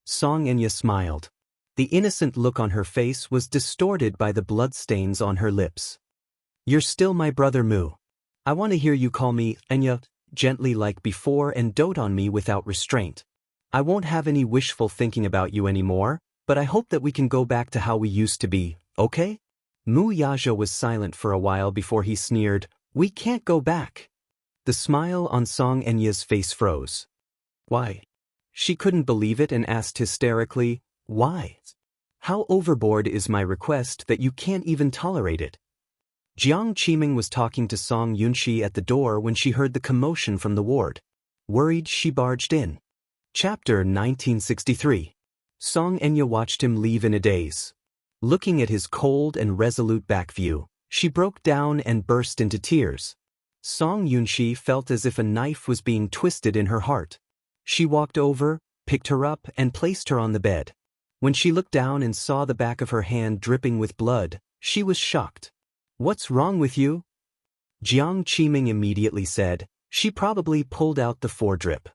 Song Enya smiled. The innocent look on her face was distorted by the bloodstains on her lips. You're still my brother Mu. I want to hear you call me Enya, gently like before, and dote on me without restraint. I won't have any wishful thinking about you anymore, but I hope that we can go back to how we used to be, okay? Mu Yaja was silent for a while before he sneered, We can't go back. The smile on Song Enya's face froze. Why? She couldn't believe it and asked hysterically, Why? How overboard is my request that you can't even tolerate it? Jiang Qiming was talking to Song Yunxi at the door when she heard the commotion from the ward. Worried, she barged in. Chapter 1963. Song Enya watched him leave in a daze. Looking at his cold and resolute back view, she broke down and burst into tears. Song Yunxi felt as if a knife was being twisted in her heart. She walked over, picked her up, and placed her on the bed. When she looked down and saw the back of her hand dripping with blood, she was shocked. What's wrong with you? Jiang Qiming immediately said, She probably pulled out the foredrip.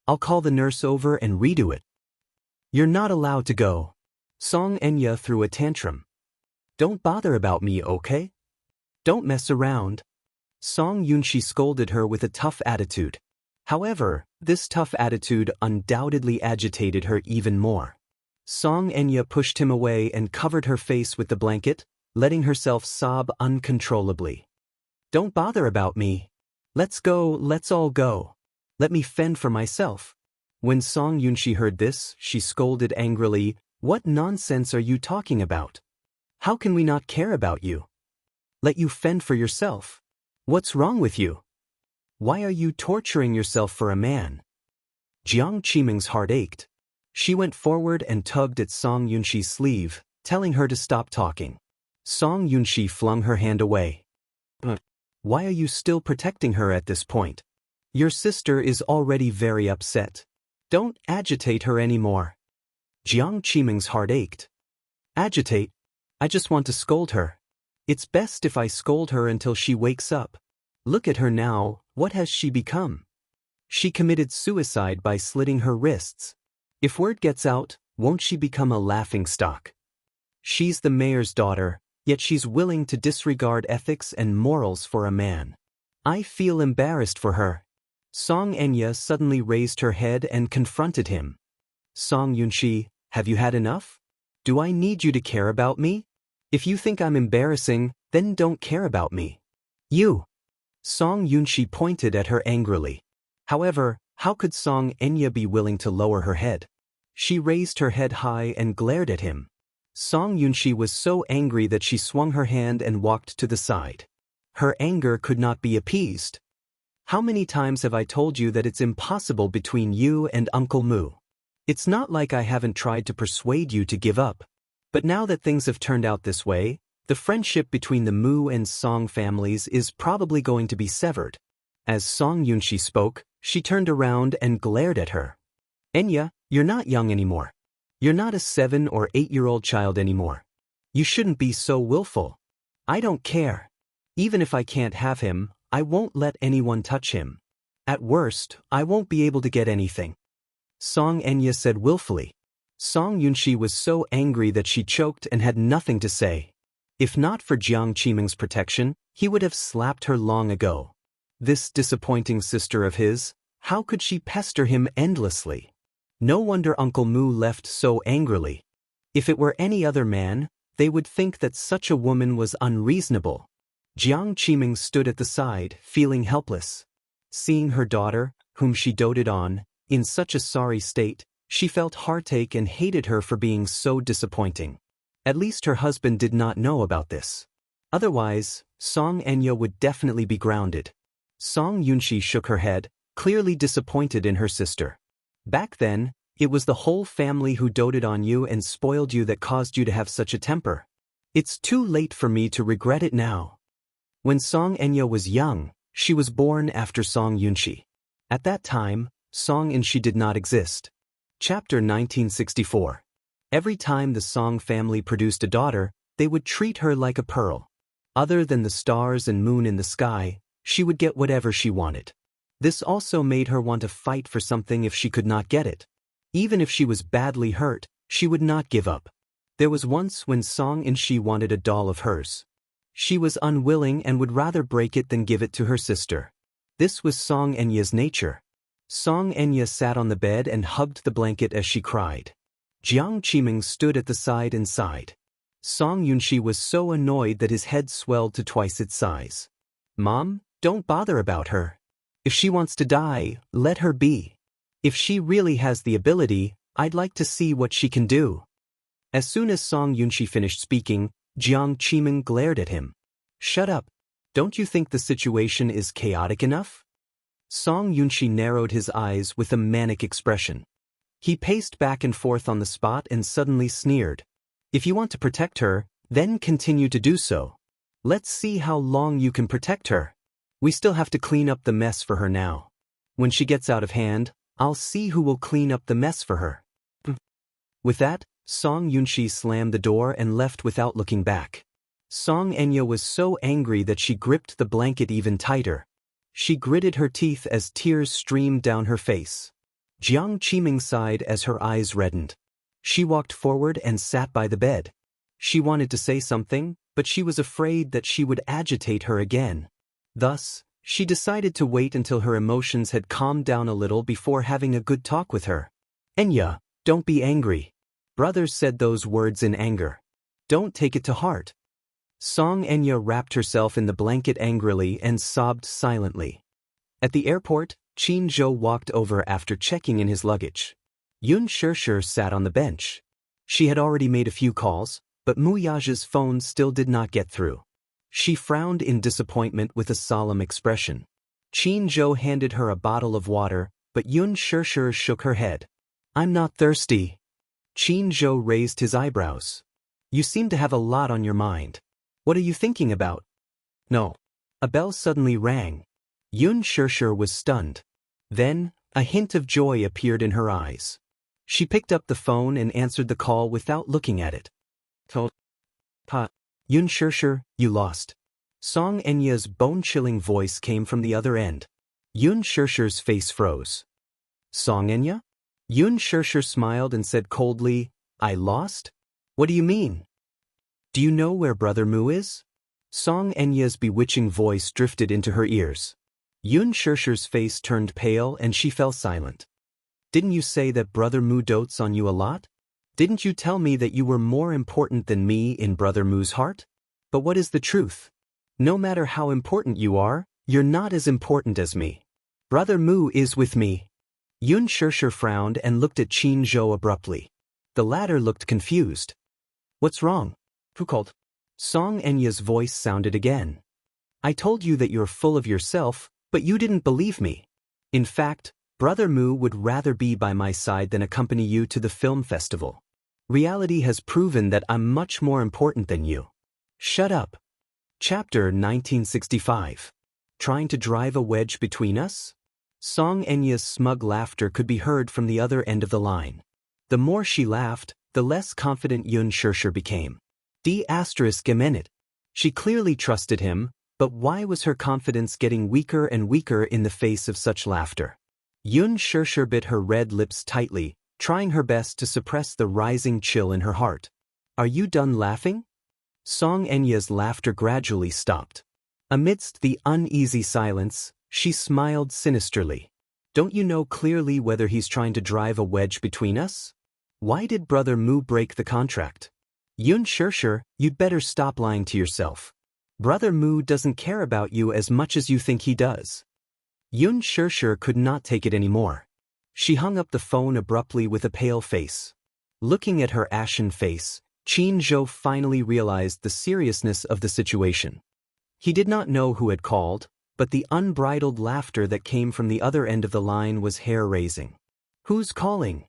I'll call the nurse over and redo it. You're not allowed to go. Song Enya threw a tantrum. Don't bother about me, okay? Don't mess around. Song Yunxi scolded her with a tough attitude. However, this tough attitude undoubtedly agitated her even more. Song Enya pushed him away and covered her face with the blanket, letting herself sob uncontrollably. Don't bother about me. Let's go, let's all go. Let me fend for myself. When Song Yunxi heard this, she scolded angrily, What nonsense are you talking about? How can we not care about you? Let you fend for yourself. What's wrong with you? Why are you torturing yourself for a man? Jiang Qiming's heart ached. She went forward and tugged at Song Yunxi's sleeve, telling her to stop talking. Song Yunxi flung her hand away. Why are you still protecting her at this point? Your sister is already very upset. Don't agitate her anymore. Jiang Qiming's heart ached. Agitate? I just want to scold her. It's best if I scold her until she wakes up. Look at her now, what has she become? She committed suicide by slitting her wrists. If word gets out, won't she become a laughingstock? She's the mayor's daughter, yet she's willing to disregard ethics and morals for a man. I feel embarrassed for her. Song Enya suddenly raised her head and confronted him. Song Yunxi, have you had enough? Do I need you to care about me? If you think I'm embarrassing, then don't care about me. You. Song Yunshi pointed at her angrily. However, how could Song Enya be willing to lower her head? She raised her head high and glared at him. Song Yunshi was so angry that she swung her hand and walked to the side. Her anger could not be appeased. How many times have I told you that it's impossible between you and Uncle Moo? It's not like I haven't tried to persuade you to give up. But now that things have turned out this way, the friendship between the Moo and Song families is probably going to be severed. As Song Yunshi spoke, she turned around and glared at her. Enya, you're not young anymore. You're not a 7 or 8-year-old child anymore. You shouldn't be so willful. I don't care. Even if I can't have him, I won't let anyone touch him. At worst, I won't be able to get anything. Song Enya said willfully. Song Yunshi was so angry that she choked and had nothing to say. If not for Jiang Qiming's protection, he would have slapped her long ago. This disappointing sister of his, how could she pester him endlessly? No wonder Uncle Moo left so angrily. If it were any other man, they would think that such a woman was unreasonable. Jiang Qiming stood at the side, feeling helpless. Seeing her daughter, whom she doted on, in such a sorry state, she felt heartache and hated her for being so disappointing. At least her husband did not know about this. Otherwise, Song Enya would definitely be grounded. Song Yunshi shook her head, clearly disappointed in her sister. Back then, it was the whole family who doted on you and spoiled you that caused you to have such a temper. It's too late for me to regret it now. When Song Enya was young, she was born after Song Yunshi. At that time, Song Yunshi did not exist. Chapter 1964. Every time the Song family produced a daughter, they would treat her like a pearl. Other than the stars and moon in the sky, she would get whatever she wanted. This also made her want to fight for something if she could not get it. Even if she was badly hurt, she would not give up. There was once when Song Yunshi wanted a doll of hers. She was unwilling and would rather break it than give it to her sister. This was Song Enya's nature. Song Enya sat on the bed and hugged the blanket as she cried. Jiang Qiming stood at the side and sighed. Song Yunshi was so annoyed that his head swelled to twice its size. Mom, don't bother about her. If she wants to die, let her be. If she really has the ability, I'd like to see what she can do. As soon as Song Yunshi finished speaking, Jiang Qiming glared at him. Shut up. Don't you think the situation is chaotic enough? Song Yunshi narrowed his eyes with a manic expression. He paced back and forth on the spot and suddenly sneered. If you want to protect her, then continue to do so. Let's see how long you can protect her. We still have to clean up the mess for her now. When she gets out of hand, I'll see who will clean up the mess for her. With that, Song Yunshi slammed the door and left without looking back. Song Enya was so angry that she gripped the blanket even tighter. She gritted her teeth as tears streamed down her face. Jiang Qiming sighed as her eyes reddened. She walked forward and sat by the bed. She wanted to say something, but she was afraid that she would agitate her again. Thus, she decided to wait until her emotions had calmed down a little before having a good talk with her. Enya, don't be angry. Brother said those words in anger. Don't take it to heart. Song Enya wrapped herself in the blanket angrily and sobbed silently. At the airport, Qin Zhou walked over after checking in his luggage. Yun Shishir sat on the bench. She had already made a few calls, but Mu Yaja's phone still did not get through. She frowned in disappointment with a solemn expression. Qin Zhou handed her a bottle of water, but Yun Shishir shook her head. I'm not thirsty. Qin Zhou raised his eyebrows. You seem to have a lot on your mind. What are you thinking about? No. A bell suddenly rang. Yun Shishir was stunned. Then, a hint of joy appeared in her eyes. She picked up the phone and answered the call without looking at it. Yun Shishir, you lost. Song Enya's bone-chilling voice came from the other end. Yun Shishir's face froze. Song Enya? Yun Shishir smiled and said coldly, I lost? What do you mean? Do you know where Brother Mu is? Song Enya's bewitching voice drifted into her ears. Yun Shishir's face turned pale and she fell silent. Didn't you say that Brother Mu dotes on you a lot? Didn't you tell me that you were more important than me in Brother Mu's heart? But what is the truth? No matter how important you are, you're not as important as me. Brother Mu is with me. Yun Shirshir frowned and looked at Qin Zhou abruptly. The latter looked confused. What's wrong? Who called? Song Enya's voice sounded again. I told you that you're full of yourself, but you didn't believe me. In fact, Brother Mu would rather be by my side than accompany you to the film festival. Reality has proven that I'm much more important than you. Shut up. Chapter 1965. Trying to drive a wedge between us? Song Enya's smug laughter could be heard from the other end of the line. The more she laughed, the less confident Yun Shirshir became. D****. She clearly trusted him, but why was her confidence getting weaker and weaker in the face of such laughter? Yun Shirshir bit her red lips tightly, trying her best to suppress the rising chill in her heart. Are you done laughing? Song Enya's laughter gradually stopped. Amidst the uneasy silence, she smiled sinisterly. Don't you know clearly whether he's trying to drive a wedge between us? Why did Brother Mu break the contract? Yun Shirshir, you'd better stop lying to yourself. Brother Mu doesn't care about you as much as you think he does. Yun Shirshir could not take it anymore. She hung up the phone abruptly with a pale face. Looking at her ashen face, Qin Zhou finally realized the seriousness of the situation. He did not know who had called, but the unbridled laughter that came from the other end of the line was hair-raising. Who's calling?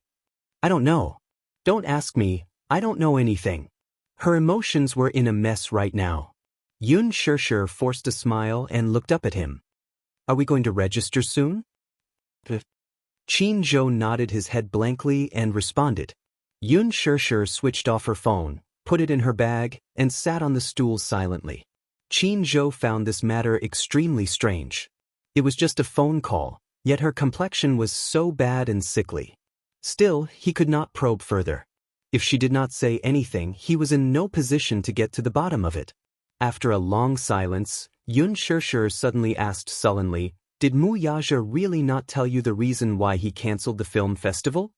I don't know. Don't ask me, I don't know anything. Her emotions were in a mess right now. Yun Shirshir forced a smile and looked up at him. Are we going to register soon? Qin Zhou nodded his head blankly and responded. Yun Shirshir switched off her phone, put it in her bag, and sat on the stool silently. Qin Zhou found this matter extremely strange. It was just a phone call, yet her complexion was so bad and sickly. Still, he could not probe further. If she did not say anything, he was in no position to get to the bottom of it. After a long silence, Yun Shirshir suddenly asked sullenly, Did Mu Yaja really not tell you the reason why he cancelled the film festival?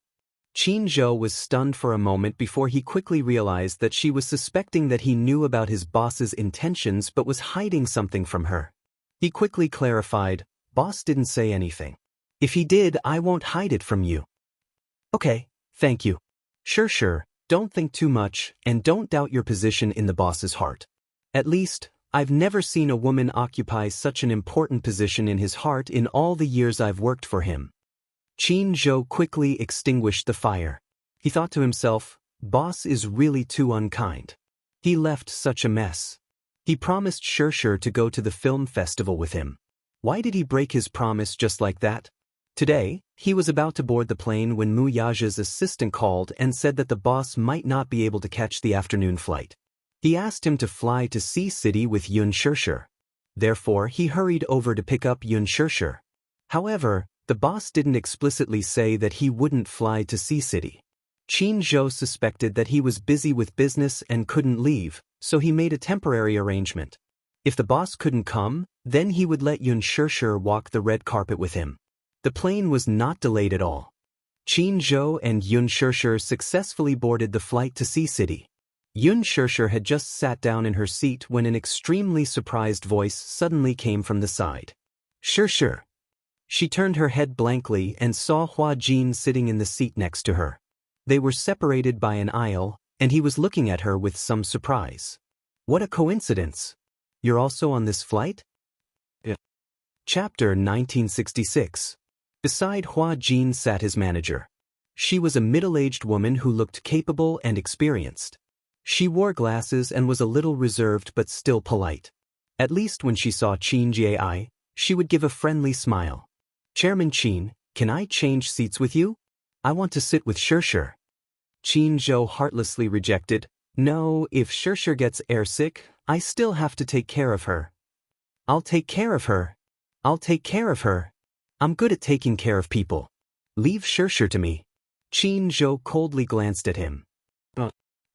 Qin Zhou was stunned for a moment before he quickly realized that she was suspecting that he knew about his boss's intentions but was hiding something from her. He quickly clarified, Boss didn't say anything. If he did, I won't hide it from you. Okay, thank you. Shirshir, don't think too much and don't doubt your position in the boss's heart. At least, I've never seen a woman occupy such an important position in his heart in all the years I've worked for him. Qin Zhou quickly extinguished the fire. He thought to himself, Boss is really too unkind. He left such a mess. He promised Shirshir to go to the film festival with him. Why did he break his promise just like that? Today, he was about to board the plane when Mu Yaja's assistant called and said that the boss might not be able to catch the afternoon flight. He asked him to fly to Sea City with Yun Shirshir. Therefore, he hurried over to pick up Yun Shirshir. However, the boss didn't explicitly say that he wouldn't fly to Sea City. Qin Zhou suspected that he was busy with business and couldn't leave, so he made a temporary arrangement. If the boss couldn't come, then he would let Yun Shirshir walk the red carpet with him. The plane was not delayed at all. Qin Zhou and Yun Shirshir successfully boarded the flight to Sea City. Yun Shirshir had just sat down in her seat when an extremely surprised voice suddenly came from the side. Shirshir. She turned her head blankly and saw Hua Jin sitting in the seat next to her. They were separated by an aisle, and he was looking at her with some surprise. What a coincidence! You're also on this flight? Yeah. Chapter 1966. Beside Hua Jin sat his manager. She was a middle-aged woman who looked capable and experienced. She wore glasses and was a little reserved but still polite. At least when she saw Qin Jai, she would give a friendly smile. Chairman Qin, can I change seats with you? I want to sit with Shirshir. Qin Zhou heartlessly rejected. No, if Shirshir gets airsick, I still have to take care of her. I'll take care of her. I'll take care of her. I'm good at taking care of people. Leave Shirshir to me. Qin Zhou coldly glanced at him.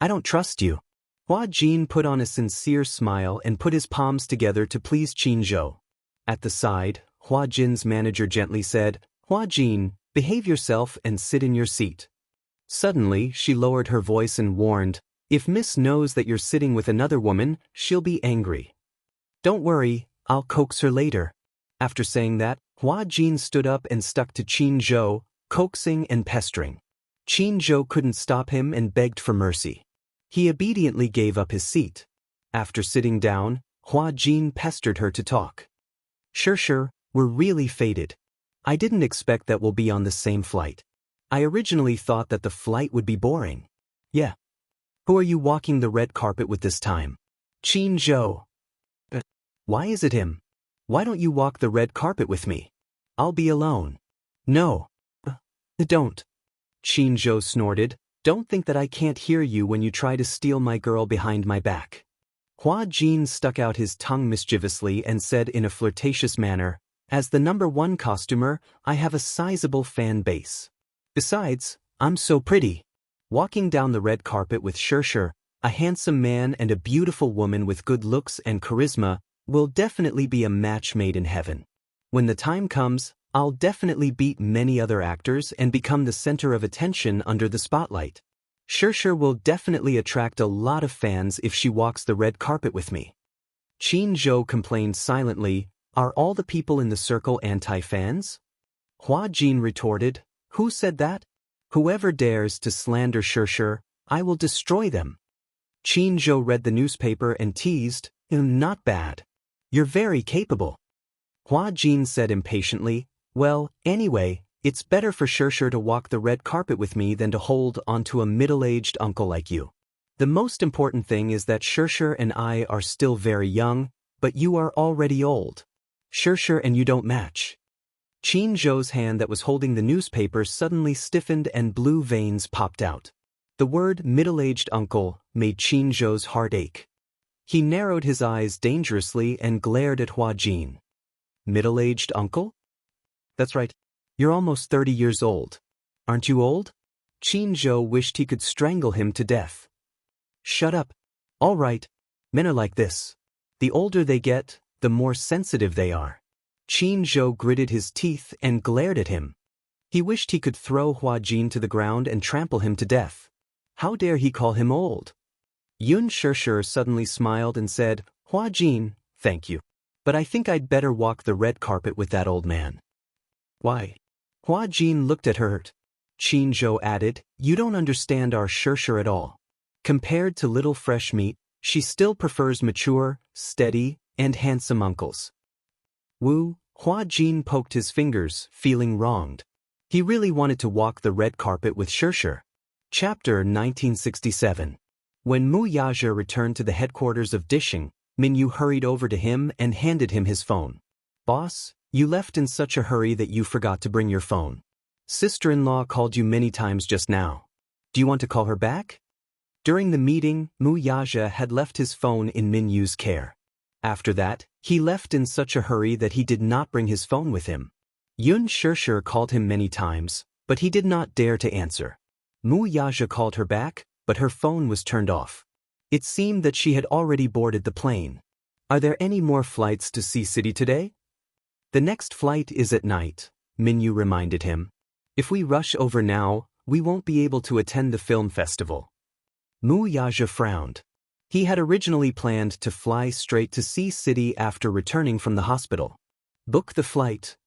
I don't trust you. Hua Jin put on a sincere smile and put his palms together to please Qin Zhou. At the side, Hua Jin's manager gently said, Hua Jin, behave yourself and sit in your seat. Suddenly, she lowered her voice and warned, "If Miss knows that you're sitting with another woman, she'll be angry." "Don't worry, I'll coax her later." After saying that, Hua Jin stood up and stuck to Qin Zhou, coaxing and pestering. Qin Zhou couldn't stop him and begged for mercy. He obediently gave up his seat. After sitting down, Hua Jin pestered her to talk. "Sure, we're really fated. I didn't expect that we'll be on the same flight. I originally thought that the flight would be boring." "Yeah. Who are you walking the red carpet with this time?" "Qin Zhou." "Why is it him? Why don't you walk the red carpet with me? I'll be alone." "No. Don't." Qin Zhou snorted. "Don't think that I can't hear you when you try to steal my girl behind my back." Hua Jin stuck out his tongue mischievously and said in a flirtatious manner, "As the #1 costumer, I have a sizable fan base. Besides, I'm so pretty." Walking down the red carpet with Shershur, a handsome man and a beautiful woman with good looks and charisma, will definitely be a match made in heaven. When the time comes, I'll definitely beat many other actors and become the center of attention under the spotlight. Shershur will definitely attract a lot of fans if she walks the red carpet with me." Qin Zhou complained silently, "Are all the people in the circle anti-fans?" Hua Jin retorted, "Who said that? Whoever dares to slander Shershur, I will destroy them." Qin Zhou read the newspaper and teased, "Not bad. You're very capable." Hua Jin said impatiently, "Well, anyway, it's better for Shershur to walk the red carpet with me than to hold onto a middle-aged uncle like you. The most important thing is that Shershur and I are still very young, but you are already old. Shershur and you don't match." Qin Zhou's hand that was holding the newspaper suddenly stiffened and blue veins popped out. The word middle-aged uncle made Qin Zhou's heart ache. He narrowed his eyes dangerously and glared at Hua Jin. "Middle-aged uncle? That's right. You're almost 30 years old. Aren't you old?" Qin Zhou wished he could strangle him to death. "Shut up. All right. Men are like this. The older they get, the more sensitive they are." Qin Zhou gritted his teeth and glared at him. He wished he could throw Hua Jin to the ground and trample him to death. How dare he call him old? Yun Shershur suddenly smiled and said, "Hua Jin, thank you. But I think I'd better walk the red carpet with that old man." "Why?" Hua Jin looked at her hurt. Qin Zhou added, "You don't understand our Shershur at all. Compared to little fresh meat, she still prefers mature, steady, and handsome uncles." Wu, Hua Jin poked his fingers, feeling wronged. He really wanted to walk the red carpet with Shershur. Chapter 1967. When Mu Yazhe returned to the headquarters of Dishing, Minyu hurried over to him and handed him his phone. "Boss, you left in such a hurry that you forgot to bring your phone. Sister-in-law called you many times just now. Do you want to call her back?" During the meeting, Mu Yazhe had left his phone in Minyu's care. After that, he left in such a hurry that he did not bring his phone with him. Yun Shershur called him many times, but he did not dare to answer. Mu Yazhe called her back, but her phone was turned off. It seemed that she had already boarded the plane. "Are there any more flights to Sea City today?" "The next flight is at night," Minyu reminded him. "If we rush over now, we won't be able to attend the film festival." Mu Yazhe frowned. He had originally planned to fly straight to Sea City after returning from the hospital. "Book the flight."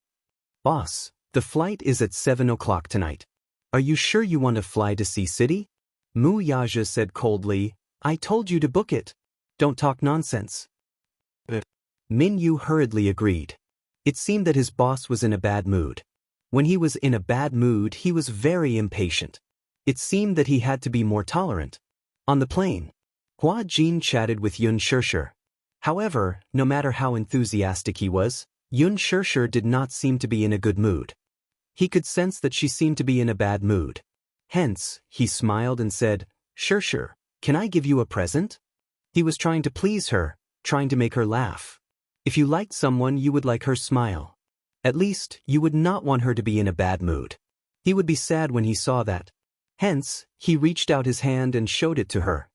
"Boss, the flight is at 7 o'clock tonight. Are you sure you want to fly to Sea City?" Mu Yazhe said coldly, "I told you to book it. Don't talk nonsense." Minyu hurriedly agreed. It seemed that his boss was in a bad mood. When he was in a bad mood, he was very impatient. It seemed that he had to be more tolerant. On the plane, Hua Jin chatted with Yun Shershur. However, no matter how enthusiastic he was, Yun Shershur did not seem to be in a good mood. He could sense that she seemed to be in a bad mood. Hence, he smiled and said, "Shershur, can I give you a present?" He was trying to please her, trying to make her laugh. If you liked someone, you would like her smile. At least, you would not want her to be in a bad mood. He would be sad when he saw that. Hence, he reached out his hand and showed it to her.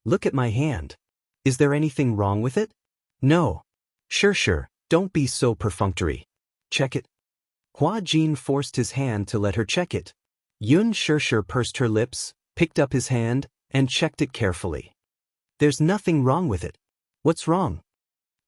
"Look at my hand. Is there anything wrong with it?" "No." "Shershur, don't be so perfunctory. Check it." Hua Jin forced his hand to let her check it. Yun Shirshir pursed her lips, picked up his hand, and checked it carefully. There's nothing wrong with it. What's wrong?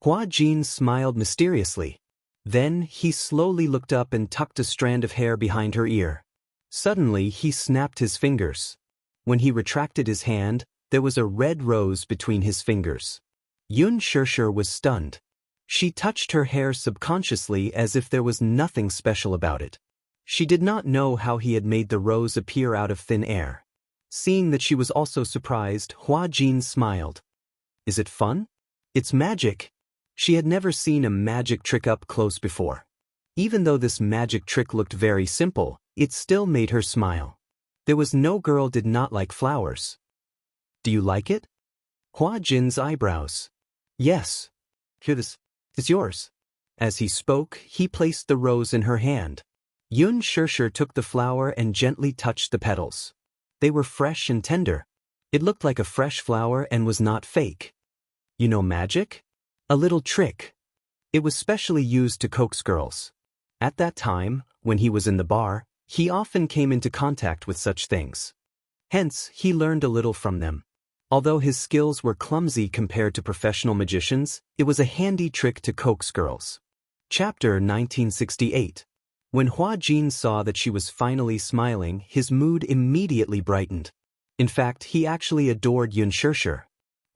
Hua Jin smiled mysteriously. Then he slowly looked up and tucked a strand of hair behind her ear. Suddenly he snapped his fingers. When he retracted his hand, there was a red rose between his fingers. Yun Shirshir was stunned. She touched her hair subconsciously as if there was nothing special about it. She did not know how he had made the rose appear out of thin air. Seeing that she was also surprised, Hua Jin smiled. Is it fun? It's magic. She had never seen a magic trick up close before. Even though this magic trick looked very simple, it still made her smile. There was no girl did not like flowers. Do you like it? Hua Jin's eyebrows. Yes. Here this. It's yours. As he spoke, he placed the rose in her hand. Yun Shirshir took the flower and gently touched the petals. They were fresh and tender. It looked like a fresh flower and was not fake. You know magic? A little trick. It was specially used to coax girls. At that time, when he was in the bar, he often came into contact with such things. Hence, he learned a little from them. Although his skills were clumsy compared to professional magicians, it was a handy trick to coax girls. Chapter 1968. When Hua Jin saw that she was finally smiling, his mood immediately brightened. In fact, he actually adored Yun Shirshir.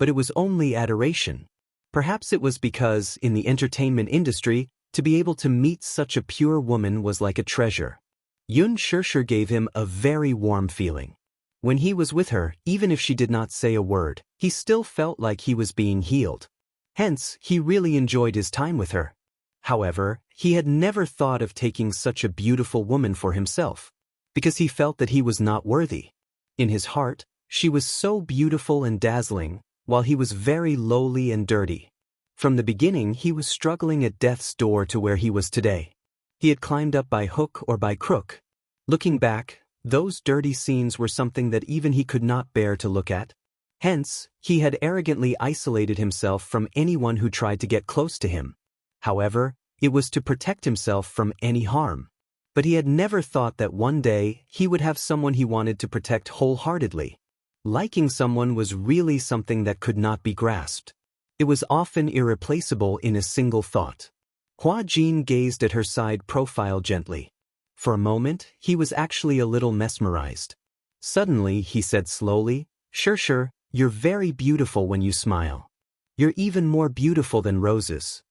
But it was only adoration. Perhaps it was because, in the entertainment industry, to be able to meet such a pure woman was like a treasure. Yun Shirshir gave him a very warm feeling. When he was with her, even if she did not say a word, he still felt like he was being healed. Hence, he really enjoyed his time with her. However, he had never thought of taking such a beautiful woman for himself, because he felt that he was not worthy. In his heart, she was so beautiful and dazzling, while he was very lowly and dirty. From the beginning, he was struggling at death's door to where he was today. He had climbed up by hook or by crook. Looking back, those dirty scenes were something that even he could not bear to look at. Hence, he had arrogantly isolated himself from anyone who tried to get close to him. However, it was to protect himself from any harm. But he had never thought that one day he would have someone he wanted to protect wholeheartedly. Liking someone was really something that could not be grasped. It was often irreplaceable in a single thought. Hua Jin gazed at her side profile gently. For a moment, he was actually a little mesmerized. Suddenly, he said slowly, Shirshir, you're very beautiful when you smile. You're even more beautiful than roses.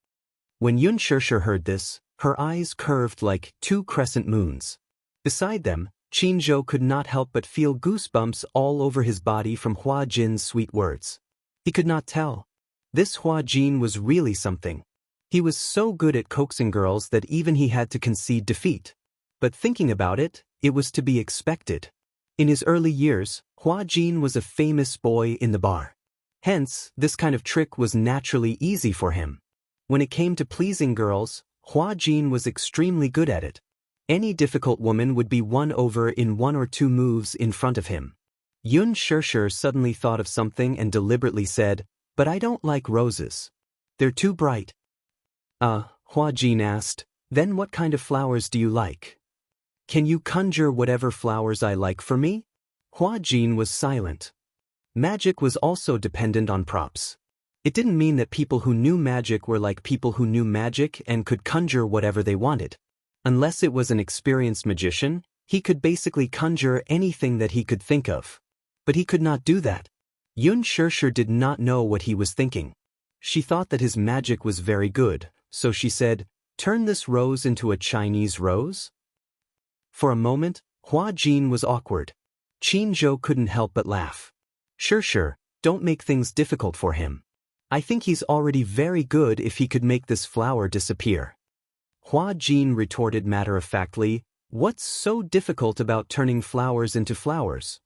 When Yun Shirshir heard this, her eyes curved like two crescent moons. Beside them, Qinzhou could not help but feel goosebumps all over his body from Hua Jin's sweet words. He could not tell. This Hua Jin was really something. He was so good at coaxing girls that even he had to concede defeat. But thinking about it, it was to be expected. In his early years, Hua Jin was a famous boy in the bar. Hence, this kind of trick was naturally easy for him. When it came to pleasing girls, Hua Jin was extremely good at it. Any difficult woman would be won over in 1 or 2 moves in front of him. Yun Shirshir suddenly thought of something and deliberately said, But I don't like roses. They're too bright. Hua Jin asked, Then what kind of flowers do you like? Can you conjure whatever flowers I like for me? Hua Jin was silent. Magic was also dependent on props. It didn't mean that people who knew magic were like people who knew magic and could conjure whatever they wanted. Unless it was an experienced magician, he could basically conjure anything that he could think of. But he could not do that. Yun Shirshir did not know what he was thinking. She thought that his magic was very good, so she said, Turn this rose into a Chinese rose? For a moment, Hua Jin was awkward. Qinzhou couldn't help but laugh. Shirshir, don't make things difficult for him. I think he's already very good if he could make this flower disappear. Hua Jin retorted matter-of-factly, What's so difficult about turning flowers into flowers?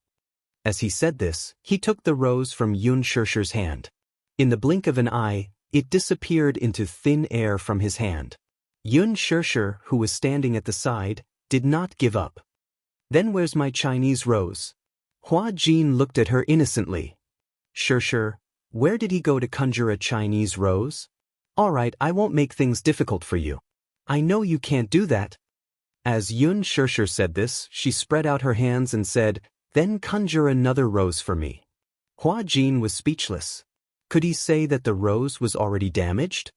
As he said this, he took the rose from Yun Shirshir's hand. In the blink of an eye, it disappeared into thin air from his hand. Yun Shirshir, who was standing at the side, did not give up. Then where's my Chinese rose? Hua Jin looked at her innocently. Shirshir, where did he go to conjure a Chinese rose? All right, I won't make things difficult for you. I know you can't do that. As Yun Shirshir said this, she spread out her hands and said, "Then conjure another rose for me." Hua Jin was speechless. Could he say that the rose was already damaged?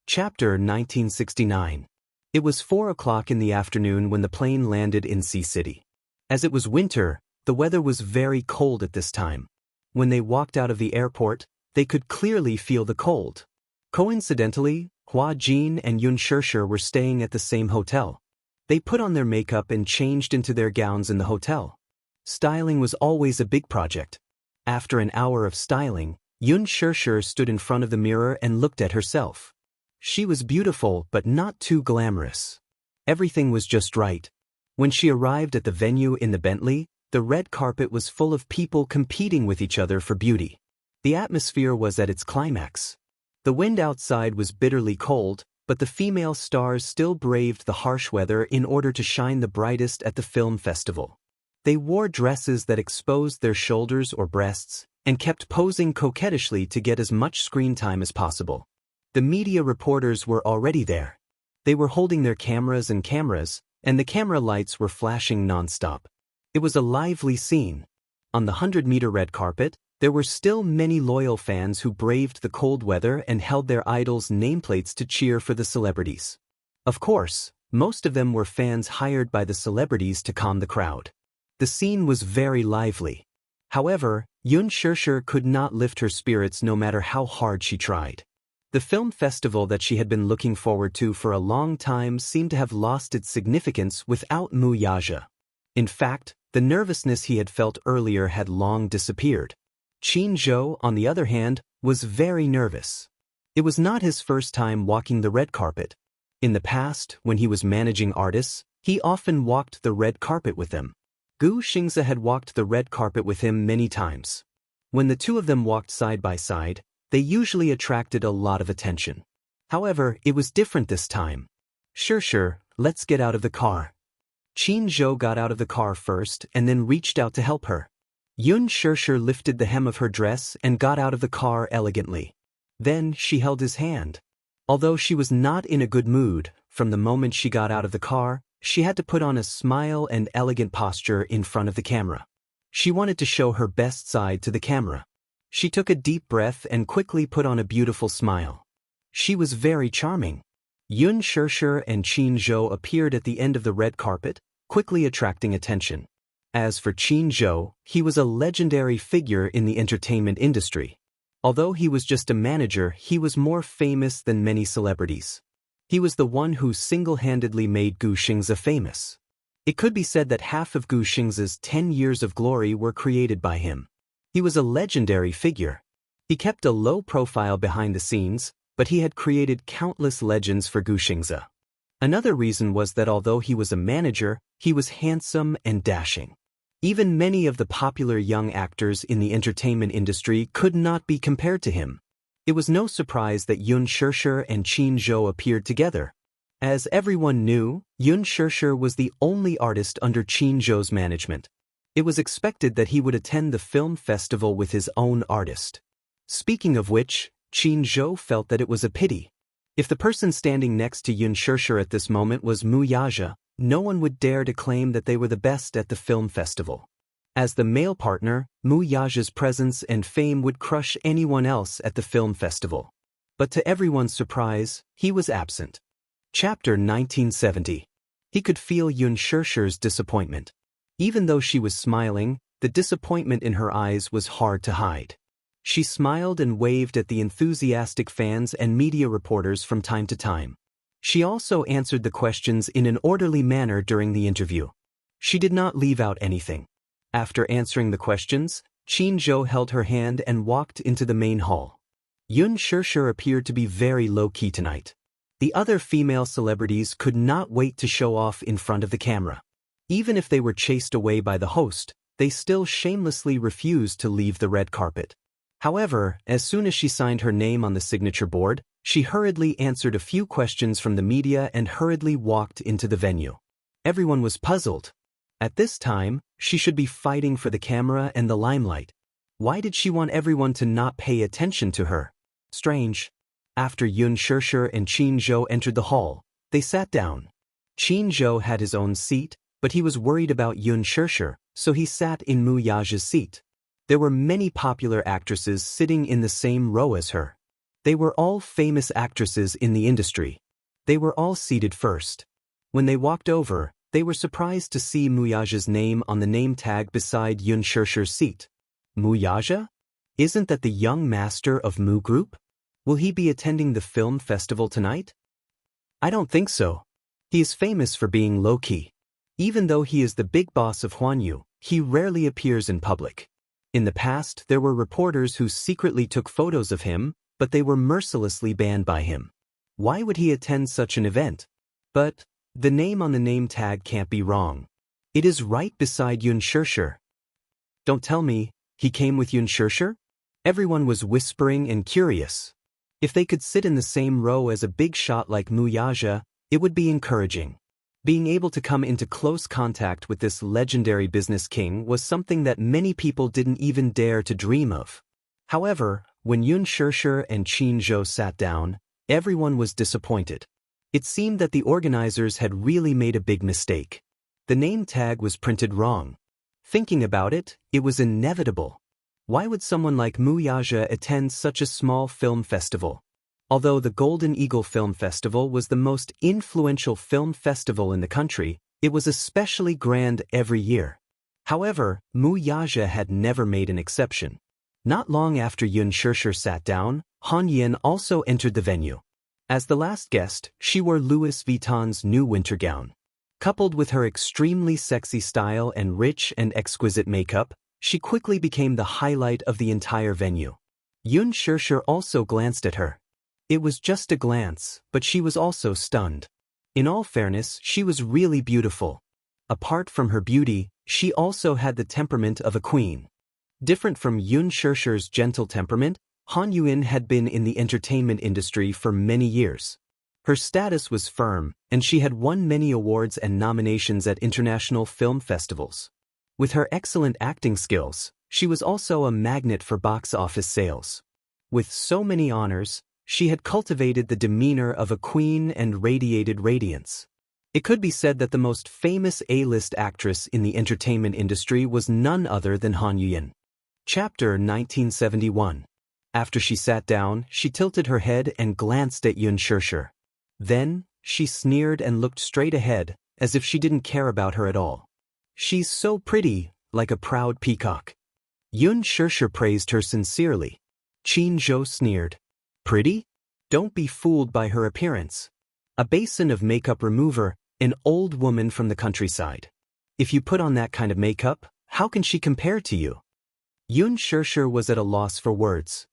Chapter 1969. It was 4 o'clock in the afternoon when the plane landed in Sea City. As it was winter, the weather was very cold at this time. When they walked out of the airport, they could clearly feel the cold. Coincidentally, Hua Jin and Yun Shirshir were staying at the same hotel. They put on their makeup and changed into their gowns in the hotel. Styling was always a big project. After an hour of styling, Yun Shirshir stood in front of the mirror and looked at herself. She was beautiful but not too glamorous. Everything was just right. When she arrived at the venue in the Bentley, the red carpet was full of people competing with each other for beauty. The atmosphere was at its climax. The wind outside was bitterly cold, but the female stars still braved the harsh weather in order to shine the brightest at the film festival. They wore dresses that exposed their shoulders or breasts, and kept posing coquettishly to get as much screen time as possible. The media reporters were already there. They were holding their cameras, and the camera lights were flashing non-stop. It was a lively scene. On the 100-meter red carpet, there were still many loyal fans who braved the cold weather and held their idols' nameplates to cheer for the celebrities. Of course, most of them were fans hired by the celebrities to calm the crowd. The scene was very lively. However, Yun Shirshir could not lift her spirits no matter how hard she tried. The film festival that she had been looking forward to for a long time seemed to have lost its significance without Mu Yaja. In fact, the nervousness he had felt earlier had long disappeared. Qin Zhou, on the other hand, was very nervous. It was not his first time walking the red carpet. In the past, when he was managing artists, he often walked the red carpet with them. Gu Xingze had walked the red carpet with him many times. When the two of them walked side by side, they usually attracted a lot of attention. However, it was different this time. "Shirshir, let's get out of the car." Qin Zhou got out of the car first and then reached out to help her. Yun Shirshir lifted the hem of her dress and got out of the car elegantly. Then she held his hand. Although she was not in a good mood, from the moment she got out of the car, she had to put on a smile and elegant posture in front of the camera. She wanted to show her best side to the camera. She took a deep breath and quickly put on a beautiful smile. She was very charming. Yun Shirshir and Qin Zhou appeared at the end of the red carpet, quickly attracting attention. As for Qin Zhou, he was a legendary figure in the entertainment industry. Although he was just a manager, he was more famous than many celebrities. He was the one who single-handedly made Gu Xingze famous. It could be said that half of Gu Xingze's 10 years of glory were created by him. He was a legendary figure. He kept a low profile behind the scenes, but he had created countless legends for Gu Xingze. Another reason was that although he was a manager, he was handsome and dashing. Even many of the popular young actors in the entertainment industry could not be compared to him. It was no surprise that Yun Shirshir and Qin Zhou appeared together. As everyone knew, Yun Shirshir was the only artist under Qin Zhou's management. It was expected that he would attend the film festival with his own artist. Speaking of which, Qin Zhou felt that it was a pity. If the person standing next to Yun Shirshir at this moment was Mu Yaja, no one would dare to claim that they were the best at the film festival. As the male partner, Mu Yaja's presence and fame would crush anyone else at the film festival. But to everyone's surprise, he was absent. Chapter 1970. He could feel Yun Shirshir's disappointment. Even though she was smiling, the disappointment in her eyes was hard to hide. She smiled and waved at the enthusiastic fans and media reporters from time to time. She also answered the questions in an orderly manner during the interview. She did not leave out anything. After answering the questions, Qin Zhou held her hand and walked into the main hall. Yun Shirshir appeared to be very low-key tonight. The other female celebrities could not wait to show off in front of the camera. Even if they were chased away by the host, they still shamelessly refused to leave the red carpet. However, as soon as she signed her name on the signature board, she hurriedly answered a few questions from the media and hurriedly walked into the venue. Everyone was puzzled. At this time, she should be fighting for the camera and the limelight. Why did she want everyone to not pay attention to her? Strange. After Yun Shirshir and Qin Zhou entered the hall, they sat down. Qin Zhou had his own seat, but he was worried about Yun Shirshir, so he sat in Mu Yaja's seat. There were many popular actresses sitting in the same row as her. They were all famous actresses in the industry. They were all seated first. When they walked over, they were surprised to see Mu Yaja's name on the name tag beside Yun Shirshir's seat. Mu Yaja? Isn't that the young master of Mu Group? Will he be attending the film festival tonight? I don't think so. He is famous for being low-key. Even though he is the big boss of Huanyu, he rarely appears in public. In the past, there were reporters who secretly took photos of him, but they were mercilessly banned by him. Why would he attend such an event? But the name on the name tag can't be wrong. It is right beside Yun Shirshir. Don't tell me, he came with Yun Shirshir? Everyone was whispering and curious. If they could sit in the same row as a big shot like Mu Yaja, it would be encouraging. Being able to come into close contact with this legendary business king was something that many people didn't even dare to dream of. However, when Yun Shirshir and Qin Zhou sat down, everyone was disappointed. It seemed that the organizers had really made a big mistake. The name tag was printed wrong. Thinking about it, it was inevitable. Why would someone like Mu Yaja attend such a small film festival? Although the Golden Eagle Film Festival was the most influential film festival in the country, it was especially grand every year. However, Mu Yaja had never made an exception. Not long after Yun Shirshir sat down, Han Yin also entered the venue. As the last guest, she wore Louis Vuitton's new winter gown. Coupled with her extremely sexy style and rich and exquisite makeup, she quickly became the highlight of the entire venue. Yun Shirshir also glanced at her. It was just a glance, but she was also stunned. In all fairness, she was really beautiful. Apart from her beauty, she also had the temperament of a queen. Different from Yun Shirshir's gentle temperament, Han Yuyin had been in the entertainment industry for many years. Her status was firm, and she had won many awards and nominations at international film festivals. With her excellent acting skills, she was also a magnet for box office sales. With so many honors, she had cultivated the demeanor of a queen and radiated radiance. It could be said that the most famous A-list actress in the entertainment industry was none other than Han Yuyin. Chapter 1971. After she sat down, she tilted her head and glanced at Yun Shirshir. Then, she sneered and looked straight ahead, as if she didn't care about her at all. She's so pretty, like a proud peacock. Yun Shirshir praised her sincerely. Qin Zhou sneered. Pretty? Don't be fooled by her appearance. A basin of makeup remover, an old woman from the countryside. If you put on that kind of makeup, how can she compare to you? Yun Shirshir was at a loss for words.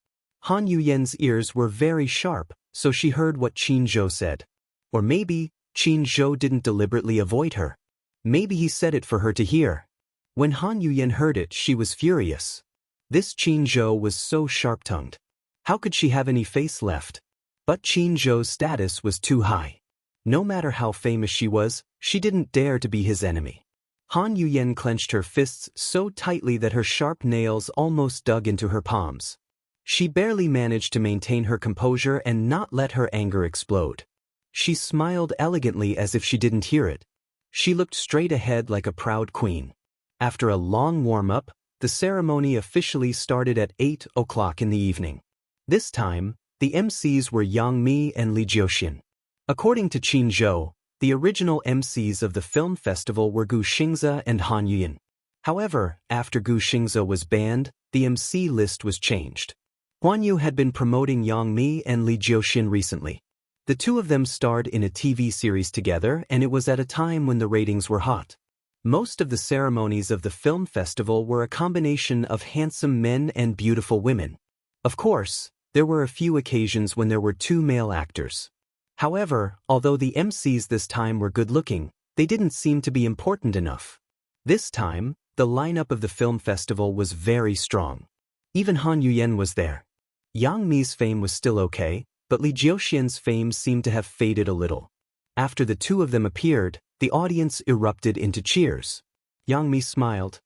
Han Yuyen's ears were very sharp, so she heard what Qin Zhou said. Or maybe, Qin Zhou didn't deliberately avoid her. Maybe he said it for her to hear. When Han Yuyen heard it, she was furious. This Qin Zhou was so sharp-tongued. How could she have any face left? But Qin Zhou's status was too high. No matter how famous she was, she didn't dare to be his enemy. Han Yuyen clenched her fists so tightly that her sharp nails almost dug into her palms. She barely managed to maintain her composure and not let her anger explode. She smiled elegantly as if she didn't hear it. She looked straight ahead like a proud queen. After a long warm-up, the ceremony officially started at 8 o'clock in the evening. This time, the MCs were Yang Mi and Li Jiuxian. According to Qin Zhou, the original MCs of the film festival were Gu Xingze and Han Yuyin. However, after Gu Xingze was banned, the MC list was changed. Huanyu had been promoting Yang Mi and Li Jiuxian recently. The two of them starred in a TV series together, and it was at a time when the ratings were hot. Most of the ceremonies of the film festival were a combination of handsome men and beautiful women. Of course, there were a few occasions when there were two male actors. However, although the MCs this time were good-looking, they didn't seem to be important enough. This time, the lineup of the film festival was very strong. Even Han Yuyen was there. Yang Mi's fame was still okay, but Li Jiuxian's fame seemed to have faded a little. After the two of them appeared, the audience erupted into cheers. Yang Mi smiled.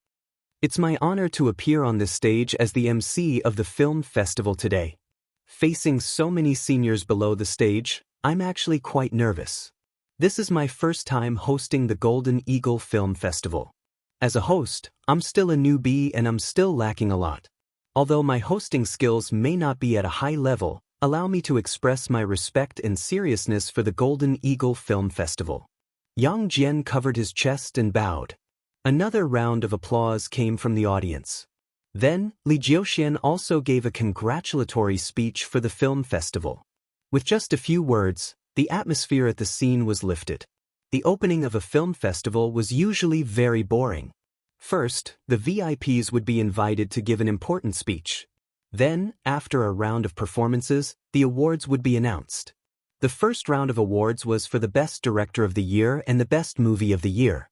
It's my honor to appear on this stage as the MC of the film festival today. Facing so many seniors below the stage, I'm actually quite nervous. This is my first time hosting the Golden Eagle Film Festival. As a host, I'm still a newbie and I'm still lacking a lot. Although my hosting skills may not be at a high level, allow me to express my respect and seriousness for the Golden Eagle Film Festival." Yang Jian covered his chest and bowed. Another round of applause came from the audience. Then, Li Jiuxian also gave a congratulatory speech for the film festival. With just a few words, the atmosphere at the scene was lifted. The opening of a film festival was usually very boring. First, the VIPs would be invited to give an important speech. Then, after a round of performances, the awards would be announced. The first round of awards was for the Best Director of the Year and the Best Movie of the Year.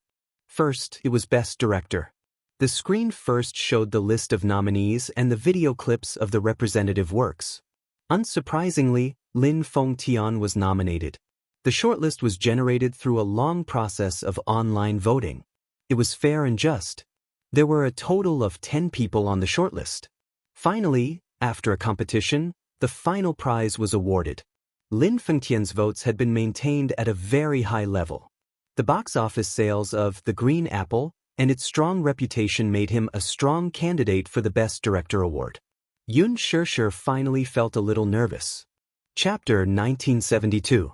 First, it was Best Director. The screen first showed the list of nominees and the video clips of the representative works. Unsurprisingly, Lin Fengtian was nominated. The shortlist was generated through a long process of online voting. It was fair and just. There were a total of 10 people on the shortlist. Finally, after a competition, the final prize was awarded. Lin Fengtian's votes had been maintained at a very high level. The box office sales of The Green Apple and its strong reputation made him a strong candidate for the Best Director award. Yun Shirshir finally felt a little nervous. Chapter 1972.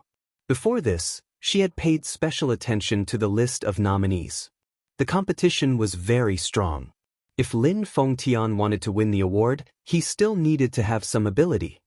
Before this, she had paid special attention to the list of nominees. The competition was very strong. If Lin Fengtian wanted to win the award, he still needed to have some ability.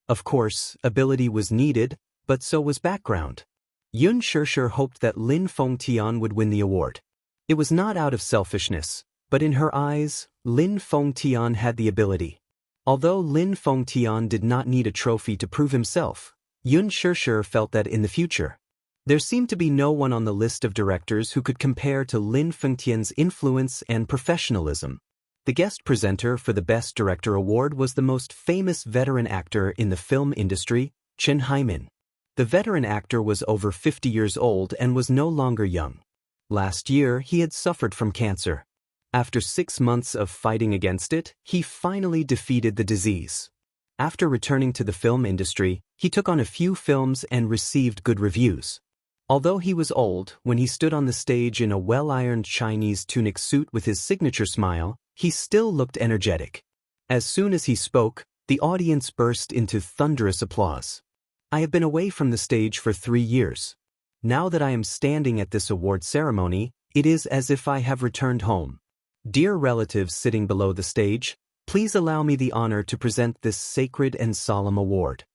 Of course, ability was needed, but so was background. Yun Shirshir hoped that Lin Fengtian would win the award. It was not out of selfishness, but in her eyes, Lin Fengtian had the ability. Although Lin Fengtian did not need a trophy to prove himself, Yun Shirshir felt that in the future, there seemed to be no one on the list of directors who could compare to Lin Fengtian's influence and professionalism. The guest presenter for the Best Director award was the most famous veteran actor in the film industry, Chen Haimin. The veteran actor was over 50 years old and was no longer young. Last year, he had suffered from cancer. After 6 months of fighting against it, he finally defeated the disease. After returning to the film industry, he took on a few films and received good reviews. Although he was old, when he stood on the stage in a well-ironed Chinese tunic suit with his signature smile, he still looked energetic. As soon as he spoke, the audience burst into thunderous applause. "I have been away from the stage for 3 years. Now that I am standing at this award ceremony, it is as if I have returned home. Dear relatives sitting below the stage, please allow me the honor to present this sacred and solemn award."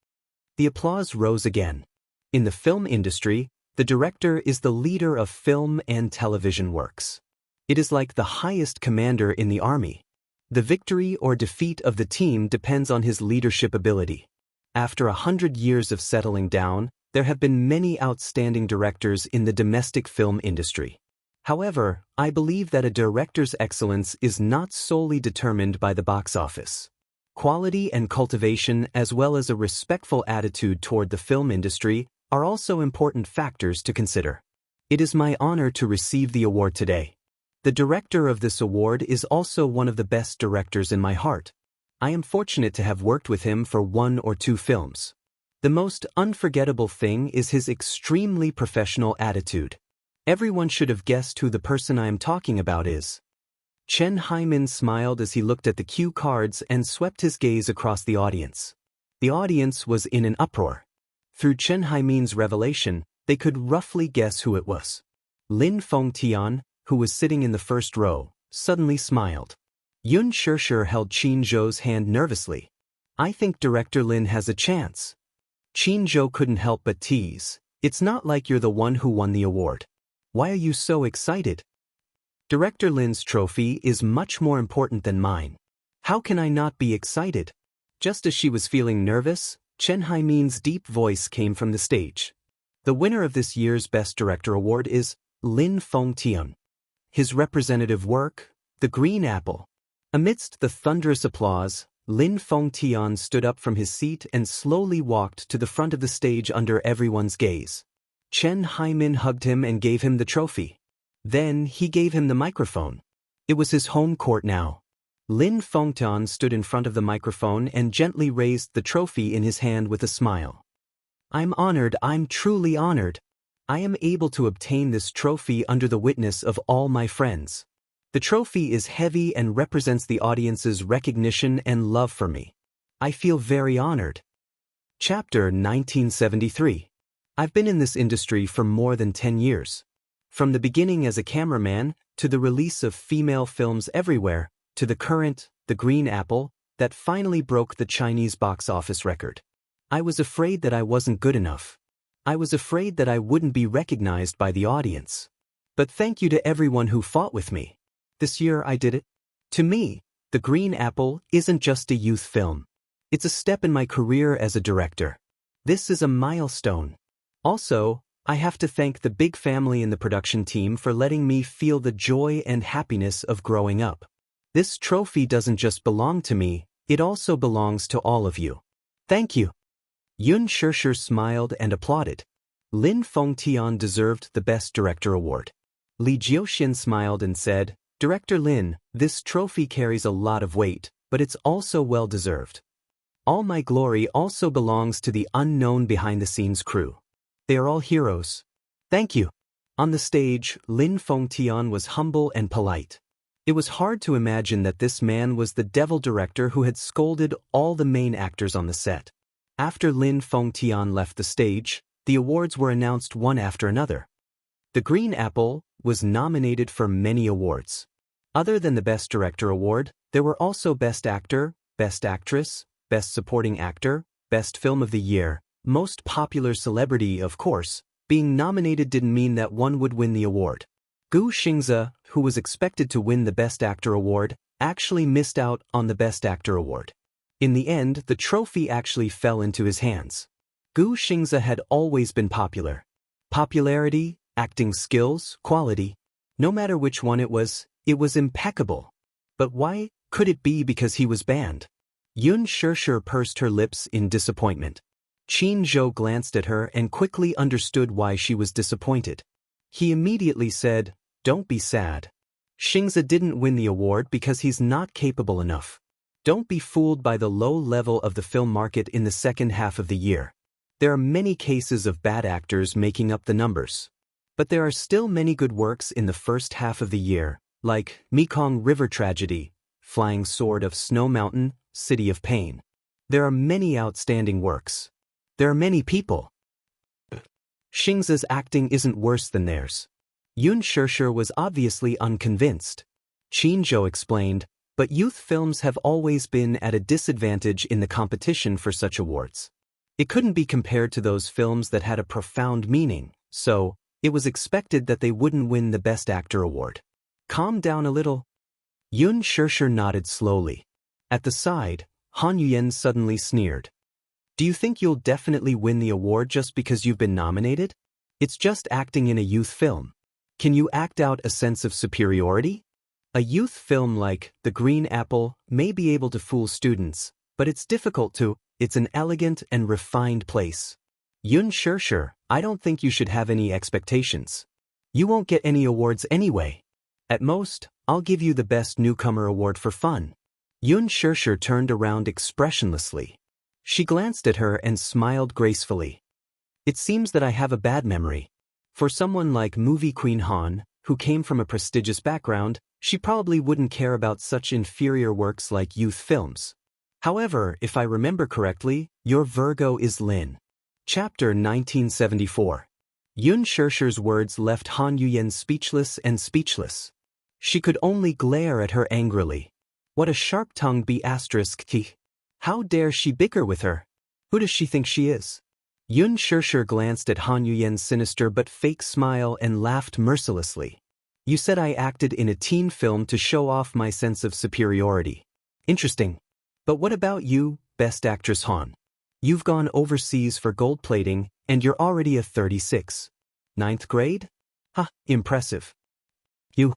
The applause rose again. In the film industry, the director is the leader of film and television works. It is like the highest commander in the army. The victory or defeat of the team depends on his leadership ability. After 100 years of settling down, there have been many outstanding directors in the domestic film industry. However, I believe that a director's excellence is not solely determined by the box office. Quality and cultivation, as well as a respectful attitude toward the film industry, are also important factors to consider. It is my honor to receive the award today. The director of this award is also one of the best directors in my heart. I am fortunate to have worked with him for 1 or 2 films. The most unforgettable thing is his extremely professional attitude. Everyone should have guessed who the person I am talking about is. Chen Haimin smiled as he looked at the cue cards and swept his gaze across the audience. The audience was in an uproar. Through Chen Haimin's revelation, they could roughly guess who it was. Lin Fengtian, who was sitting in the first row, suddenly smiled. Yun Shirshir held Qin Zhou's hand nervously. "I think Director Lin has a chance." Qin Zhou couldn't help but tease. "It's not like you're the one who won the award. Why are you so excited? Director Lin's trophy is much more important than mine. How can I not be excited?" Just as she was feeling nervous, Chen Haimin's deep voice came from the stage. "The winner of this year's Best Director award is Lin Fengtian. His representative work, The Green Apple." Amidst the thunderous applause, Lin Fengtian stood up from his seat and slowly walked to the front of the stage under everyone's gaze. Chen Haimin hugged him and gave him the trophy. Then he gave him the microphone. It was his home court now. Lin Fengtian stood in front of the microphone and gently raised the trophy in his hand with a smile. I'm truly honored." I am able to obtain this trophy under the witness of all my friends. The trophy is heavy and represents the audience's recognition and love for me. I feel very honored. Chapter 1973. I've been in this industry for more than 10 years. From the beginning as a cameraman, to the release of female films everywhere, to the current, The Green Apple, that finally broke the Chinese box office record. I was afraid that I wasn't good enough. I was afraid that I wouldn't be recognized by the audience. But thank you to everyone who fought with me. This year I did it. To me, The Green Apple isn't just a youth film. It's a step in my career as a director. This is a milestone. Also, I have to thank the big family in the production team for letting me feel the joy and happiness of growing up. This trophy doesn't just belong to me, it also belongs to all of you. Thank you. Yun Shishir smiled and applauded. Lin Fengtian deserved the Best Director award. Li Jiuxian smiled and said, Director Lin, this trophy carries a lot of weight, but it's also well deserved. All my glory also belongs to the unknown behind-the-scenes crew. They are all heroes. Thank you. On the stage, Lin Fengtian was humble and polite. It was hard to imagine that this man was the devil director who had scolded all the main actors on the set. After Lin Fengtian left the stage, the awards were announced one after another. The Green Apple was nominated for many awards. Other than the Best Director award, there were also Best Actor, Best Actress, Best Supporting Actor, Best Film of the Year, Most Popular Celebrity. Of course, being nominated didn't mean that one would win the award. Gu Xingze, who was expected to win the Best Actor award, actually missed out on the Best Actor award. In the end, the trophy actually fell into his hands. Gu Xingze had always been popular. Popularity, acting skills, quality. No matter which one it was impeccable. But why could it be because he was banned? Yun Shishir pursed her lips in disappointment. Qin Zhou glanced at her and quickly understood why she was disappointed. He immediately said, Don't be sad. Xingze didn't win the award because he's not capable enough. Don't be fooled by the low level of the film market in the second half of the year. There are many cases of bad actors making up the numbers. But there are still many good works in the first half of the year, like Mekong River Tragedy, Flying Sword of Snow Mountain, City of Pain. There are many outstanding works. There are many people. Xingze's acting isn't worse than theirs. Yun Shishir was obviously unconvinced. Qin Zhou explained, but youth films have always been at a disadvantage in the competition for such awards. It couldn't be compared to those films that had a profound meaning, so it was expected that they wouldn't win the Best Actor award. Calm down a little. Yun Shishir nodded slowly. At the side, Han Yuyen suddenly sneered. Do you think you'll definitely win the award just because you've been nominated? It's just acting in a youth film. Can you act out a sense of superiority? A youth film like The Green Apple may be able to fool students, but it's difficult to. It's an elegant and refined place. Yun Shishir, I don't think you should have any expectations. You won't get any awards anyway. At most, I'll give you the Best Newcomer award for fun. Yun Shishir turned around expressionlessly. She glanced at her and smiled gracefully. It seems that I have a bad memory. For someone like movie queen Han, who came from a prestigious background, she probably wouldn't care about such inferior works like youth films. However, if I remember correctly, your Virgo is Lin. Chapter 1974. Yun Shishir's words left Han Yuyen speechless and speechless. She could only glare at her angrily. What a sharp-tongued B***T. How dare she bicker with her? Who does she think she is? Yun Shishir glanced at Han Yuyen's sinister but fake smile and laughed mercilessly. You said I acted in a teen film to show off my sense of superiority. Interesting. But what about you, Best Actress Han? You've gone overseas for gold plating, and you're already a 36. Ninth grade? Ha, impressive. You.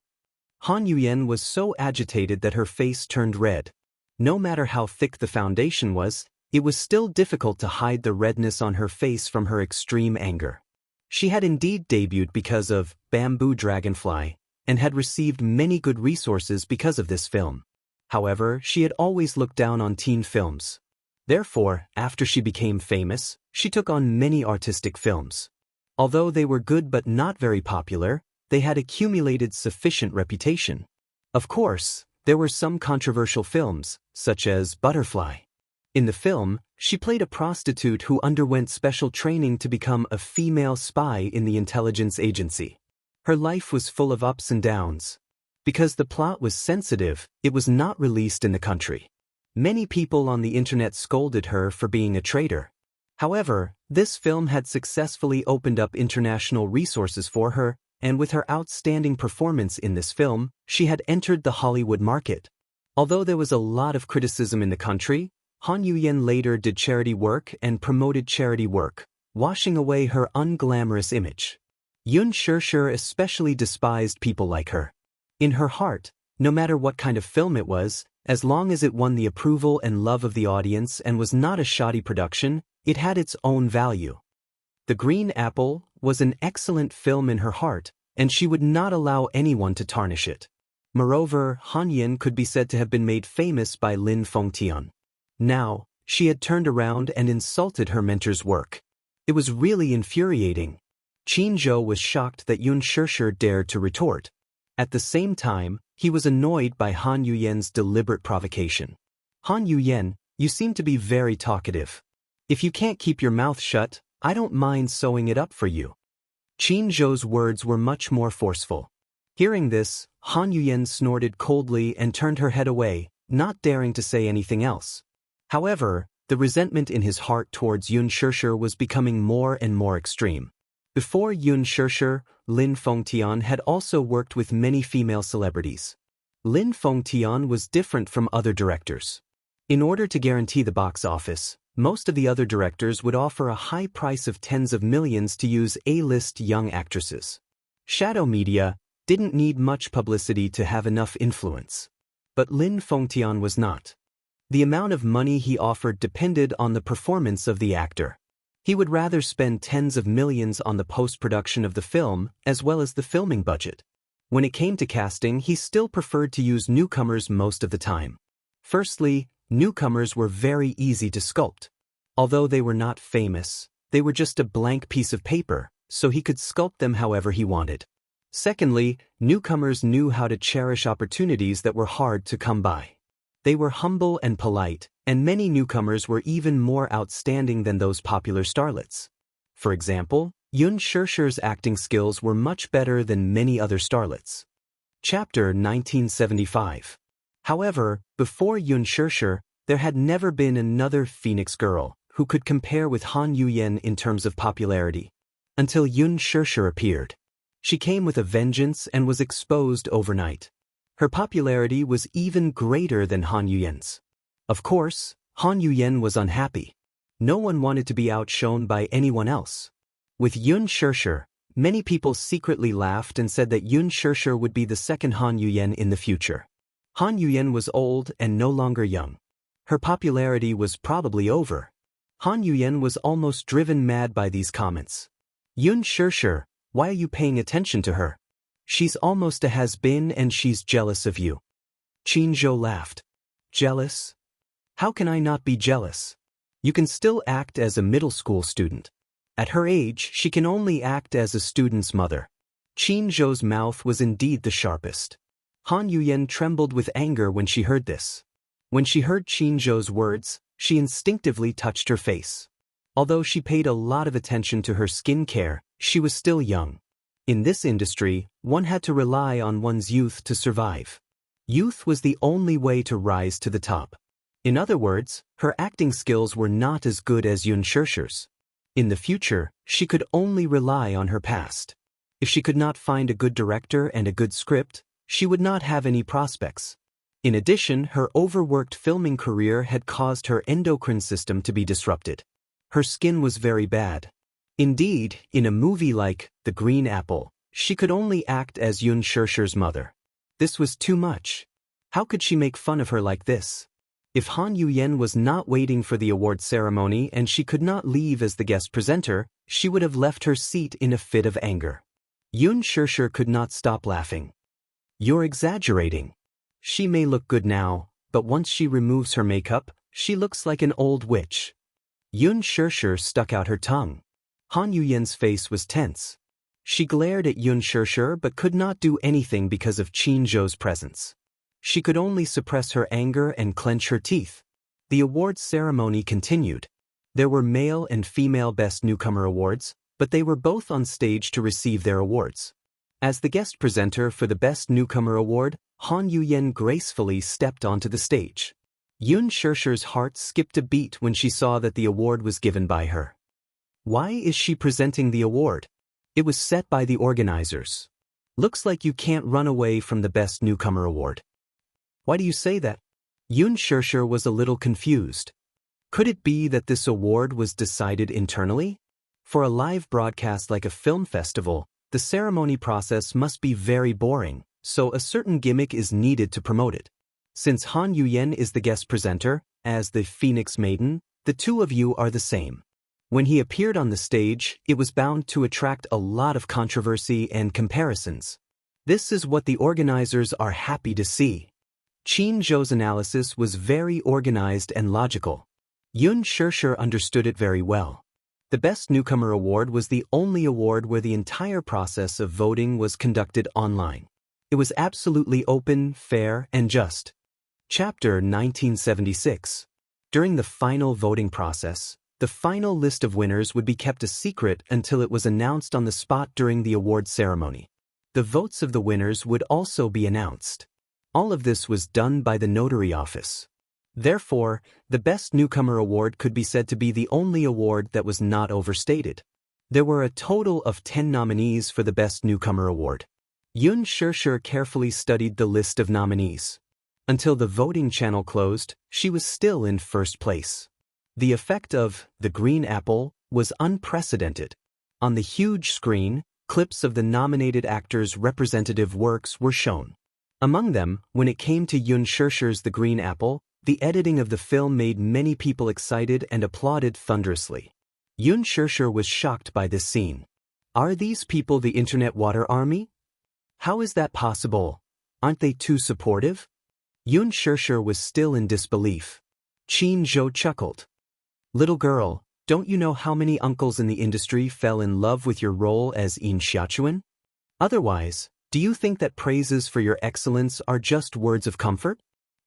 Han Yuyen was so agitated that her face turned red. No matter how thick the foundation was, it was still difficult to hide the redness on her face from her extreme anger. She had indeed debuted because of Bamboo Dragonfly, and had received many good resources because of this film. However, she had always looked down on teen films. Therefore, after she became famous, she took on many artistic films. Although they were good but not very popular, they had accumulated sufficient reputation. Of course, there were some controversial films, such as Butterfly. In the film, she played a prostitute who underwent special training to become a female spy in the intelligence agency. Her life was full of ups and downs. Because the plot was sensitive, it was not released in the country. Many people on the internet scolded her for being a traitor. However, this film had successfully opened up international resources for her, and with her outstanding performance in this film, she had entered the Hollywood market. Although there was a lot of criticism in the country, Han Yuyen later did charity work and promoted charity work, washing away her unglamorous image. Yoon Shurshur especially despised people like her. In her heart, no matter what kind of film it was, as long as it won the approval and love of the audience and was not a shoddy production, it had its own value. The Green Apple was an excellent film in her heart, and she would not allow anyone to tarnish it. Moreover, Han Yin could be said to have been made famous by Lin Fengtian. Now, she had turned around and insulted her mentor's work. It was really infuriating. Qin Zhou was shocked that Yoon Shurshur dared to retort. At the same time, he was annoyed by Han Yuyen's deliberate provocation. Han Yuyen, you seem to be very talkative. If you can't keep your mouth shut, I don't mind sewing it up for you. Qin Zhou's words were much more forceful. Hearing this, Han Yuyen snorted coldly and turned her head away, not daring to say anything else. However, the resentment in his heart towards Yoon Shurshur was becoming more and more extreme. Before Yoon Shurshur, Lin Fengtian had also worked with many female celebrities. Lin Fengtian was different from other directors. In order to guarantee the box office, most of the other directors would offer a high price of tens of millions to use A-list young actresses. Shadow media didn't need much publicity to have enough influence. But Lin Fengtian was not. The amount of money he offered depended on the performance of the actor. He would rather spend tens of millions on the post-production of the film as well as the filming budget. When it came to casting, he still preferred to use newcomers most of the time. Firstly, newcomers were very easy to sculpt. Although they were not famous, they were just a blank piece of paper, so he could sculpt them however he wanted. Secondly, newcomers knew how to cherish opportunities that were hard to come by. They were humble and polite, and many newcomers were even more outstanding than those popular starlets. For example, Yoon Shurshur's acting skills were much better than many other starlets. Chapter 1975. However, before Yoon Shurshur, there had never been another Phoenix girl who could compare with Han Yuyen in terms of popularity. Until Yoon Shurshur appeared. She came with a vengeance and was exposed overnight. Her popularity was even greater than Han Yuyen's. Of course, Han Yuyen was unhappy. No one wanted to be outshone by anyone else. With Yoon Shurshur, many people secretly laughed and said that Yoon Shurshur would be the second Han Yuyen in the future. Han Yuyen was old and no longer young. Her popularity was probably over. Han Yuyen was almost driven mad by these comments. Yoon Shurshur, why are you paying attention to her? She's almost a has-been and she's jealous of you. Qin Zhou laughed. Jealous? How can I not be jealous? You can still act as a middle school student. At her age, she can only act as a student's mother. Qin Zhou's mouth was indeed the sharpest. Han Yuyen trembled with anger when she heard this. When she heard Qin Zhou's words, she instinctively touched her face. Although she paid a lot of attention to her skin care, she was still young. In this industry, one had to rely on one's youth to survive. Youth was the only way to rise to the top. In other words, her acting skills were not as good as Yoon Shurshur's. In the future, she could only rely on her past. If she could not find a good director and a good script, she would not have any prospects. In addition, her overworked filming career had caused her endocrine system to be disrupted. Her skin was very bad. Indeed, in a movie like The Green Apple, she could only act as Yoon Shurshur's mother. This was too much. How could she make fun of her like this? If Han Yuyen was not waiting for the award ceremony and she could not leave as the guest presenter, she would have left her seat in a fit of anger. Yoon Shurshur could not stop laughing. You're exaggerating. She may look good now, but once she removes her makeup, she looks like an old witch. Yoon Shurshur stuck out her tongue. Han Yuyen's face was tense. She glared at Yun Shirshir but could not do anything because of Qin Zhou's presence. She could only suppress her anger and clench her teeth. The awards ceremony continued. There were male and female Best Newcomer awards, but they were both on stage to receive their awards. As the guest presenter for the Best Newcomer award, Han Yuyen gracefully stepped onto the stage. Yun Shirshir's heart skipped a beat when she saw that the award was given by her. Why is she presenting the award? It was set by the organizers. Looks like you can't run away from the Best Newcomer award. Why do you say that? Yun Shirshir was a little confused. Could it be that this award was decided internally? For a live broadcast like a film festival, the ceremony process must be very boring, so a certain gimmick is needed to promote it. Since Han Yuyen is the guest presenter, as the Phoenix Maiden, the two of you are the same. When he appeared on the stage, it was bound to attract a lot of controversy and comparisons. This is what the organizers are happy to see. Qin Zhou's analysis was very organized and logical. Yun Shirshir understood it very well. The Best Newcomer Award was the only award where the entire process of voting was conducted online. It was absolutely open, fair, and just. Chapter 1976. During the final voting process, the final list of winners would be kept a secret until it was announced on the spot during the award ceremony. The votes of the winners would also be announced. All of this was done by the notary office. Therefore, the Best Newcomer Award could be said to be the only award that was not overstated. There were a total of 10 nominees for the Best Newcomer Award. Yun Shirshir carefully studied the list of nominees. Until the voting channel closed, she was still in first place. The effect of the green apple was unprecedented. On the huge screen, clips of the nominated actors' representative works were shown. Among them, when it came to Yun Shirshir's The Green Apple, the editing of the film made many people excited and applauded thunderously. Yun Shirshir was shocked by this scene. Are these people the Internet Water Army? How is that possible? Aren't they too supportive? Yun Shirshir was still in disbelief. Qin Zhou chuckled. Little girl, don't you know how many uncles in the industry fell in love with your role as Yin Xiaochuan? Otherwise, do you think that praises for your excellence are just words of comfort?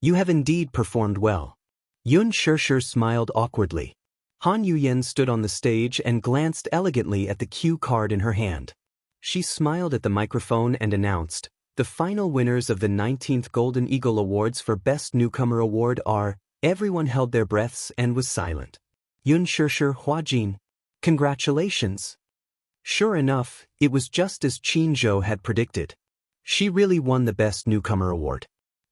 You have indeed performed well. Yun Shirshir smiled awkwardly. Han Yuyen stood on the stage and glanced elegantly at the cue card in her hand. She smiled at the microphone and announced, the final winners of the 19th Golden Eagle Awards for Best Newcomer Award are. Everyone held their breaths and was silent. Yun Shirshir Huajin. Congratulations. Sure enough, it was just as Qin Zhou had predicted. She really won the Best Newcomer Award.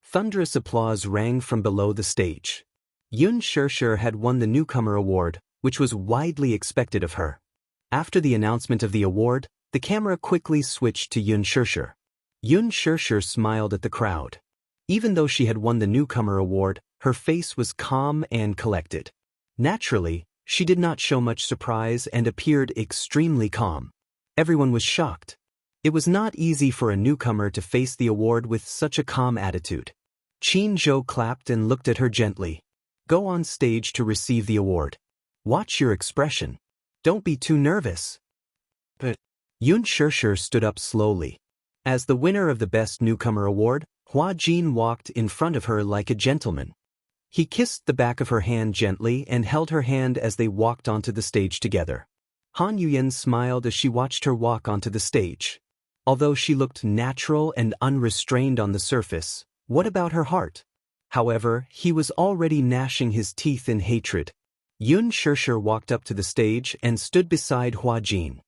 Thunderous applause rang from below the stage. Yun Shirshir had won the Newcomer Award, which was widely expected of her. After the announcement of the award, the camera quickly switched to Yun Shirshir. Yun Shirshir smiled at the crowd. Even though she had won the Newcomer Award, her face was calm and collected. Naturally, she did not show much surprise and appeared extremely calm. Everyone was shocked. It was not easy for a newcomer to face the award with such a calm attitude. Qin Zhou clapped and looked at her gently. Go on stage to receive the award. Watch your expression. Don't be too nervous. But Yun Shirshir stood up slowly. As the winner of the Best Newcomer Award, Hua Jin walked in front of her like a gentleman. He kissed the back of her hand gently and held her hand as they walked onto the stage together. Han Yuyen smiled as she watched her walk onto the stage. Although she looked natural and unrestrained on the surface, what about her heart? However, he was already gnashing his teeth in hatred. Yun Shirshir walked up to the stage and stood beside Hua Jin.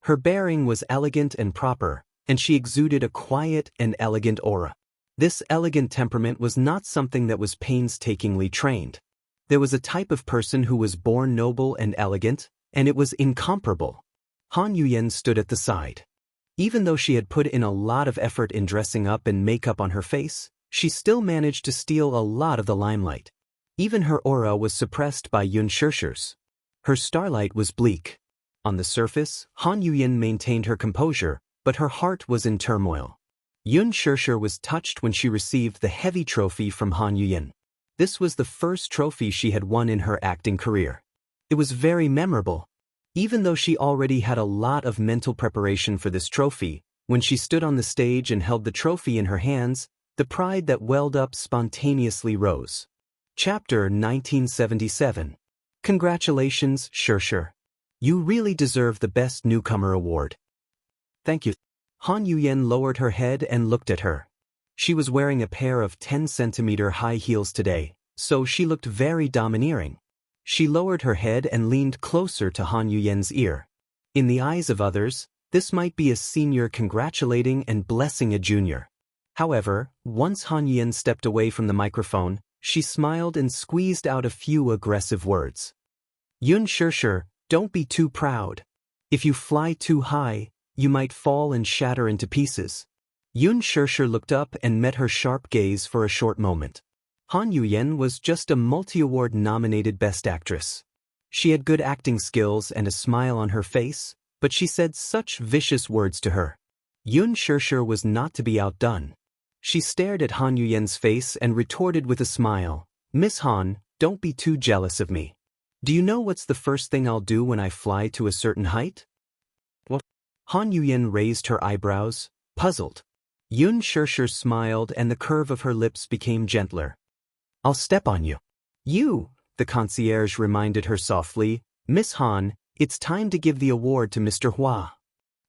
Her bearing was elegant and proper, and she exuded a quiet and elegant aura. This elegant temperament was not something that was painstakingly trained. There was a type of person who was born noble and elegant, and it was incomparable. Han Yuyen stood at the side. Even though she had put in a lot of effort in dressing up and makeup on her face, she still managed to steal a lot of the limelight. Even her aura was suppressed by Yun Shirshir's. Her starlight was bleak. On the surface, Han Yuyen maintained her composure, but her heart was in turmoil. Yun Shirshir was touched when she received the heavy trophy from Han Yuyen. This was the first trophy she had won in her acting career. It was very memorable. Even though she already had a lot of mental preparation for this trophy, when she stood on the stage and held the trophy in her hands, the pride that welled up spontaneously rose. Chapter 1977. Congratulations, Shershur. You really deserve the Best Newcomer award. Thank you. Han Yuyen lowered her head and looked at her. She was wearing a pair of 10-centimeter high heels today, so she looked very domineering. She lowered her head and leaned closer to Han Yuyen's ear. In the eyes of others, this might be a senior congratulating and blessing a junior. However, once Han Yuyen stepped away from the microphone, she smiled and squeezed out a few aggressive words. Yun Shershur, don't be too proud. If you fly too high, you might fall and shatter into pieces. Yun Shershur looked up and met her sharp gaze for a short moment. Han Yuyen was just a multi-award nominated Best Actress. She had good acting skills and a smile on her face, but she said such vicious words to her. Yun Shershur was not to be outdone. She stared at Han Yuyen's face and retorted with a smile, Miss Han, don't be too jealous of me. Do you know what's the first thing I'll do when I fly to a certain height? What? Han Yuyen raised her eyebrows, puzzled. Yun Shershur smiled and the curve of her lips became gentler. I'll step on you. You, the concierge reminded her softly, Miss Han, it's time to give the award to Mr. Hua.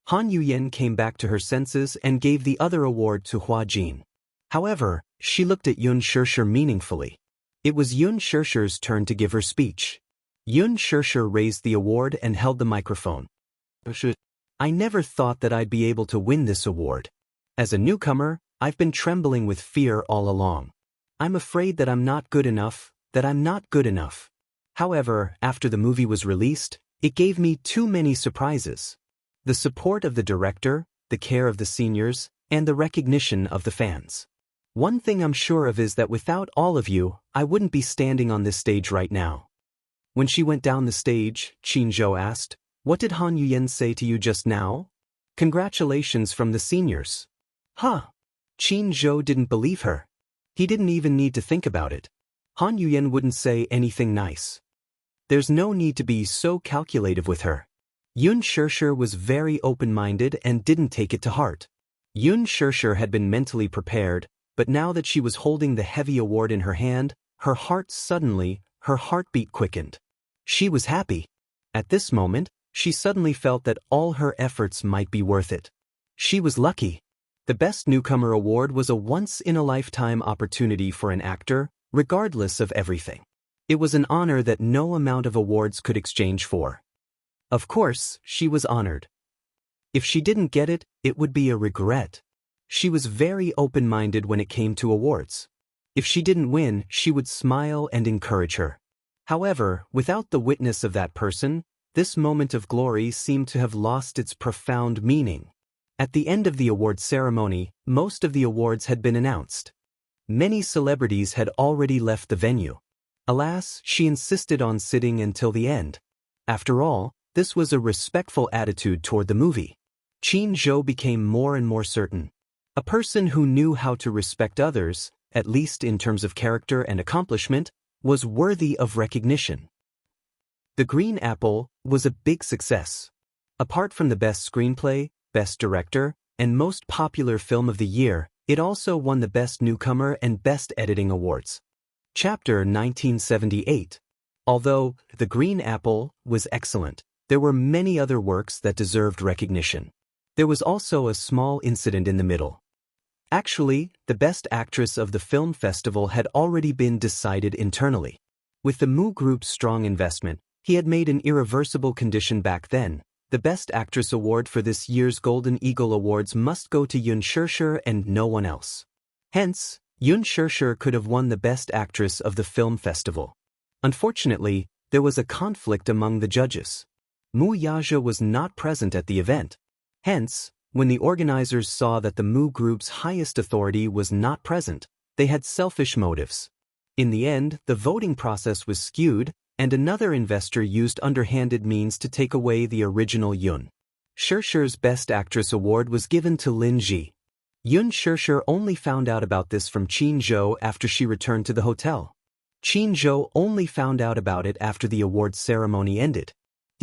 Han Yuyen came back to her senses and gave the other award to Hua Jin. However, she looked at Yun Shershur meaningfully. It was Yun Shershur's turn to give her speech. Yun Shershur raised the award and held the microphone. I never thought that I'd be able to win this award. As a newcomer, I've been trembling with fear all along. I'm afraid that I'm not good enough, However, after the movie was released, it gave me too many surprises. The support of the director, the care of the seniors, and the recognition of the fans. One thing I'm sure of is that without all of you, I wouldn't be standing on this stage right now. When she went down the stage, Qin Zhou asked, What did Han Yuyen say to you just now? Congratulations from the seniors. Huh? Qin Zhou didn't believe her. He didn't even need to think about it. Han Yuyen wouldn't say anything nice. There's no need to be so calculative with her. Yun Shershur was very open-minded and didn't take it to heart. Yun Shershur had been mentally prepared, but now that she was holding the heavy award in her hand, her heartbeat quickened. She was happy. At this moment, she suddenly felt that all her efforts might be worth it. She was lucky. The Best Newcomer Award was a once-in-a-lifetime opportunity for an actor, regardless of everything. It was an honor that no amount of awards could exchange for. Of course, she was honored. If she didn't get it, it would be a regret. She was very open-minded when it came to awards. If she didn't win, she would smile and encourage her. However, without the witness of that person, this moment of glory seemed to have lost its profound meaning. At the end of the award ceremony, most of the awards had been announced. Many celebrities had already left the venue. Alas, she insisted on sitting until the end. After all, this was a respectful attitude toward the movie. Qin Zhou became more and more certain. A person who knew how to respect others, at least in terms of character and accomplishment, was worthy of recognition. The Green Apple was a big success. Apart from the Best Screenplay, Best Director, and Most Popular Film of the Year, it also won the Best Newcomer and Best Editing awards. Chapter 1978. Although The Green Apple was excellent, there were many other works that deserved recognition. There was also a small incident in the middle. Actually, the Best Actress of the film festival had already been decided internally. With the Mu Group's strong investment, he had made an irreversible condition back then. The Best Actress award for this year's Golden Eagle Awards must go to Yun Shershur and no one else. Hence, Yun Shershur could have won the Best Actress of the film festival. Unfortunately, there was a conflict among the judges. Mu Yaja was not present at the event. Hence, when the organizers saw that the Mu Group's highest authority was not present, they had selfish motives. In the end, the voting process was skewed, and another investor used underhanded means to take away the original Yun Shershur's Best Actress award was given to Lin Ji. Yun Shershur only found out about this from Qin Zhou after she returned to the hotel. Qin Zhou only found out about it after the awards ceremony ended.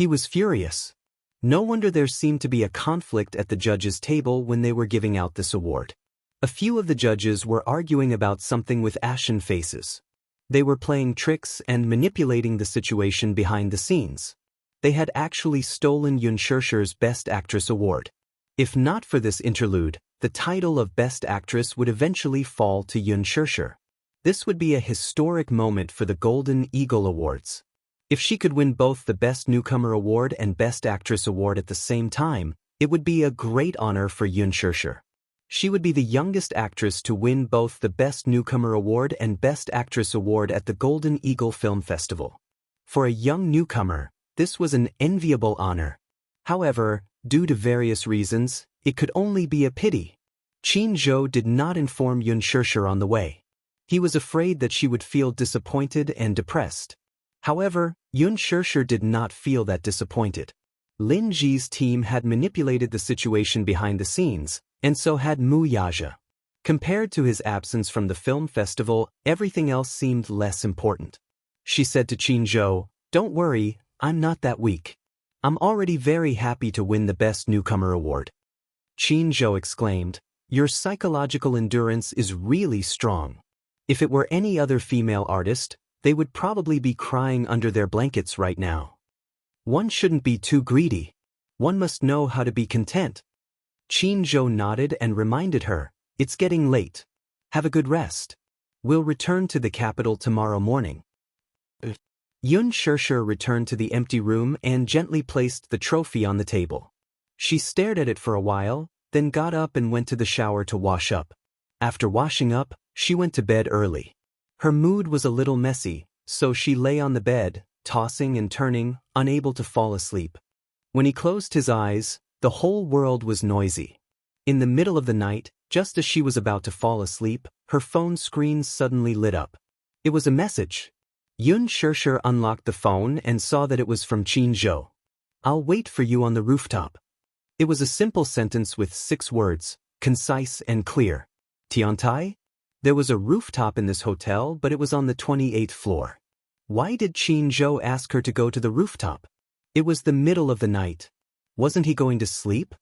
He was furious. No wonder there seemed to be a conflict at the judges' table when they were giving out this award. A few of the judges were arguing about something with ashen faces. They were playing tricks and manipulating the situation behind the scenes. They had actually stolen Yoon Shirshir's Best Actress award. If not for this interlude, the title of Best Actress would eventually fall to Yoon Shirshir. This would be a historic moment for the Golden Eagle Awards. If she could win both the Best Newcomer Award and Best Actress Award at the same time, it would be a great honor for Yoon Shirshir. She would be the youngest actress to win both the Best Newcomer Award and Best Actress Award at the Golden Eagle Film Festival. For a young newcomer, this was an enviable honor. However, due to various reasons, it could only be a pity. Chin Zhou did not inform Yoon Shirshir on the way. He was afraid that she would feel disappointed and depressed. However, Yoon Shirshir did not feel that disappointed. Lin Ji's team had manipulated the situation behind the scenes, and so had Mu Yaja. Compared to his absence from the film festival, everything else seemed less important. She said to Chin Zhou, "Don't worry, I'm not that weak. I'm already very happy to win the Best Newcomer Award." Chin Zhou exclaimed, "Your psychological endurance is really strong. If it were any other female artist, they would probably be crying under their blankets right now. One shouldn't be too greedy. One must know how to be content." Chin Zhou nodded and reminded her, "It's getting late. Have a good rest. We'll return to the capital tomorrow morning." Yoon Shirshir returned to the empty room and gently placed the trophy on the table. She stared at it for a while, then got up and went to the shower to wash up. After washing up, she went to bed early. Her mood was a little messy, so she lay on the bed, tossing and turning, unable to fall asleep. When he closed his eyes, the whole world was noisy. In the middle of the night, just as she was about to fall asleep, her phone screen suddenly lit up. It was a message. Yoon Shirshir unlocked the phone and saw that it was from Chin Zhou. "I'll wait for you on the rooftop." It was a simple sentence with 6 words, concise and clear. Tiantai? There was a rooftop in this hotel, but it was on the 28th floor. Why did Chin Zhou ask her to go to the rooftop? It was the middle of the night. Wasn't he going to sleep?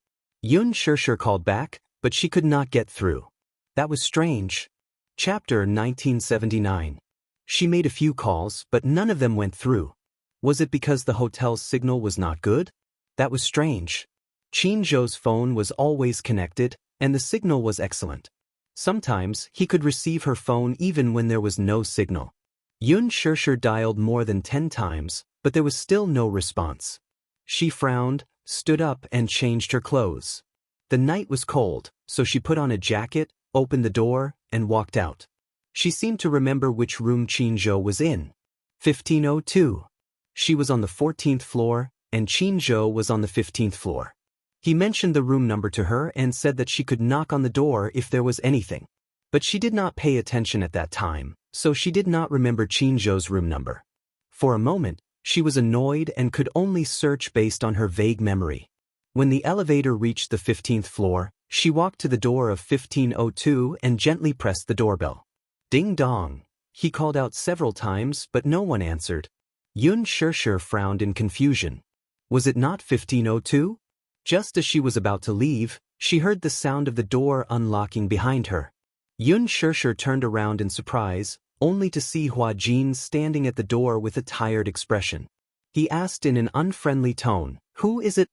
Yoon Shirshir called back, but she could not get through. That was strange. Chapter 1979. She made a few calls, but none of them went through. Was it because the hotel's signal was not good? That was strange. Chin Zhou's phone was always connected, and the signal was excellent. Sometimes, he could receive her phone even when there was no signal. Yoon Shirshir dialed more than 10 times, but there was still no response. She frowned, stood up and changed her clothes. The night was cold, so she put on a jacket, opened the door, and walked out. She seemed to remember which room Chin Zhou was in. 1502. She was on the 14th floor, and Chin Zhou was on the 15th floor. He mentioned the room number to her and said that she could knock on the door if there was anything. But she did not pay attention at that time, so she did not remember Chin Zhou's room number. For a moment, she was annoyed and could only search based on her vague memory. When the elevator reached the 15th floor, she walked to the door of 1502 and gently pressed the doorbell. Ding dong. He called out several times, but no one answered. Yoon Shirshir frowned in confusion. Was it not 1502? Just as she was about to leave, she heard the sound of the door unlocking behind her. Yoon Shirshir turned around in surprise, only to see Hua Jin standing at the door with a tired expression. He asked in an unfriendly tone, "Who is it?"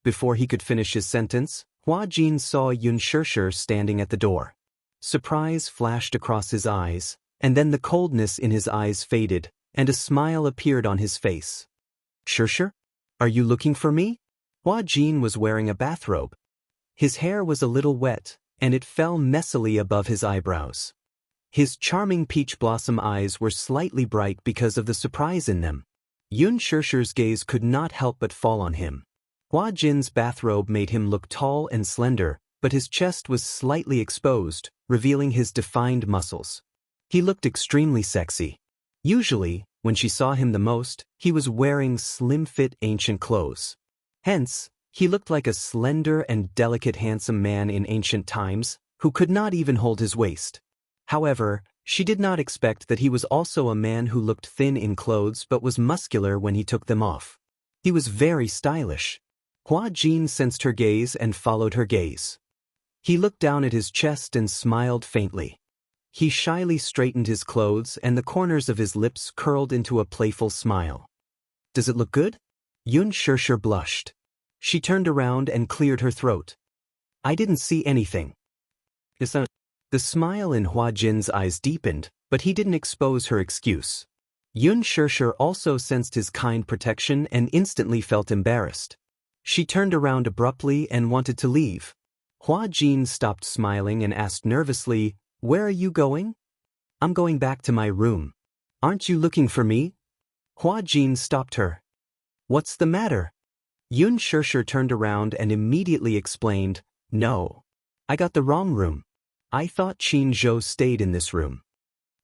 Before he could finish his sentence, Hua Jin saw Yoon Shirshir standing at the door. Surprise flashed across his eyes, and then the coldness in his eyes faded, and a smile appeared on his face. "Shirshir? Are you looking for me?" Hua Jin was wearing a bathrobe. His hair was a little wet, and it fell messily above his eyebrows. His charming peach blossom eyes were slightly bright because of the surprise in them. Yoon Shirshir's gaze could not help but fall on him. Hua Jin's bathrobe made him look tall and slender, but his chest was slightly exposed, revealing his defined muscles. He looked extremely sexy. Usually, when she saw him the most, he was wearing slim-fit ancient clothes. Hence, he looked like a slender and delicate handsome man in ancient times, who could not even hold his waist. However, she did not expect that he was also a man who looked thin in clothes but was muscular when he took them off. He was very stylish. Hua Jin sensed her gaze and followed her gaze. He looked down at his chest and smiled faintly. He shyly straightened his clothes and the corners of his lips curled into a playful smile. Does it look good? Yun Shirshir blushed. She turned around and cleared her throat. I didn't see anything. The smile in Hua Jin's eyes deepened, but he didn't expose her excuse. Yun Shirshir also sensed his kind protection and instantly felt embarrassed. She turned around abruptly and wanted to leave. Hua Jin stopped smiling and asked nervously, Where are you going? I'm going back to my room. Aren't you looking for me? Hua Jin stopped her. What's the matter? Yun Shirshir turned around and immediately explained, No. I got the wrong room. I thought Qin Zhou stayed in this room.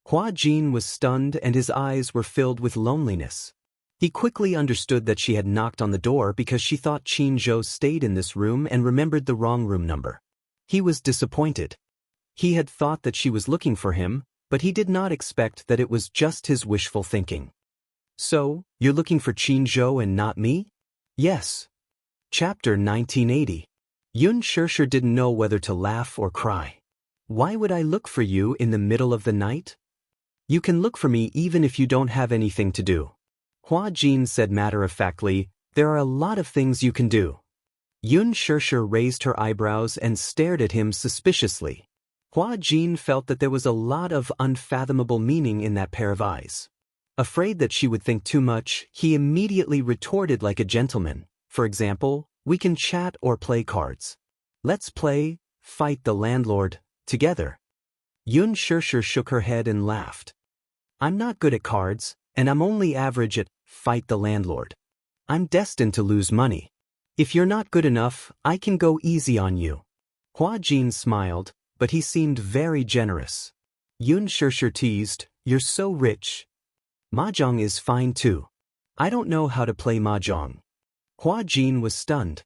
Hua Jin was stunned and his eyes were filled with loneliness. He quickly understood that she had knocked on the door because she thought Qin Zhou stayed in this room and remembered the wrong room number. He was disappointed. He had thought that she was looking for him, but he did not expect that it was just his wishful thinking. So, you're looking for Qin Zhou and not me? Yes. Chapter 1980. Yun Shirshir didn't know whether to laugh or cry. Why would I look for you in the middle of the night? You can look for me even if you don't have anything to do. Hua Jin said matter-of-factly, There are a lot of things you can do. Yun Shirshir raised her eyebrows and stared at him suspiciously. Hua Jin felt that there was a lot of unfathomable meaning in that pair of eyes. Afraid that she would think too much, he immediately retorted like a gentleman. For example, we can chat or play cards. Let's play, Fight the Landlord, together. Yun Shirshir shook her head and laughed. I'm not good at cards, and I'm only average at Fight the Landlord. I'm destined to lose money. If you're not good enough, I can go easy on you. Hua Jin smiled, but he seemed very generous. Yun Shirshir teased, You're so rich. Mahjong is fine too. I don't know how to play Mahjong. Hua Jin was stunned.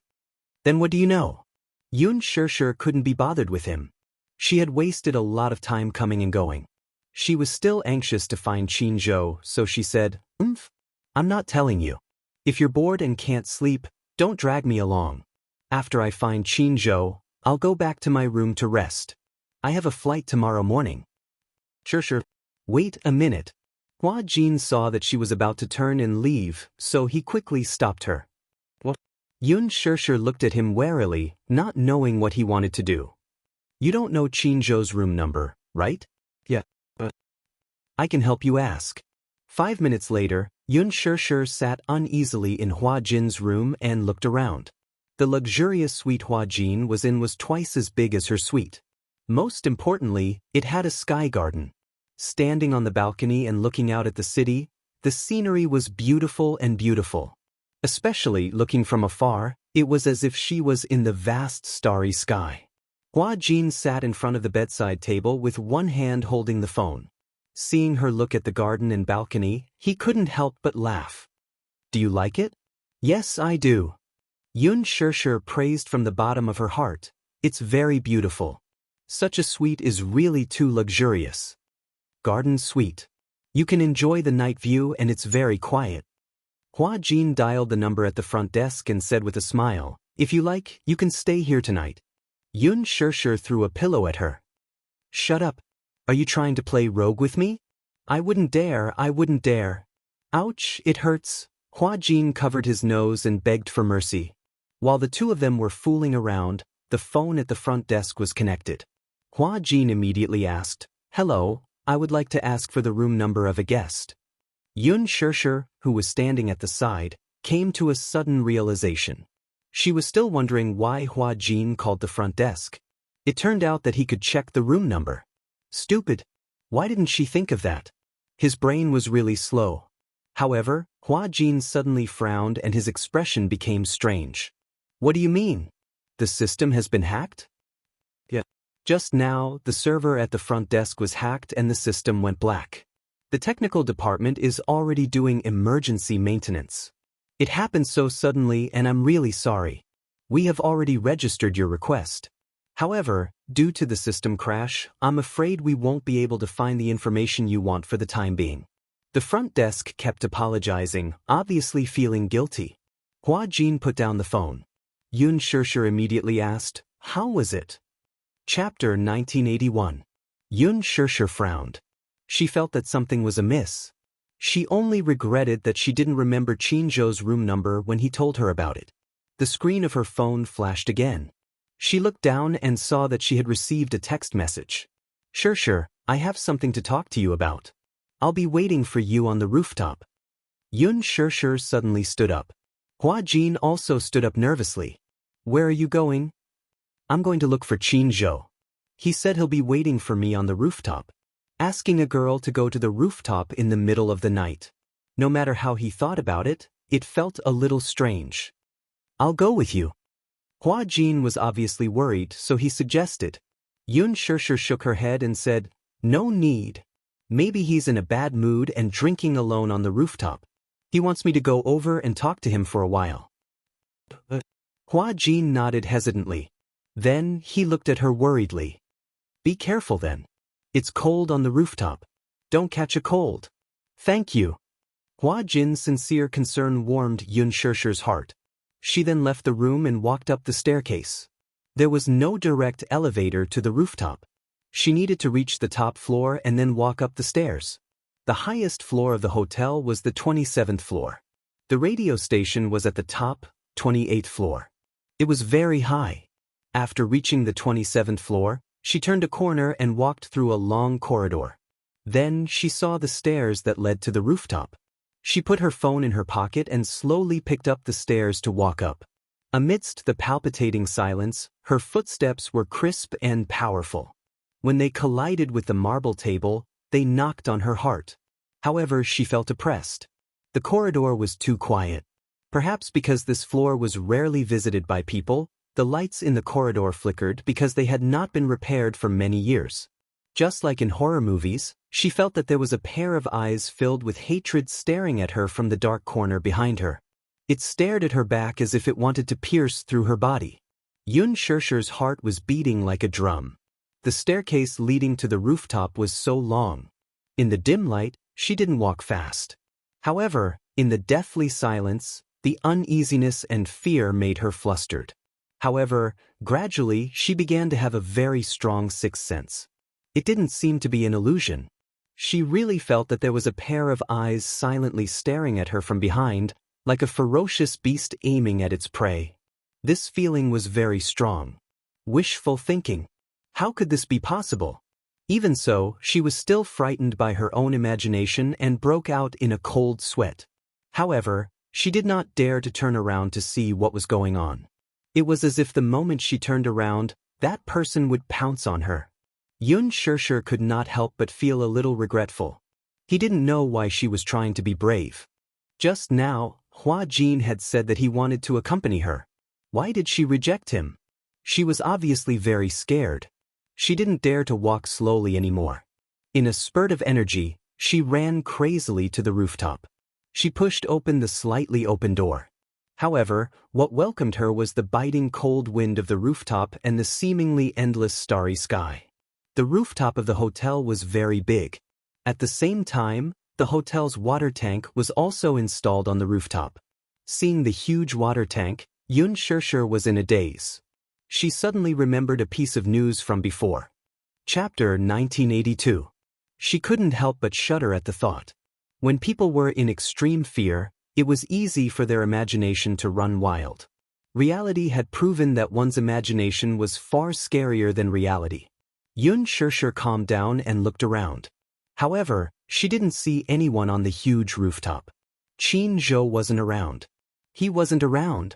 Then what do you know? Yun Shirshir couldn't be bothered with him. She had wasted a lot of time coming and going. She was still anxious to find Qin Zhou, so she said, I'm not telling you. If you're bored and can't sleep, don't drag me along. After I find Qin Zhou, I'll go back to my room to rest. I have a flight tomorrow morning. Shirshir, wait a minute. Hua Jin saw that she was about to turn and leave, so he quickly stopped her. What? Yun Shirshir looked at him warily, not knowing what he wanted to do. You don't know Qin Zhou's room number, right? Yeah, but I can help you ask. 5 minutes later, Yun Shirshir sat uneasily in Hua Jin's room and looked around. The luxurious suite Hua Jin was in was twice as big as her suite. Most importantly, it had a sky garden. Standing on the balcony and looking out at the city, the scenery was beautiful and beautiful. Especially looking from afar, it was as if she was in the vast starry sky. Hua Jin sat in front of the bedside table with one hand holding the phone. Seeing her look at the garden and balcony, he couldn't help but laugh. Do you like it? Yes, I do. Yun Shirshir praised from the bottom of her heart. It's very beautiful. Such a suite is really too luxurious. Garden suite. You can enjoy the night view and it's very quiet. Hua Jin dialed the number at the front desk and said with a smile, If you like, you can stay here tonight. Yun Shirshir threw a pillow at her. Shut up. Are you trying to play rogue with me? I wouldn't dare, I wouldn't dare. Ouch, it hurts. Hua Jin covered his nose and begged for mercy. While the two of them were fooling around, the phone at the front desk was connected. Hua Jin immediately asked, Hello, I would like to ask for the room number of a guest. Yun Shirshir, who was standing at the side, came to a sudden realization. She was still wondering why Hua Jin called the front desk. It turned out that he could check the room number. Stupid. Why didn't she think of that? His brain was really slow. However, Hua Jin suddenly frowned and his expression became strange. What do you mean? The system has been hacked? Yeah. Just now, the server at the front desk was hacked and the system went black. The technical department is already doing emergency maintenance. It happened so suddenly and I'm really sorry. We have already registered your request. However, due to the system crash, I'm afraid we won't be able to find the information you want for the time being. The front desk kept apologizing, obviously feeling guilty. Hua Jin put down the phone. Yun Shirshir immediately asked, "How was it?" Chapter 1981. Yun Shirshir frowned. She felt that something was amiss. She only regretted that she didn't remember Qin Zhou's room number when he told her about it. The screen of her phone flashed again. She looked down and saw that she had received a text message. "Shirshir, I have something to talk to you about. I'll be waiting for you on the rooftop." Yun Shirshir suddenly stood up. Hua Jin also stood up nervously. "Where are you going?" "I'm going to look for Qin Zhou. He said he'll be waiting for me on the rooftop." Asking a girl to go to the rooftop in the middle of the night. No matter how he thought about it, it felt a little strange. "I'll go with you." Hua Jin was obviously worried, so he suggested. Yun Shirshir shook her head and said, "No need. Maybe he's in a bad mood and drinking alone on the rooftop. He wants me to go over and talk to him for a while." Hua Jin nodded hesitantly. Then he looked at her worriedly. "Be careful then. It's cold on the rooftop. Don't catch a cold." "Thank you." Hua Jin's sincere concern warmed Yun Shirshir's heart. She then left the room and walked up the staircase. There was no direct elevator to the rooftop. She needed to reach the top floor and then walk up the stairs. The highest floor of the hotel was the 27th floor. The radio station was at the top, 28th floor. It was very high. After reaching the 27th floor, she turned a corner and walked through a long corridor. Then she saw the stairs that led to the rooftop. She put her phone in her pocket and slowly picked up the stairs to walk up. Amidst the palpitating silence, her footsteps were crisp and powerful. When they collided with the marble table, they knocked on her heart. However, she felt oppressed. The corridor was too quiet. Perhaps because this floor was rarely visited by people, the lights in the corridor flickered because they had not been repaired for many years. Just like in horror movies, she felt that there was a pair of eyes filled with hatred staring at her from the dark corner behind her. It stared at her back as if it wanted to pierce through her body. Yun Shirshir's heart was beating like a drum. The staircase leading to the rooftop was so long. In the dim light, she didn't walk fast. However, in the deathly silence, the uneasiness and fear made her flustered. However, gradually she began to have a very strong sixth sense. It didn't seem to be an illusion. She really felt that there was a pair of eyes silently staring at her from behind, like a ferocious beast aiming at its prey. This feeling was very strong. Wishful thinking. How could this be possible? Even so, she was still frightened by her own imagination and broke out in a cold sweat. However, she did not dare to turn around to see what was going on. It was as if the moment she turned around, that person would pounce on her. Yun Shirshir could not help but feel a little regretful. He didn't know why she was trying to be brave. Just now, Hua Jin had said that he wanted to accompany her. Why did she reject him? She was obviously very scared. She didn't dare to walk slowly anymore. In a spurt of energy, she ran crazily to the rooftop. She pushed open the slightly open door. However, what welcomed her was the biting cold wind of the rooftop and the seemingly endless starry sky. The rooftop of the hotel was very big. At the same time, the hotel's water tank was also installed on the rooftop. Seeing the huge water tank, Yun Shirshir was in a daze. She suddenly remembered a piece of news from before. Chapter 1982. She couldn't help but shudder at the thought. When people were in extreme fear, it was easy for their imagination to run wild. Reality had proven that one's imagination was far scarier than reality. Yun Shirshir calmed down and looked around. However, she didn't see anyone on the huge rooftop. Qin Zhou wasn't around. He wasn't around.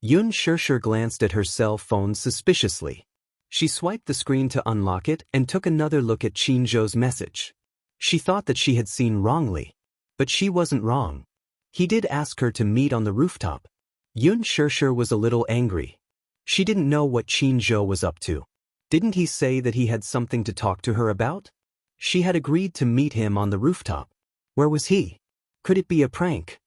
Yun Shirshir glanced at her cell phone suspiciously. She swiped the screen to unlock it and took another look at Qin Zhou's message. She thought that she had seen wrongly. But she wasn't wrong. He did ask her to meet on the rooftop. Yun Shirshir was a little angry. She didn't know what Qin Zhou was up to. Didn't he say that he had something to talk to her about? She had agreed to meet him on the rooftop. Where was he? Could it be a prank?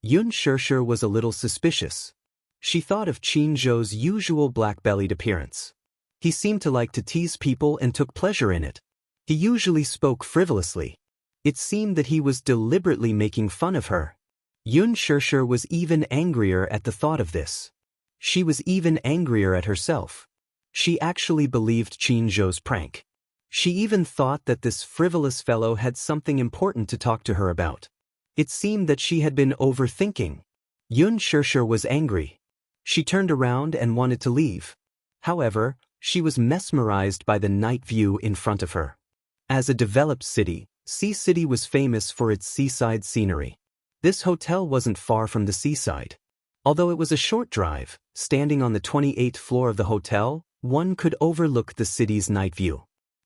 Yun Shirshir was a little suspicious. She thought of Qin Zhou's usual black-bellied appearance. He seemed to like to tease people and took pleasure in it. He usually spoke frivolously. It seemed that he was deliberately making fun of her. Yun Shirshir was even angrier at the thought of this. She was even angrier at herself. She actually believed Qin Zhou's prank. She even thought that this frivolous fellow had something important to talk to her about. It seemed that she had been overthinking. Yun Shirshir was angry. She turned around and wanted to leave. However, she was mesmerized by the night view in front of her. As a developed city, Sea City was famous for its seaside scenery. This hotel wasn't far from the seaside. Although it was a short drive, standing on the 28th floor of the hotel, one could overlook the city's night view.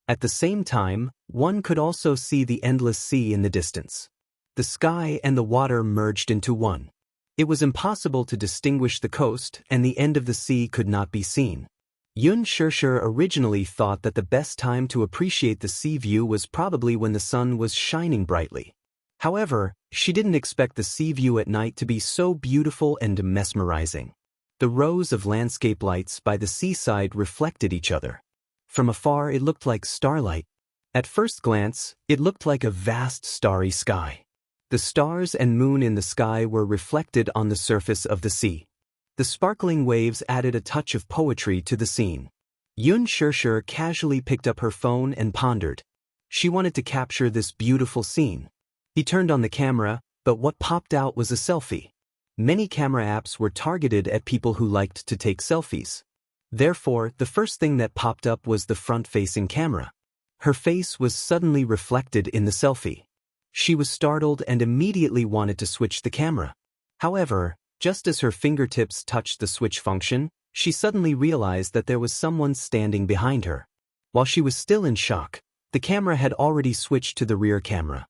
At the same time, one could also see the endless sea in the distance. The sky and the water merged into one. It was impossible to distinguish the coast, and the end of the sea could not be seen. Yun Shirshir originally thought that the best time to appreciate the sea view was probably when the sun was shining brightly. However, she didn't expect the sea view at night to be so beautiful and mesmerizing. The rows of landscape lights by the seaside reflected each other. From afar it looked like starlight. At first glance, it looked like a vast starry sky. The stars and moon in the sky were reflected on the surface of the sea. The sparkling waves added a touch of poetry to the scene. Yun Shirshir casually picked up her phone and pondered. She wanted to capture this beautiful scene. He turned on the camera, but what popped out was a selfie. Many camera apps were targeted at people who liked to take selfies. Therefore, the first thing that popped up was the front-facing camera. Her face was suddenly reflected in the selfie. She was startled and immediately wanted to switch the camera. However, just as her fingertips touched the switch function, she suddenly realized that there was someone standing behind her. While she was still in shock, the camera had already switched to the rear camera.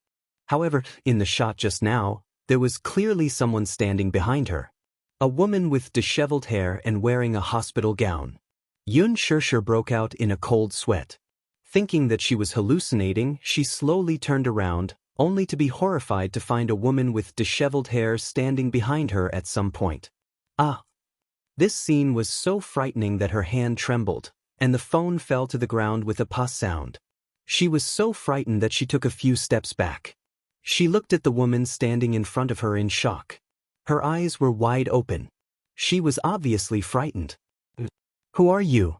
However, in the shot just now, there was clearly someone standing behind her. A woman with disheveled hair and wearing a hospital gown. Yun Shirshir broke out in a cold sweat. Thinking that she was hallucinating, she slowly turned around, only to be horrified to find a woman with disheveled hair standing behind her at some point. Ah! This scene was so frightening that her hand trembled, and the phone fell to the ground with a pus sound. She was so frightened that she took a few steps back. She looked at the woman standing in front of her in shock. Her eyes were wide open. She was obviously frightened. "Who are you?"